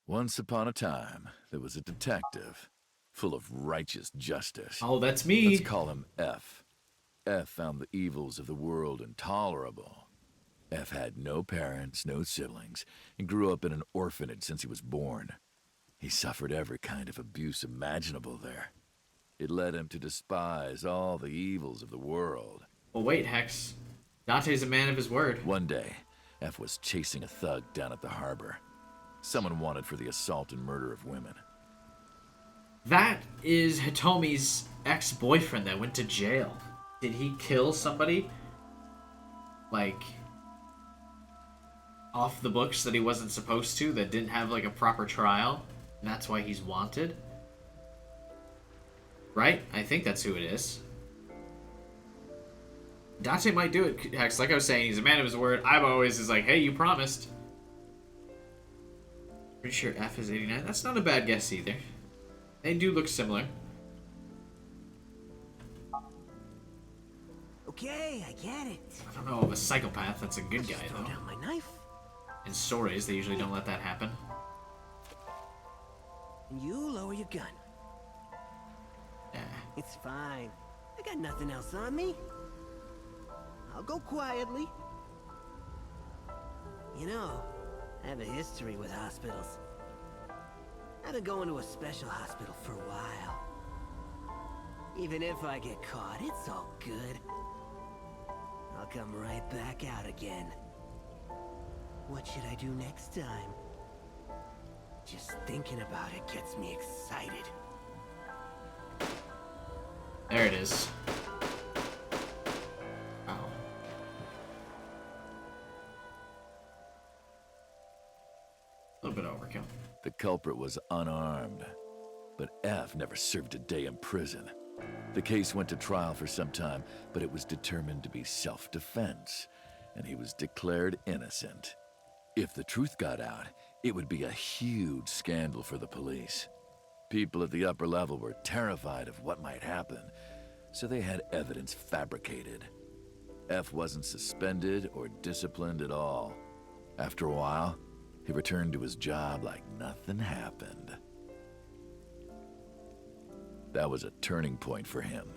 Once upon a time, there was a detective, full of righteous justice. Oh, that's me. Let's call him F. F found the evils of the world intolerable. F had no parents, no siblings, and grew up in an orphanage since he was born. He suffered every kind of abuse imaginable there. It led him to despise all the evils of the world. Well, wait, Hex. Date's a man of his word. One day, F was chasing a thug down at the harbor. Someone wanted for the assault and murder of women. That is Hitomi's ex-boyfriend that went to jail. Did he kill somebody? Like, off the books that he wasn't supposed to, that didn't have, like, a proper trial? And that's why he's wanted? Right? I think that's who it is. Date might do it, Hex. Like I was saying, he's a man of his word. I'm always is like, hey, you promised. Pretty sure F is 89. That's not a bad guess either. They do look similar. Okay, I get it. I don't know of a psychopath that's a good guy, Throw though. down my knife. In stories, they usually don't let that happen. And you lower your gun. It's fine. I got nothing else on me. I'll go quietly. You know, I have a history with hospitals. I've been going to a special hospital for a while. Even if I get caught, it's all good. I'll come right back out again. What should I do next time? Just thinking about it gets me excited. There it is. Wow. A little bit of overkill. The culprit was unarmed, but F never served a day in prison. The case went to trial for some time, but it was determined to be self-defense, and he was declared innocent. If the truth got out, it would be a huge scandal for the police. People at the upper level were terrified of what might happen, so they had evidence fabricated. F wasn't suspended or disciplined at all. After a while, he returned to his job like nothing happened. That was a turning point for him.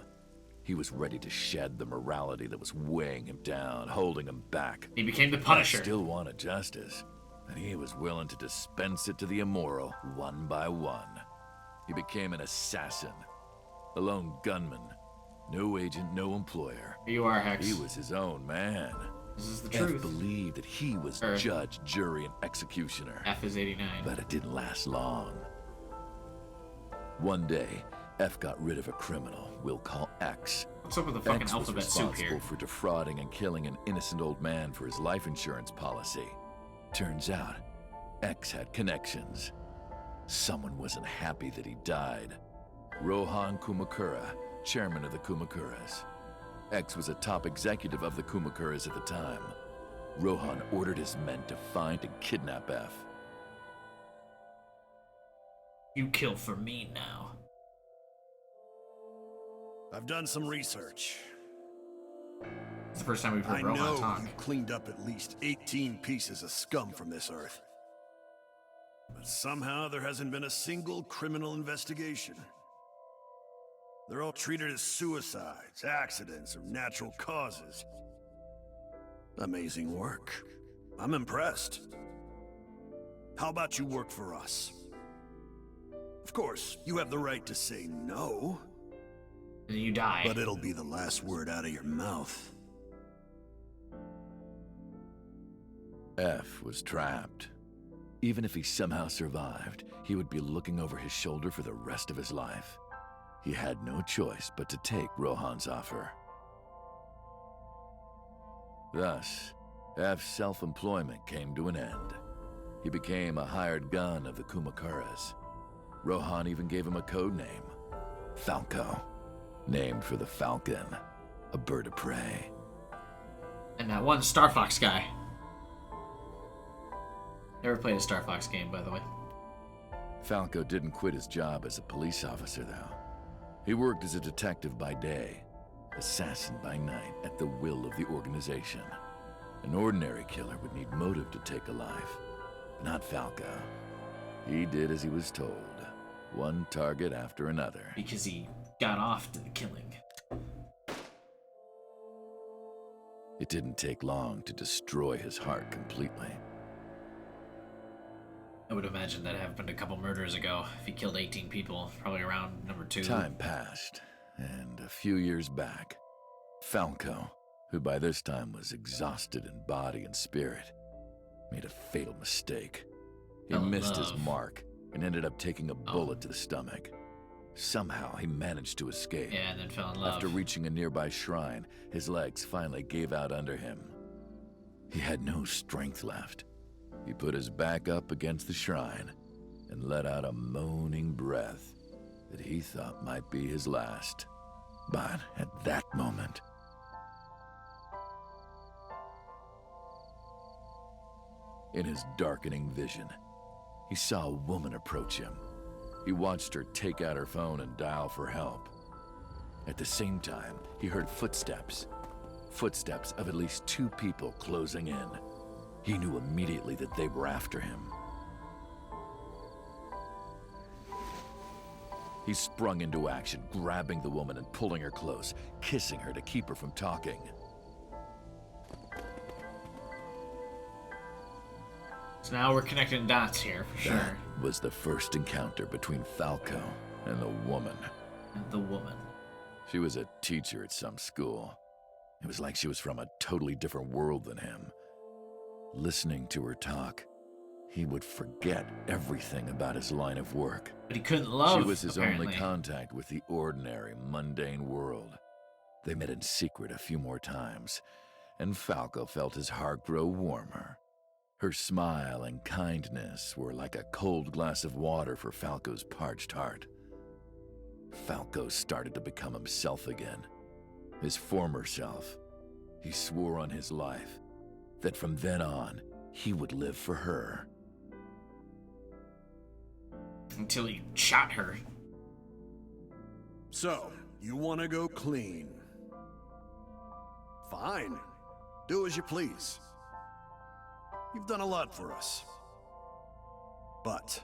He was ready to shed the morality that was weighing him down, holding him back. He became the Punisher. He still wanted justice, and he was willing to dispense it to the immoral one by one. He became an assassin, a lone gunman, No agent, no employer. You are, Hex. He was his own man. This is the F truth. believed that he was judge, jury, and executioner. F is 89. But it didn't last long. One day, F got rid of a criminal we'll call X. What's up with the fucking X alphabet was soup responsible here? for defrauding and killing an innocent old man for his life insurance policy. Turns out, X had connections. Someone wasn't happy that he died. Rohan Kumakura, chairman of the Kumakuras. X was a top executive of the Kumakuras at the time. Rohan ordered his men to find and kidnap F. You kill for me now. I've done some research. It's the first time we've heard I Rohan know talk. you cleaned up at least 18 pieces of scum from this earth. But somehow there hasn't been a single criminal investigation. They're all treated as suicides, accidents, or natural causes. Amazing work. I'm impressed. How about you work for us? Of course, you have the right to say no. And you die. But it'll be the last word out of your mouth. F was trapped. Even if he somehow survived, he would be looking over his shoulder for the rest of his life. He had no choice but to take Rohan's offer. Thus, F's self-employment came to an end. He became a hired gun of the Kumakuras. Rohan even gave him a code name, Falco, named for the falcon, a bird of prey. And that one Star Fox guy. Never played a Star Fox game, by the way. Falco didn't quit his job as a police officer, though. He worked as a detective by day, assassin by night, at the will of the organization. An ordinary killer would need motive to take a life, but not Falco. He did as he was told, one target after another. Because he got off to the killing. It didn't take long to destroy his heart completely. I would imagine that happened a couple murders ago. If he killed 18 people, probably around number 2. Time passed, and a few years back, Falco, who by this time was exhausted in body and spirit, made a fatal mistake. He missed his mark and ended up taking a bullet to the stomach. Somehow, he managed to escape. Yeah, and then fell in love. After reaching a nearby shrine, his legs finally gave out under him. He had no strength left. He put his back up against the shrine and let out a moaning breath that he thought might be his last. But at that moment, in his darkening vision, he saw a woman approach him. He watched her take out her phone and dial for help. At the same time, he heard footsteps. Footsteps of at least 2 people closing in. He knew immediately that they were after him. He sprung into action, grabbing the woman and pulling her close, kissing her to keep her from talking. So now we're connecting dots here, for sure. That was the first encounter between Falco and the woman. And the woman. She was a teacher at some school. It was like she was from a totally different world than him. Listening to her talk, he would forget everything about his line of work. But he couldn't love, She was his apparently. only contact with the ordinary, mundane world. They met in secret a few more times, and Falco felt his heart grow warmer. Her smile and kindness were like a cold glass of water for Falco's parched heart. Falco started to become himself again, his former self. He swore on his life that from then on, he would live for her. Until he shot her. So, you want to go clean? Fine. Do as you please. You've done a lot for us. But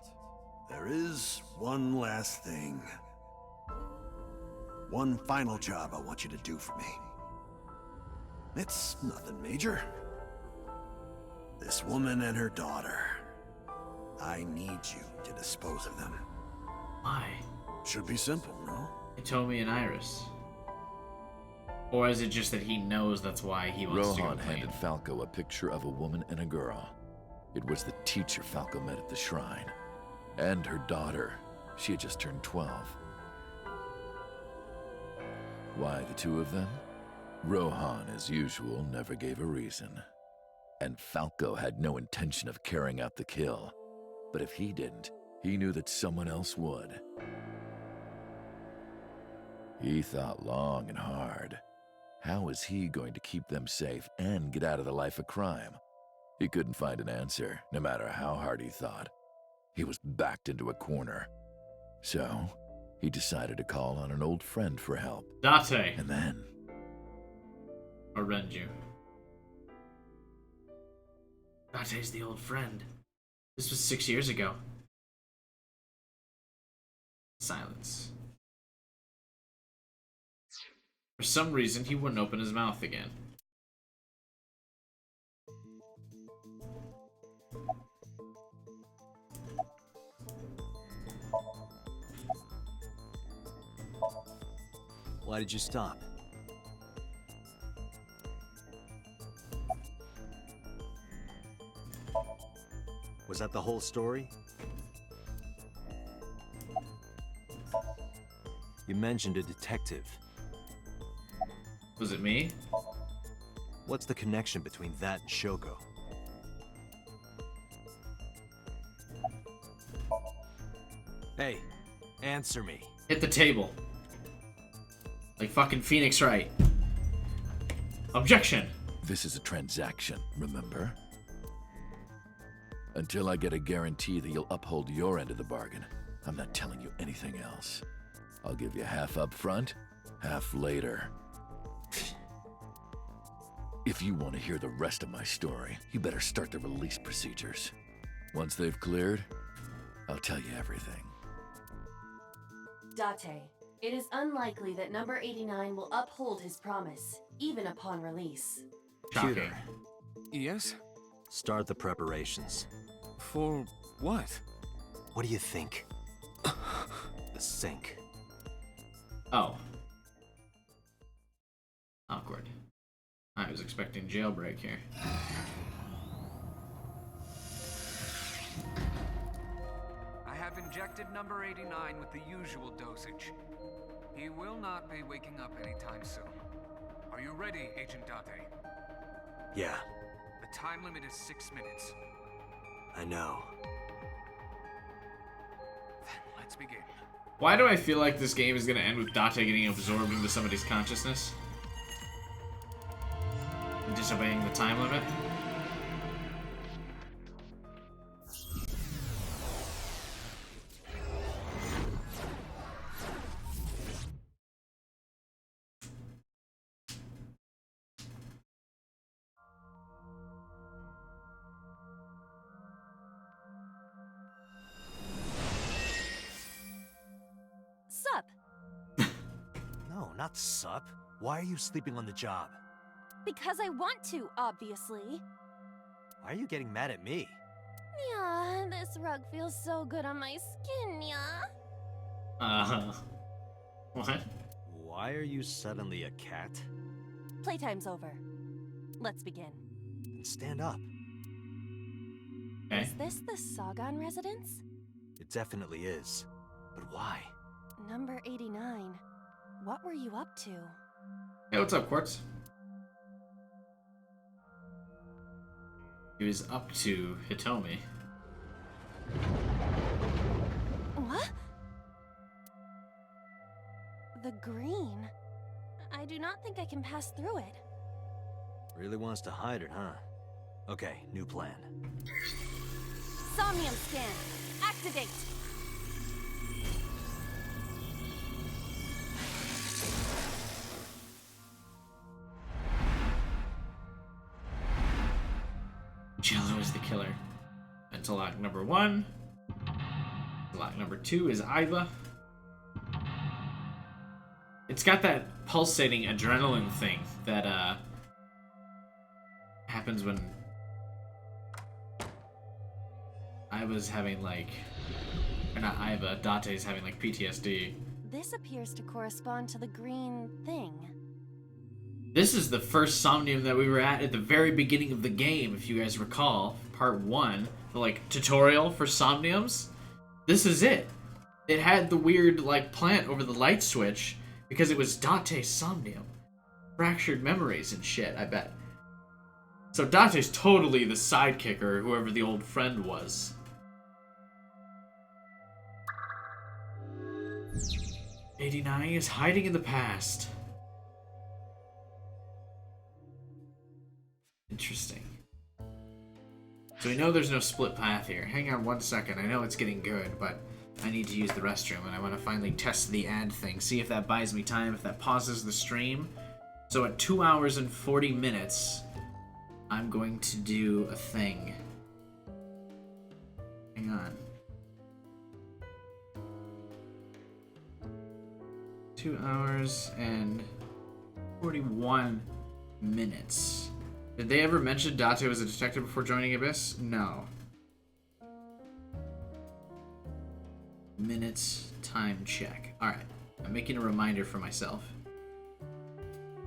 there is one last thing. One final job I want you to do for me. It's nothing major. This woman and her daughter. I need you to dispose of them. Why? Should be simple, no? Hitomi and Iris. Or is it just that he knows that's why he wants to go Rohan clean? handed Falco a picture of a woman and a girl. It was the teacher Falco met at the shrine. And her daughter. She had just turned 12. Why the two of them? Rohan, as usual, never gave a reason. And Falco had no intention of carrying out the kill. But if he didn't, he knew that someone else would. He thought long and hard. How was he going to keep them safe and get out of the life of crime? He couldn't find an answer, no matter how hard he thought. He was backed into a corner. So, he decided to call on an old friend for help. Date. And then... Or Renju. Date's the old friend. This was 6 years ago. Silence. For some reason, he wouldn't open his mouth again. Why did you stop? Was that the whole story? You mentioned a detective. Was it me? What's the connection between that and Shoko? Hey, answer me. Hit the table. Like fucking Phoenix Wright. Objection! This is a transaction, remember? Until I get a guarantee that you'll uphold your end of the bargain, I'm not telling you anything else. I'll give you half up front, half later. If you want to hear the rest of my story, you better start the release procedures. Once they've cleared, I'll tell you everything. Date, it is unlikely that number 89 will uphold his promise, even upon release. Shocking. Yes? Start the preparations. For what? What do you think? The sink. Oh. Awkward. I was expecting jailbreak here. I have injected number 89 with the usual dosage. He will not be waking up anytime soon. Are you ready, Agent Date? Yeah, The time limit is 6 minutes. I know. Then let's begin. Why do I feel like this game is gonna end with Date getting absorbed into somebody's consciousness? And disobeying the time limit? Sup? No, not sup. Why are you sleeping on the job? Because I want to, obviously. Why are you getting mad at me? Yeah, this rug feels so good on my skin, yeah. What? Why are you suddenly a cat? Playtime's over. Let's begin. Then stand up. Okay. Is this the Sagan residence? It definitely is. But why? Number 89. What were you up to? Hey, what's up, Quartz? He was up to Hitomi. What? The green. I do not think I can pass through it. Really wants to hide it, huh? Okay, new plan. Somnium scan. Activate. Jello is the killer. Mental lock number 1. Lock number 2 is Aiba. It's got that pulsating adrenaline thing that happens when Aiba's having like, or not Aiba, Date's having like PTSD. This appears to correspond to the green thing. This is the first Somnium that we were at the very beginning of the game, if you guys recall. Part 1, the, like, tutorial for Somniums. This is it. It had the weird, like, plant over the light switch because it was Dante's Somnium. Fractured memories and shit, I bet. So Dante's totally the sidekick or whoever the old friend was. '89 is hiding in the past. Interesting. So we know there's no split path here. Hang on 1 second. I know it's getting good, but I need to use the restroom, and I want to finally test the ad thing. See if that buys me time, if that pauses the stream. So at 2 hours and 40 minutes, I'm going to do a thing. Hang on. 2 hours and 41 minutes. Did they ever mention Date was a detective before joining Abyss? No. Minutes, time check. Alright, I'm making a reminder for myself.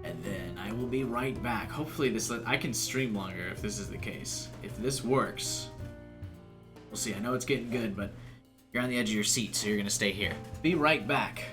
And then I will be right back. Hopefully this, I can stream longer if this is the case. If this works, we'll see. I know it's getting good, but you're on the edge of your seat, so you're gonna stay here. Be right back.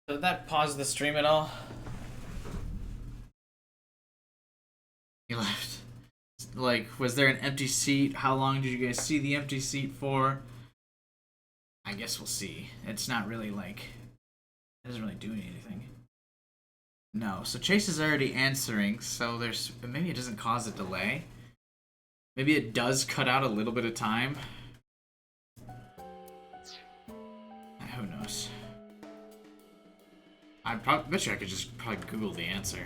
Did that pause the stream at all? He left. Like, was there an empty seat? How long did you guys see the empty seat for? I guess we'll see. It's not really like... It doesn't really do anything. No, so Chase is already answering, so there's... Maybe it doesn't cause a delay. Maybe it does cut out a little bit of time. Who knows? I bet you I could just probably Google the answer.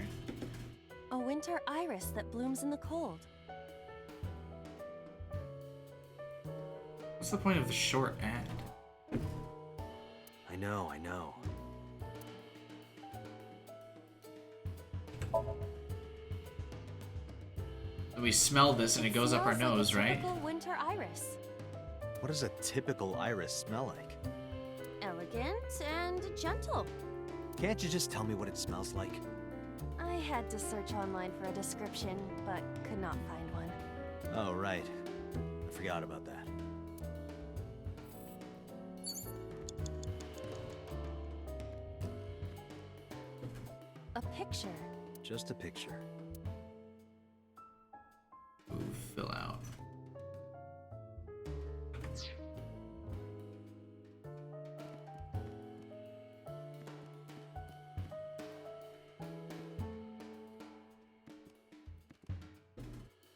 A winter iris that blooms in the cold. What's the point of the short ad? I know. We smell this and it goes up our nose, right? Typical winter iris. What does a typical iris smell like? Elegant and gentle. Can't you just tell me what it smells like? I had to search online for a description, but could not find one. Oh, right. I forgot about that. A picture. Just a picture. Ooh, fill out.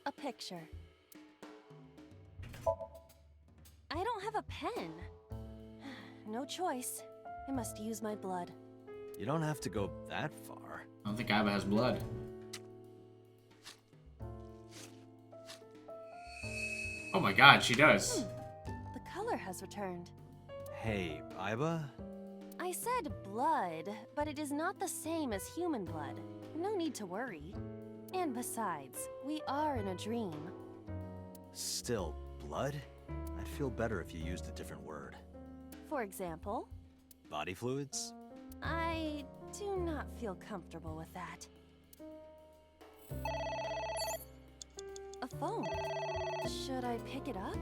A picture. I don't have a pen. No choice. I must use my blood. You don't have to go that far. I don't think Abba has blood. Oh my god, she does. The color has returned. Hey, Iba? I I said blood, but it is not the same as human blood. No need to worry. And besides, we are in a dream. Still, blood? I'd feel better if you used a different word. For example, Body fluids? I do not feel comfortable with that. A phone. Should I pick it up?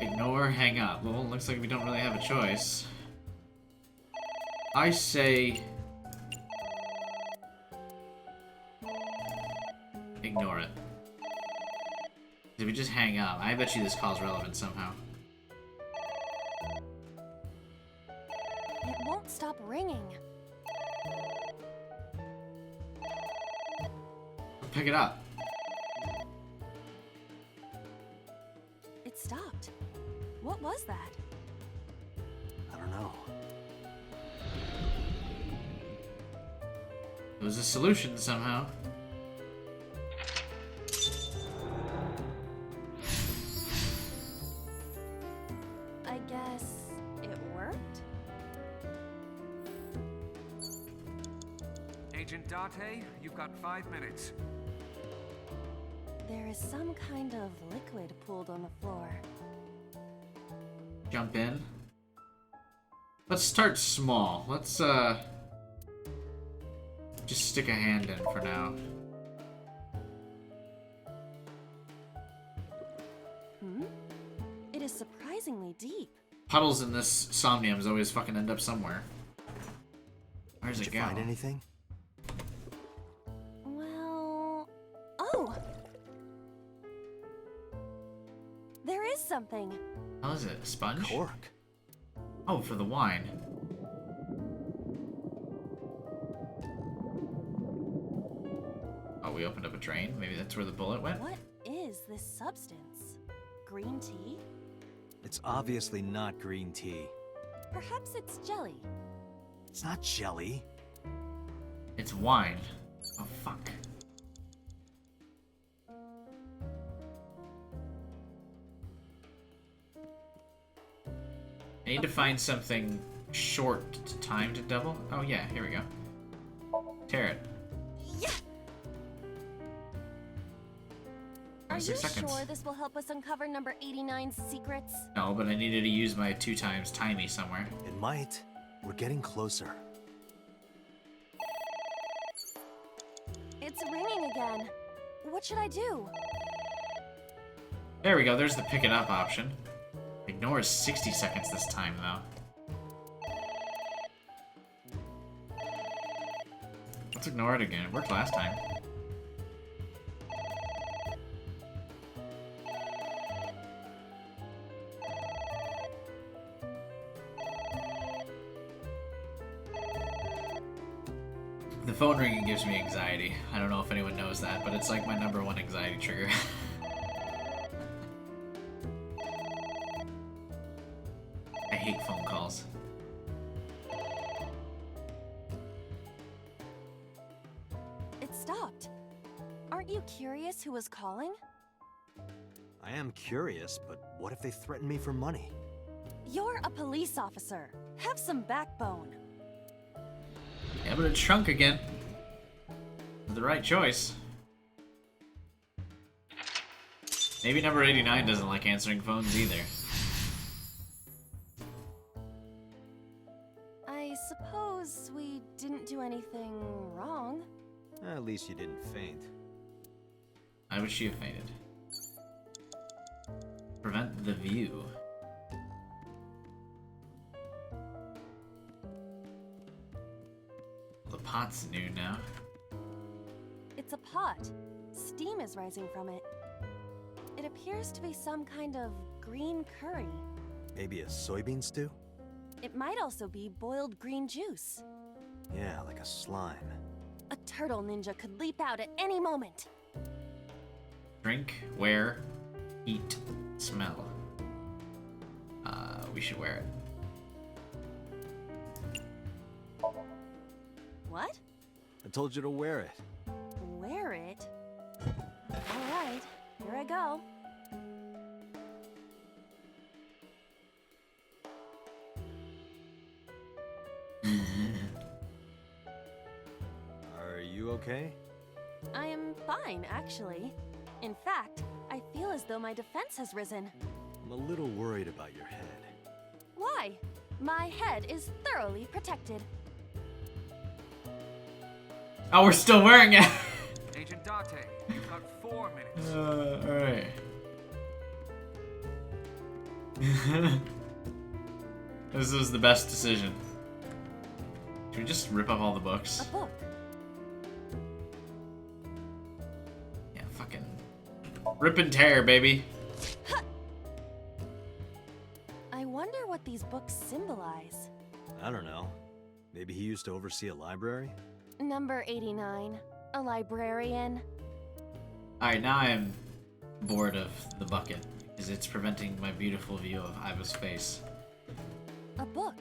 Ignore, hang up. Well, looks like we don't really have a choice. I say... ignore it. If we just hang up, I bet you this call's relevant somehow. It won't stop ringing. Pick it up. It stopped. What was that? I don't know. It was a solution somehow. I guess it worked? Agent Date, you've got 5 minutes. There is some kind of liquid pooled on the floor. Jump in. Let's start small. Let's just stick a hand in for now. It is surprisingly deep. Puddles in this Somniums always fucking end up somewhere. Where's it Did go? you find anything? Well... Oh! There is something. How is it? A sponge? Cork. Oh, for the wine. Oh, we opened up a drain? Maybe that's where the bullet went? What is this substance? Green tea? It's obviously not green tea. Perhaps it's jelly. It's not jelly. It's wine. Oh, fuck. I need to find something short time to double. Oh yeah, here we go. Tear it. Yeah. Are you 6 seconds. sure this will help us uncover number 89's secrets? No, but I needed to use my 2 times timey somewhere. It might. We're getting closer. It's ringing again. What should I do? There we go, there's the pick it up option. Ignore is 60 seconds this time, though. Let's ignore it again. It worked last time. The phone ringing gives me anxiety. I don't know if anyone knows that, but it's like my #1 anxiety trigger. I hate phone calls. It stopped. Aren't you curious who was calling? I am curious, but what if they threaten me for money? You're a police officer. Have some backbone. Yeah, but it shrunk again. The right choice. Maybe number 89 doesn't like answering phones either. I suppose we didn't do anything wrong. At least you didn't faint. I wish you fainted. Prevent the view. The pot's new now. It's a pot. Steam is rising from it. It appears to be some kind of green curry. Maybe a soybean stew? It might also be boiled green juice. Yeah, like a slime. A turtle ninja could leap out at any moment. Drink, wear, eat, smell. We should wear it. What? I told you to wear it. Wear it? Alright, here I go. Are you okay? I am fine, actually. In fact, I feel as though my defense has risen. I'm a little worried about your head. Why? My head is thoroughly protected. Oh, we're still wearing it. Agent Date, you've got 4 minutes. Alright. This was the best decision. Should we just rip up all the books? A book. Yeah, fucking rip and tear, baby. I wonder what these books symbolize. I don't know. Maybe he used to oversee a library? Number 89. A librarian. Alright, now I am bored of the bucket, because it's preventing my beautiful view of Iva's face. A book.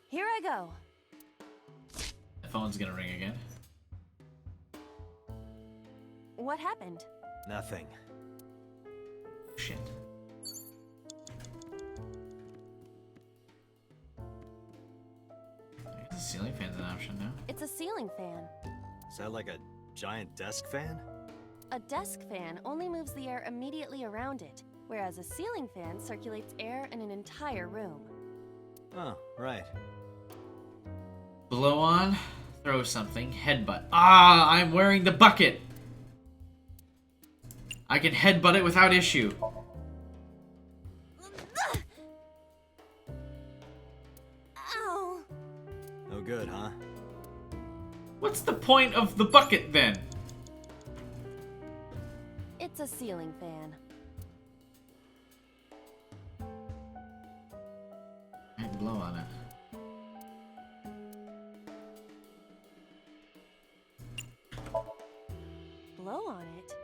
Here I go. The phone's gonna ring again. What happened? Nothing. Shit. I guess the ceiling fan's an option now. It's a ceiling fan. Is that like a giant desk fan? A desk fan only moves the air immediately around it, whereas a ceiling fan circulates air in an entire room. Oh, right. Blow on, throw something, headbutt. Ah, I'm wearing the bucket! I can headbutt it without issue. Ow! No good, huh? What's the point of the bucket then? It's a ceiling fan. I blow on it. Blow on it.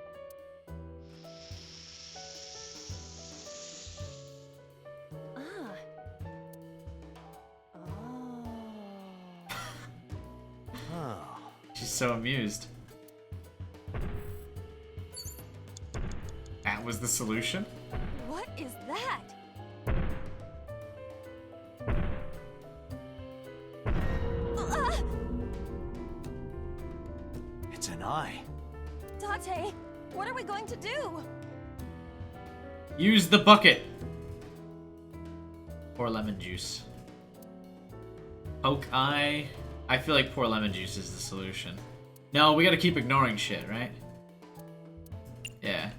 Ah. Oh. She's so amused. That was the solution? What is that? Ah! It's an eye. Date, what are we going to do? Use the bucket. Pour lemon juice. Poke eye. I feel like pour lemon juice is the solution. No, we gotta keep ignoring shit, right? Yeah.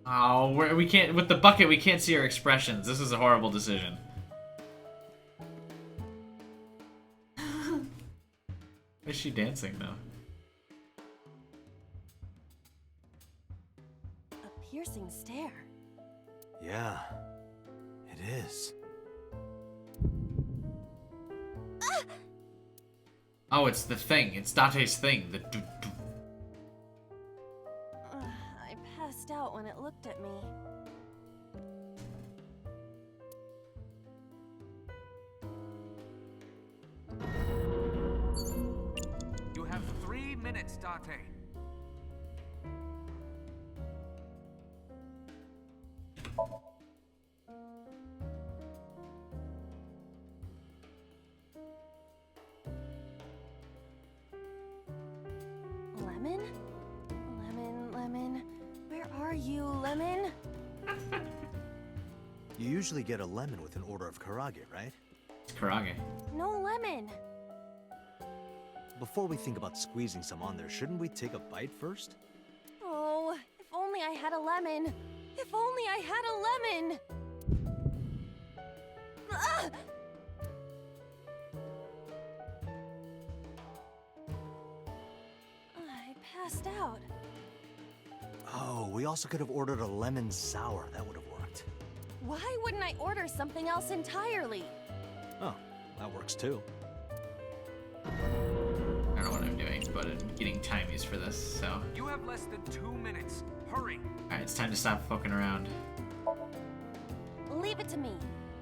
Oh, we can't, with the bucket, we can't see her expressions. This is a horrible decision. Why is she dancing, though? A piercing stare. Yeah, it is. Oh, it's the thing. It's Date's thing. The doo-doo. I passed out when it looked at me. You have 3 minutes, Date. Lemon? Lemon, lemon. Where are you, lemon? You usually get a lemon with an order of karage, right? It's karage. No lemon. Before we think about squeezing some on there, shouldn't we take a bite first? Oh, if only I had a lemon. If only I had a lemon. Ah! I passed out. Oh, we also could have ordered a lemon sour. That would have worked. Why wouldn't I order something else entirely? Oh, that works too. I don't know what I'm doing, but I'm getting timies for this, so. You have less than 2 minutes. Hurry. Alright, it's time to stop fucking around. Leave it to me.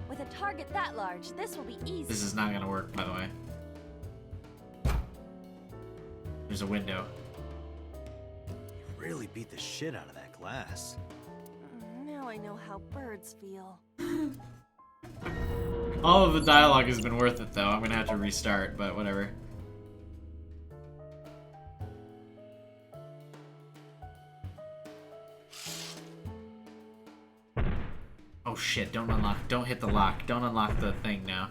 With a target that large, this will be easy. This is not gonna work, by the way. There's a window. You really beat the shit out of that glass. Now I know how birds feel. All of the dialogue has been worth it, though. I'm gonna have to restart, but whatever. Oh shit, don't unlock. Don't hit the lock. Don't unlock the thing now.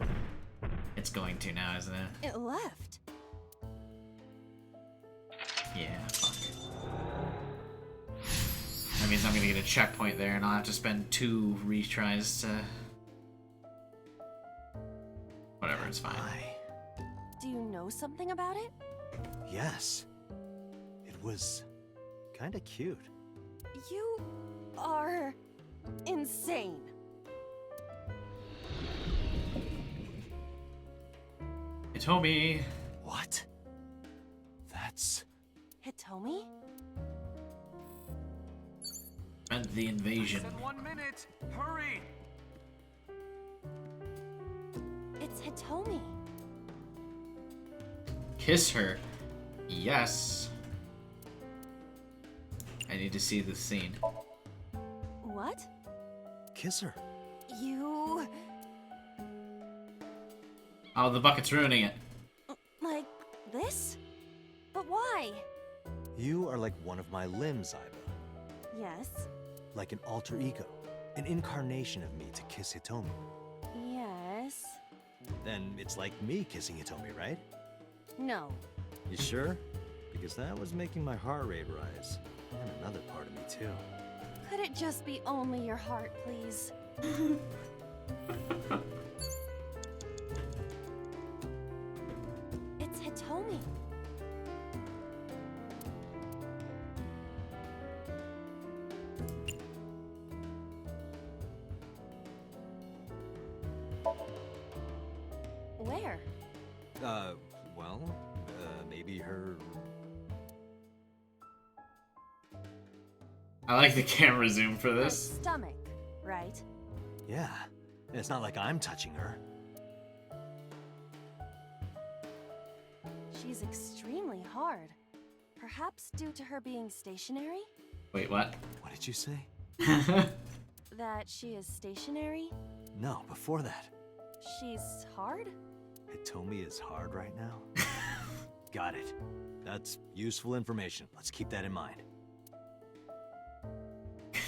It's going to now, isn't it? It left. Yeah, fuck. That means I'm gonna get a checkpoint there, and I'll have to spend 2 retries to... Whatever, it's fine. Do you know something about it? Yes. It was kinda cute. You are insane. Hitomi. What? That's... Hitomi? And the invasion. 1 minute! Hurry! It's Hitomi. Kiss her. Yes. I need to see this scene. What? Kiss her. You... Oh, the bucket's ruining it. like this? But why? You are like one of my limbs, Aiba. Yes. Like an alter ego. An incarnation of me to kiss Hitomi. Yes. Then it's like me kissing Hitomi, right? No. You sure? Because that was making my heart rate rise. And another part of me, too. Could it just be only your heart, please? It's Hitomi. Where? Well, maybe her... I like the camera zoom for Her this. stomach, right? Yeah. And it's not like I'm touching her. She's extremely hard. Perhaps due to her being stationary? Wait, what? What did you say? That she is stationary? No, before that. She's hard? Hitomi is hard right now? Got it. That's useful information. Let's keep that in mind.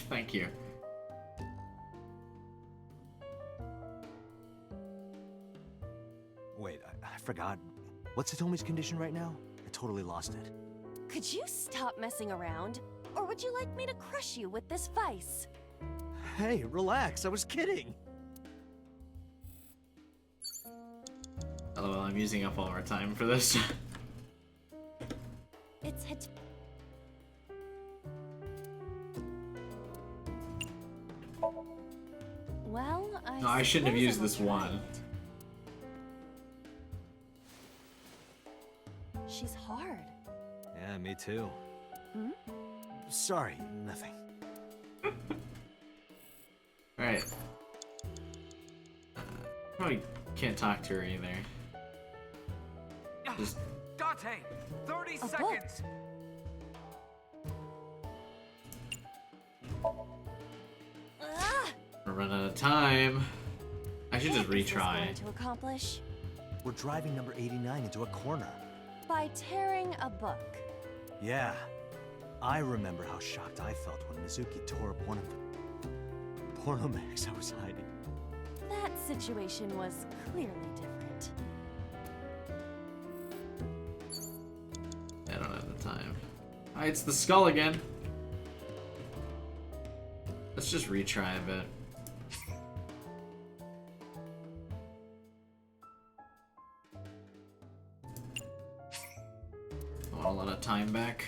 Thank you. Wait, I forgot. What's Hitomi's condition right now? I totally lost it. Could you stop messing around? Or would you like me to crush you with this vice? Hey, relax. I was kidding. LOL, I'm using up all our time for this. It's Hit. Well, No, I shouldn't have suppose used will this try one. it. She's hard. Yeah, me too. Hmm? Sorry, nothing. Alright. Probably can't talk to her either. Just... Date! 30 seconds! We're running out of time. I should just What is this retry. going to accomplish? We're driving number 89 into a corner. By tearing a book. Yeah. I remember how shocked I felt when Mizuki tore up one of the porno mags I was hiding. That situation was clearly different. I don't have the time. Ah, it's the skull again. Let's just retry a bit. I want a lot of time back.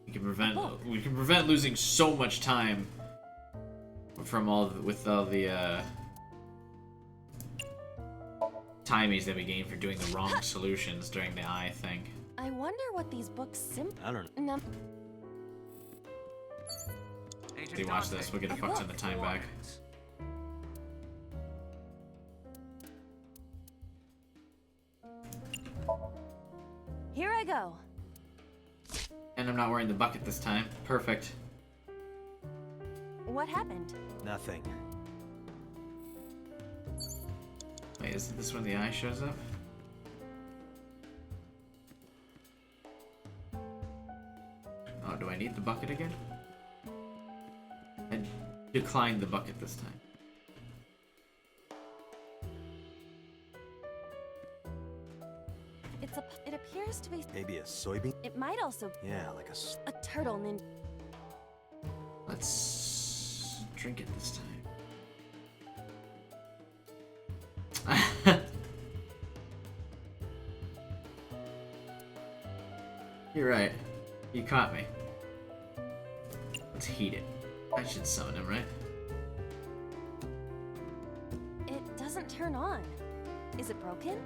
We can prevent losing so much time from all the timies that we gain for doing the wrong solutions during the eye thing. I wonder what these books I don't know. See, watch this. We'll get a fuck ton of time back. Here I go. And I'm not wearing the bucket this time. Perfect. What happened? Nothing. Wait, isn't this when the eye shows up? Oh, do I need the bucket again? I declined the bucket this time. It appears to be. Maybe a soybean? It might also. Yeah, like a turtle ninja. Let's drink it this time. You're right. You caught me. Let's heat it. I should summon him, right? It doesn't turn on. Is it broken?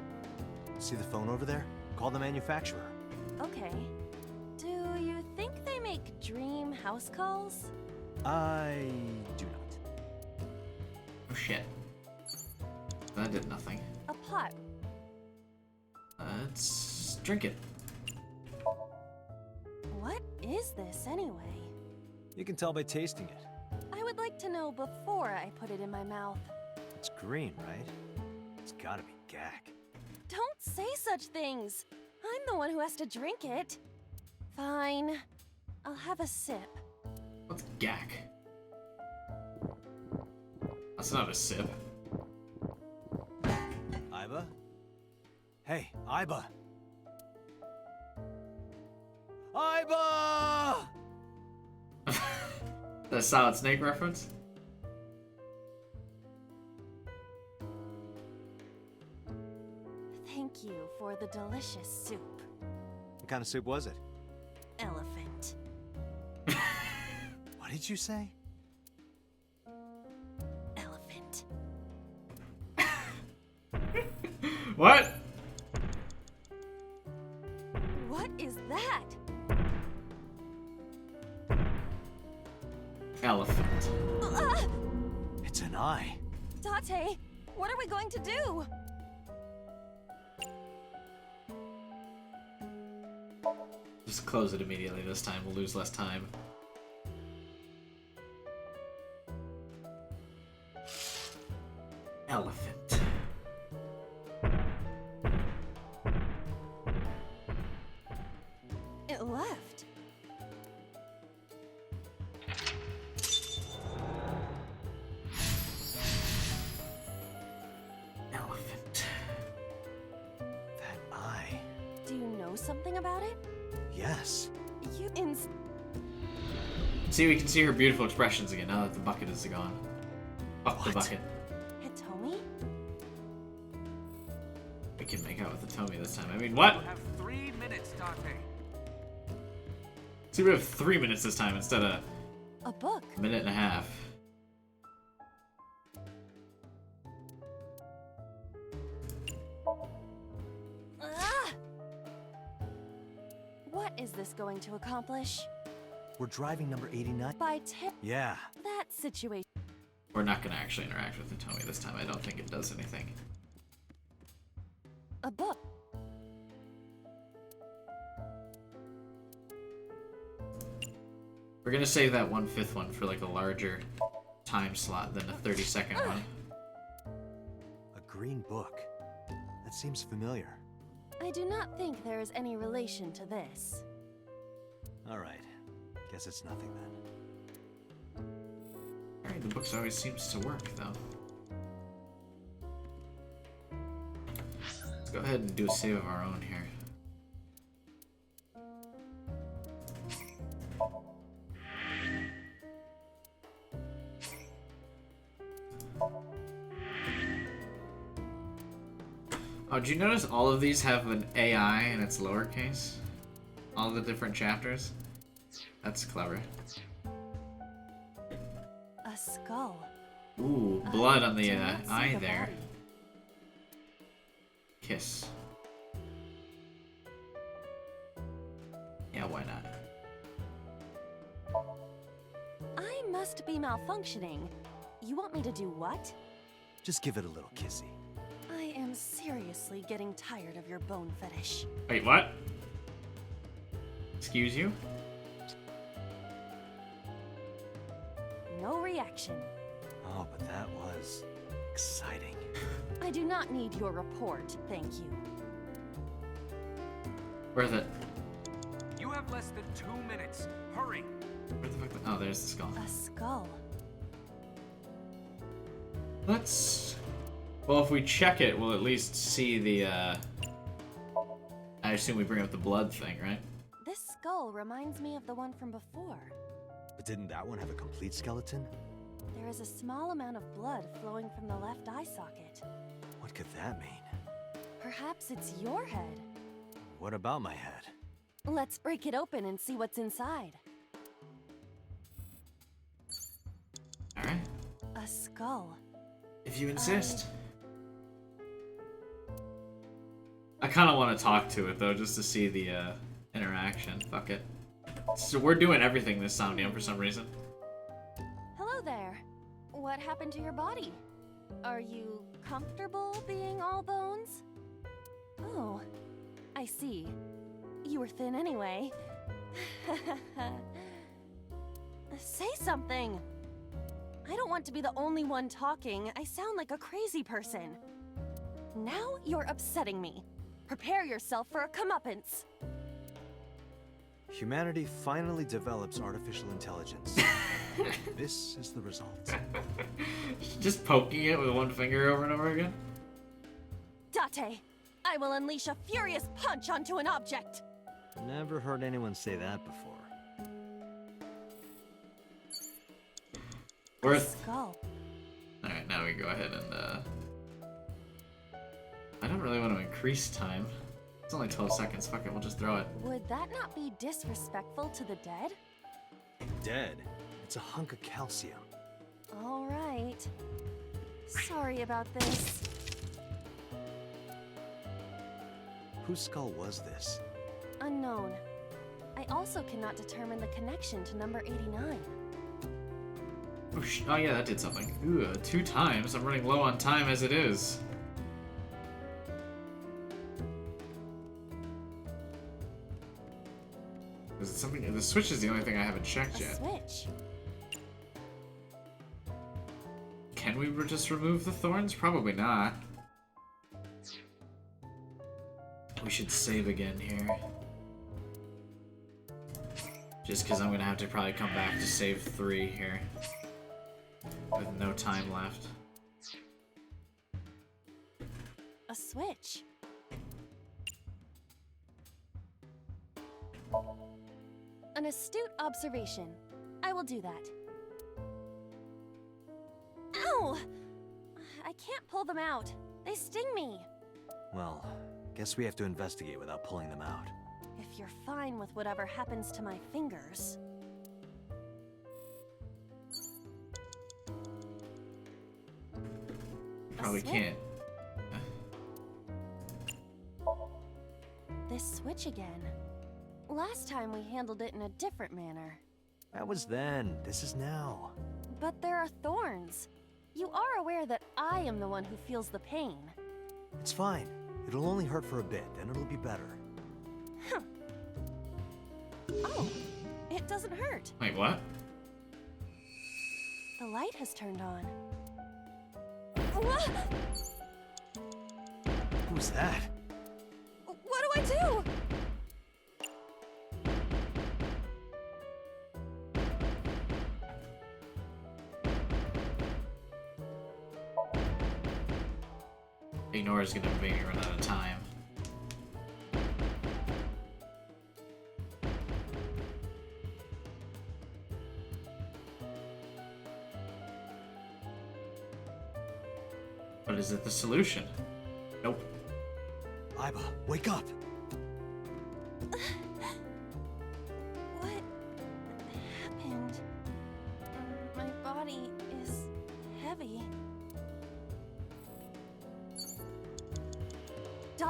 See the phone over there? Call the manufacturer. Okay. Do you think they make dream house calls? I do not. Oh shit. That did nothing. A pot. Let's drink it. What is this anyway? You can tell by tasting it. I would like to know before I put it in my mouth. It's green, right? It's gotta be gack. Don't say such things. I'm the one who has to drink it. Fine. I'll have a sip. What's gack? That's not a sip. Iba? Hey, Iba! Iba! The Solid Snake reference? Thank you for the delicious soup. What kind of soup was it? Elephant. What did you say? Elephant. What? What is that? Elephant. Ah! It's an eye. Date, what are we going to do? Just close it immediately this time. We'll lose less time. Elephant. It left. Elephant. That eye. Do you know something about it? Yes. You See, we can see her beautiful expressions again now that the bucket is gone. Fuck the bucket. Hitomi? We can make out with the Tomy this time. I mean, what? You have 3 minutes, Date. See, we have 3 minutes this time instead of a book. a minute and a half. Ah! What is this going to accomplish? We're driving number 89. By tip. Yeah. That situation. We're not going to actually interact with the Tomy this time. I don't think it does anything. A book. We're going to save that 1/5 one for like a larger time slot than a 30-second one. A green book. That seems familiar. I do not think there is any relation to this. Alright. Guess it's nothing then. Alright, the books always seems to work, though. Let's go ahead and do a save of our own here. Oh, did you notice all of these have an AI and it's lowercase? All the different chapters? That's clever. A skull. Ooh, blood on the do not see eye the there. body. Kiss. Yeah, why not? I must be malfunctioning. You want me to do what? Just give it a little kissy. I am seriously getting tired of your bone fetish. Wait, what? Excuse you? No reaction. Oh, but that was exciting. I do not need your report, thank you. Worth it. You have less than 2 minutes. Hurry. Where the fuck? Oh, there's the skull. A skull. Let's. Well, if we check it, we'll at least see the. I assume we bring up the blood thing, right? This skull reminds me of the one from before. But didn't that one have a complete skeleton? There is a small amount of blood flowing from the left eye socket. What could that mean? Perhaps it's your head. What about my head? Let's break it open and see what's inside. Alright. A skull. If you insist. I kind of want to talk to it, though, just to see the interaction. Fuck it. So we're doing everything this Somnium for some reason. Hello there. What happened to your body? Are you comfortable being all bones? Oh, I see. You were thin anyway. Say something. I don't want to be the only one talking. I sound like a crazy person. Now you're upsetting me. Prepare yourself for a comeuppance. Humanity finally develops artificial intelligence. This is the result. Just poking it with one finger over and over again? Date, I will unleash a furious punch onto an object. Never heard anyone say that before. Worth. Skull. Alright, now we go ahead and, I don't really want to increase time. It's only 12 seconds. Fuck it, we'll just throw it. Would that not be disrespectful to the dead? Dead? It's a hunk of calcium. All right. Sorry about this. Whose skull was this? Unknown. I also cannot determine the connection to number 89. Oh yeah, that did something. Ooh, 2 times. I'm running low on time as it is. Is it something? The switch is the only thing I haven't checked yet. Switch. Can we just remove the thorns? Probably not. We should save again here. Just because I'm gonna have to probably come back to save 3 here. With no time left. A switch. An astute observation. I will do that. Ow! I can't pull them out. They sting me. Well, guess we have to investigate without pulling them out. If you're fine with whatever happens to my fingers. Probably can't. This switch again. Last time we handled it in a different manner. That was then. This is now. But there are thorns. You are aware that I am the one who feels the pain. It's fine. It'll only hurt for a bit, then it'll be better. Huh. Oh, it doesn't hurt. Wait, what? The light has turned on. Who's that? What do I do? Ignore is gonna make me run out of time. But is it the solution? Nope. Iba, wake up! What happened? My body is heavy.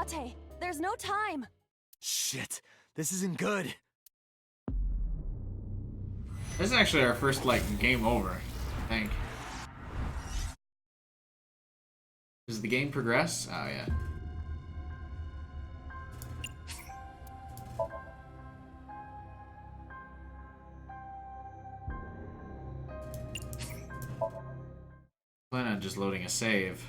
Date, there's no time! Shit, this isn't good. This is actually our first, like, game over, I think. Does the game progress? Oh, yeah. just loading a save.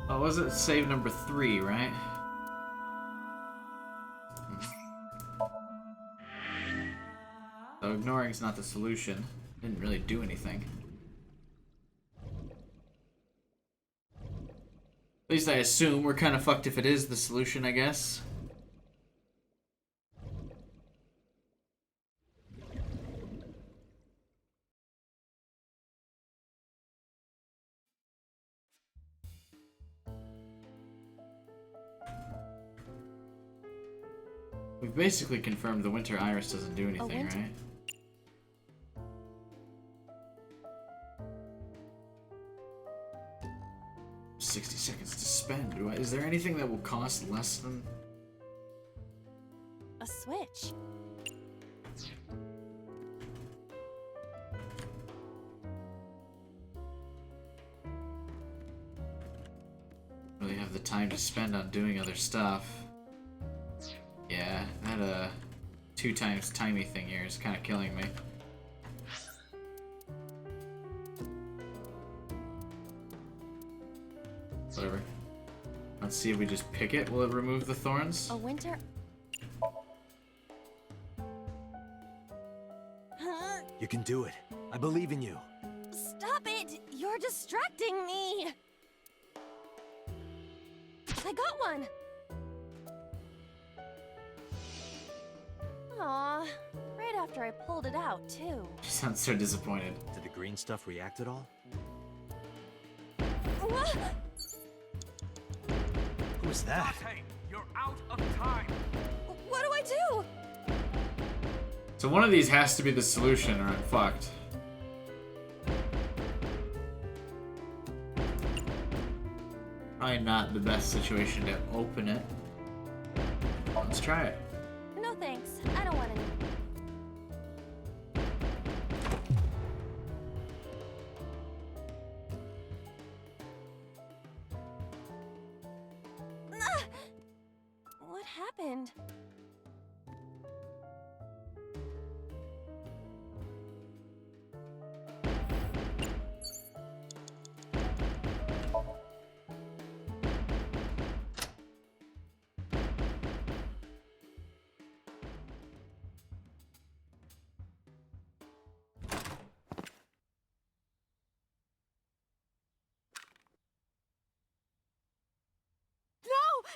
Oh, was it save number 3, right? So ignoring is not the solution. Didn't really do anything. At least I assume we're kind of fucked if it is the solution, I guess. We've basically confirmed the winter iris doesn't do anything, right? 60 seconds to spend. Is there anything that will cost less than... A switch. Really have the time to spend on doing other stuff. Yeah, that 2 times timey thing here is kind of killing me. Whatever. Let's see if we just pick it. Will it remove the thorns? A winter... You can do it. I believe in you. Stop it! You're distracting me! I got one! Aw, right after I pulled it out, too. She sounds so disappointed. Did the green stuff react at all? What? Who was that? Hey, you're out of time. What do I do? So one of these has to be the solution or I'm fucked. Probably not the best situation to open it. Let's try it. No thanks. I don't want any. What happened?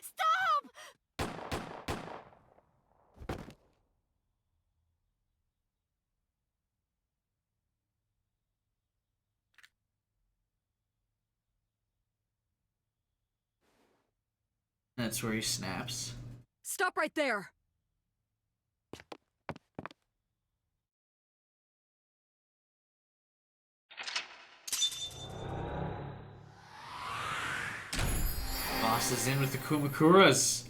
Stop! That's where he snaps. Stop right there! Boss is in with the Kumakuras.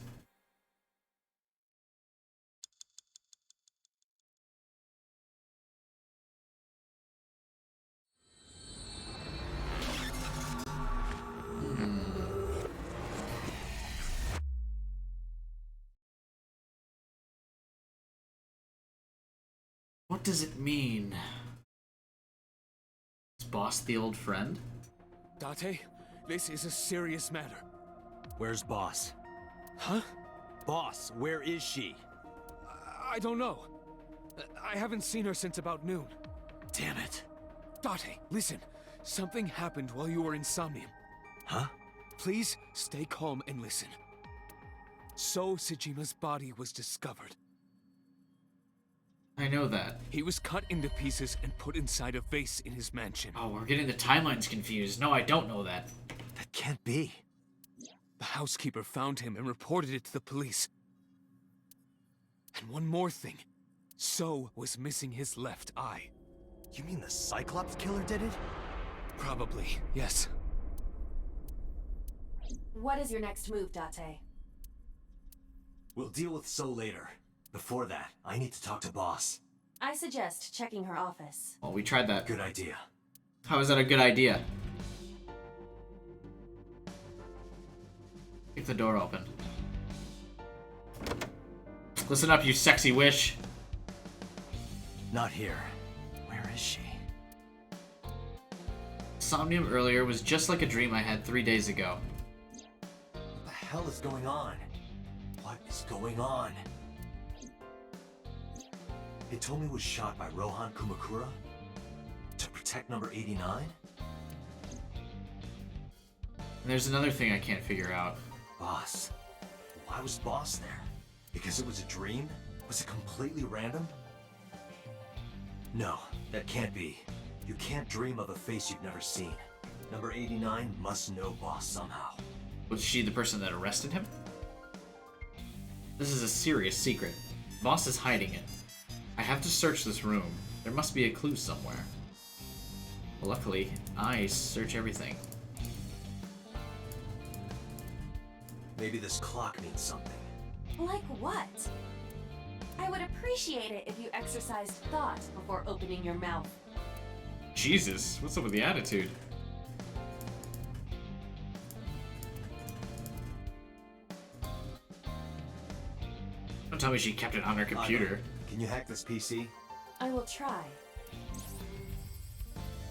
What does it mean? Is Boss the old friend? Date, this is a serious matter. Where's Boss? Huh? Boss, where is she? I don't know. I haven't seen her since about noon. Damn it. Date, listen. Something happened while you were in Somnium. Huh? Please stay calm and listen. So Sejima's body was discovered. I know that. He was cut into pieces and put inside a vase in his mansion. Oh, we're getting the timelines confused. No, I don't know that. That can't be. The housekeeper found him and reported it to the police. And one more thing. So was missing his left eye. You mean the Cyclops killer did it? Probably, yes. What is your next move, Date? We'll deal with So later. Before that, I need to talk to Boss. I suggest checking her office. Well, we tried that. Good idea. How is that a good idea? Keep the door open. Listen up, you sexy wish. Not here. Where is she? Somnium earlier was just like a dream I had 3 days ago. What the hell is going on? What is going on? Hitomi was shot by Rohan Kumakura? To protect number 89? And there's another thing I can't figure out. Boss. Why was Boss there? Because it was a dream? Was it completely random? No, that can't be. You can't dream of a face you've never seen. Number 89 must know Boss somehow. Was she the person that arrested him? This is a serious secret. Boss is hiding it. I have to search this room. There must be a clue somewhere. Luckily, I search everything. Maybe this clock means something. Like what? I would appreciate it if you exercised thought before opening your mouth. Jesus, what's up with the attitude? Don't tell me she kept it on her computer. Can you hack this PC? I will try.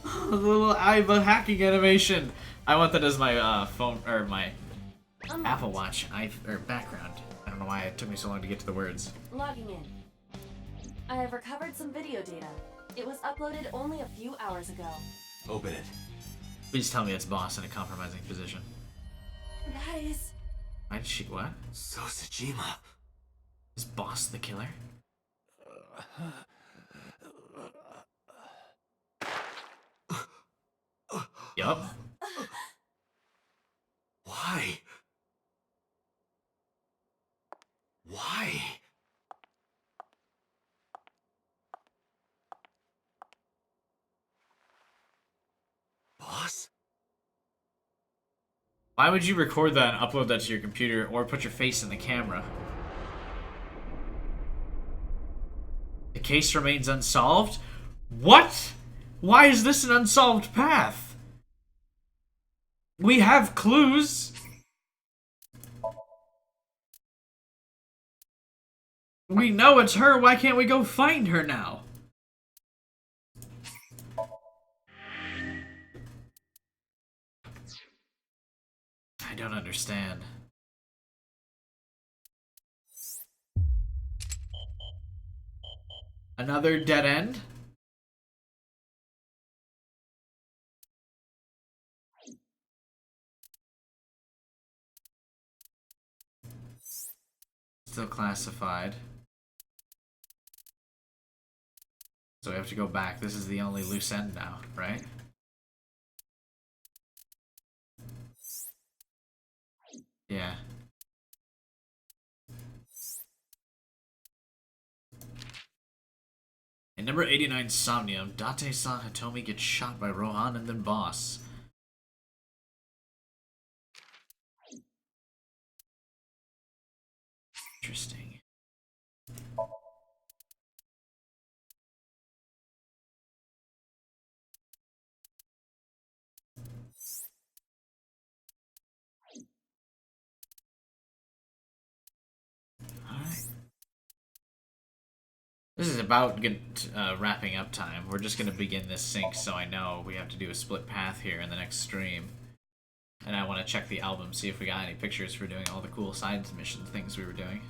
The little the hacking animation. I want that as my phone or my Apple Watch or background. I don't know why it took me so long to get to the words. Logging in. I have recovered some video data. It was uploaded only a few hours ago. Open it. Please tell me it's Boss in a compromising position. That is... Why did she... what? So Sejima. Is Boss the killer? Yup. Why? Why? Boss? Why would you record that and upload that to your computer or put your face in the camera? The case remains unsolved? What? Why is this an unsolved path? We have clues. We know it's her. Why can't we go find her now? I don't understand. Another dead end? Still classified. So we have to go back. This is the only loose end now, right? Yeah. In number 89 Somnium, Date saw Hitomi get shot by Rohan and then Boss. Interesting. Alright. This is about wrapping up time. We're just going to begin this sync so I know we have to do a split path here in the next stream. And I want to check the album, see if we got any pictures for doing all the cool side mission things we were doing.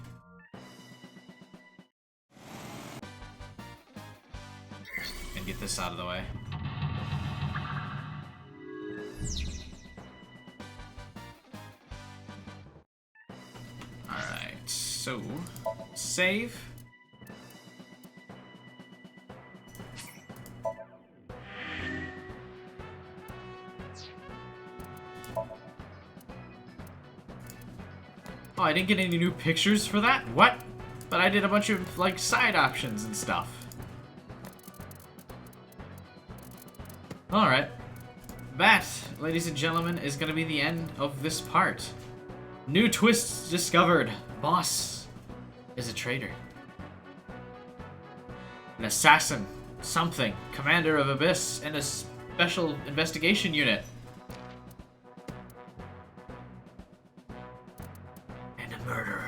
And get this out of the way. Alright, so save. Oh, I didn't get any new pictures for that? What? But I did a bunch of, like, side options and stuff. Alright. That, ladies and gentlemen, is gonna be the end of this part. New twists discovered. Boss is a traitor. An assassin. Something. Commander of Abyss and a special investigation unit. And a murderer.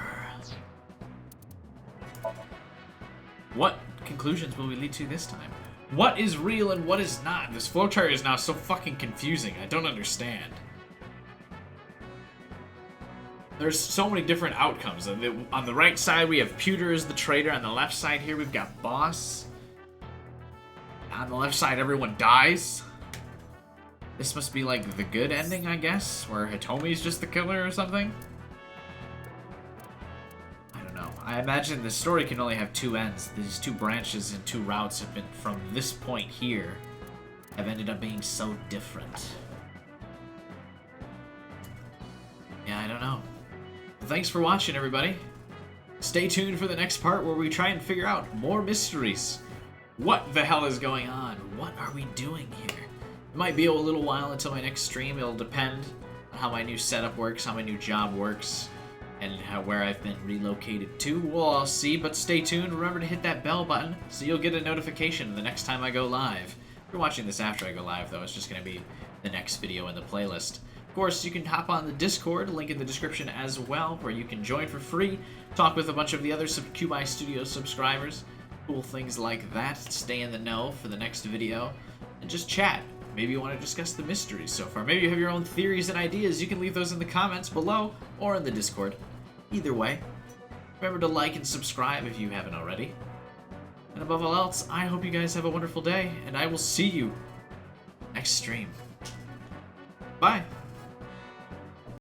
What conclusions will we lead to this time? What is real and what is not? This flowchart is now so fucking confusing. I don't understand. There's so many different outcomes. On the right side, we have Pewter as the traitor. On the left side here, we've got Boss. On the left side, everyone dies. This must be like the good ending, I guess, where Hitomi's just the killer or something. I don't know. I imagine the story can only have two ends. These two branches and two routes have been, from this point here, have ended up being so different. Yeah, I don't know. Thanks for watching, everybody. Stay tuned for the next part where we try and figure out more mysteries. What the hell is going on? What are we doing here? It might be a little while until my next stream. It'll depend on how my new setup works, how my new job works, and where I've been relocated to. We'll all see, but stay tuned. Remember to hit that bell button so you'll get a notification the next time I go live. If you're watching this after I go live, though, it's just going to be the next video in the playlist. Of course, you can hop on the Discord, link in the description as well, where you can join for free, talk with a bunch of the other Cubi Studios subscribers, cool things like that, stay in the know for the next video, and just chat. Maybe you want to discuss the mysteries so far. Maybe you have your own theories and ideas. You can leave those in the comments below or in the Discord. Either way, remember to like and subscribe if you haven't already. And above all else, I hope you guys have a wonderful day, and I will see you next stream. Bye!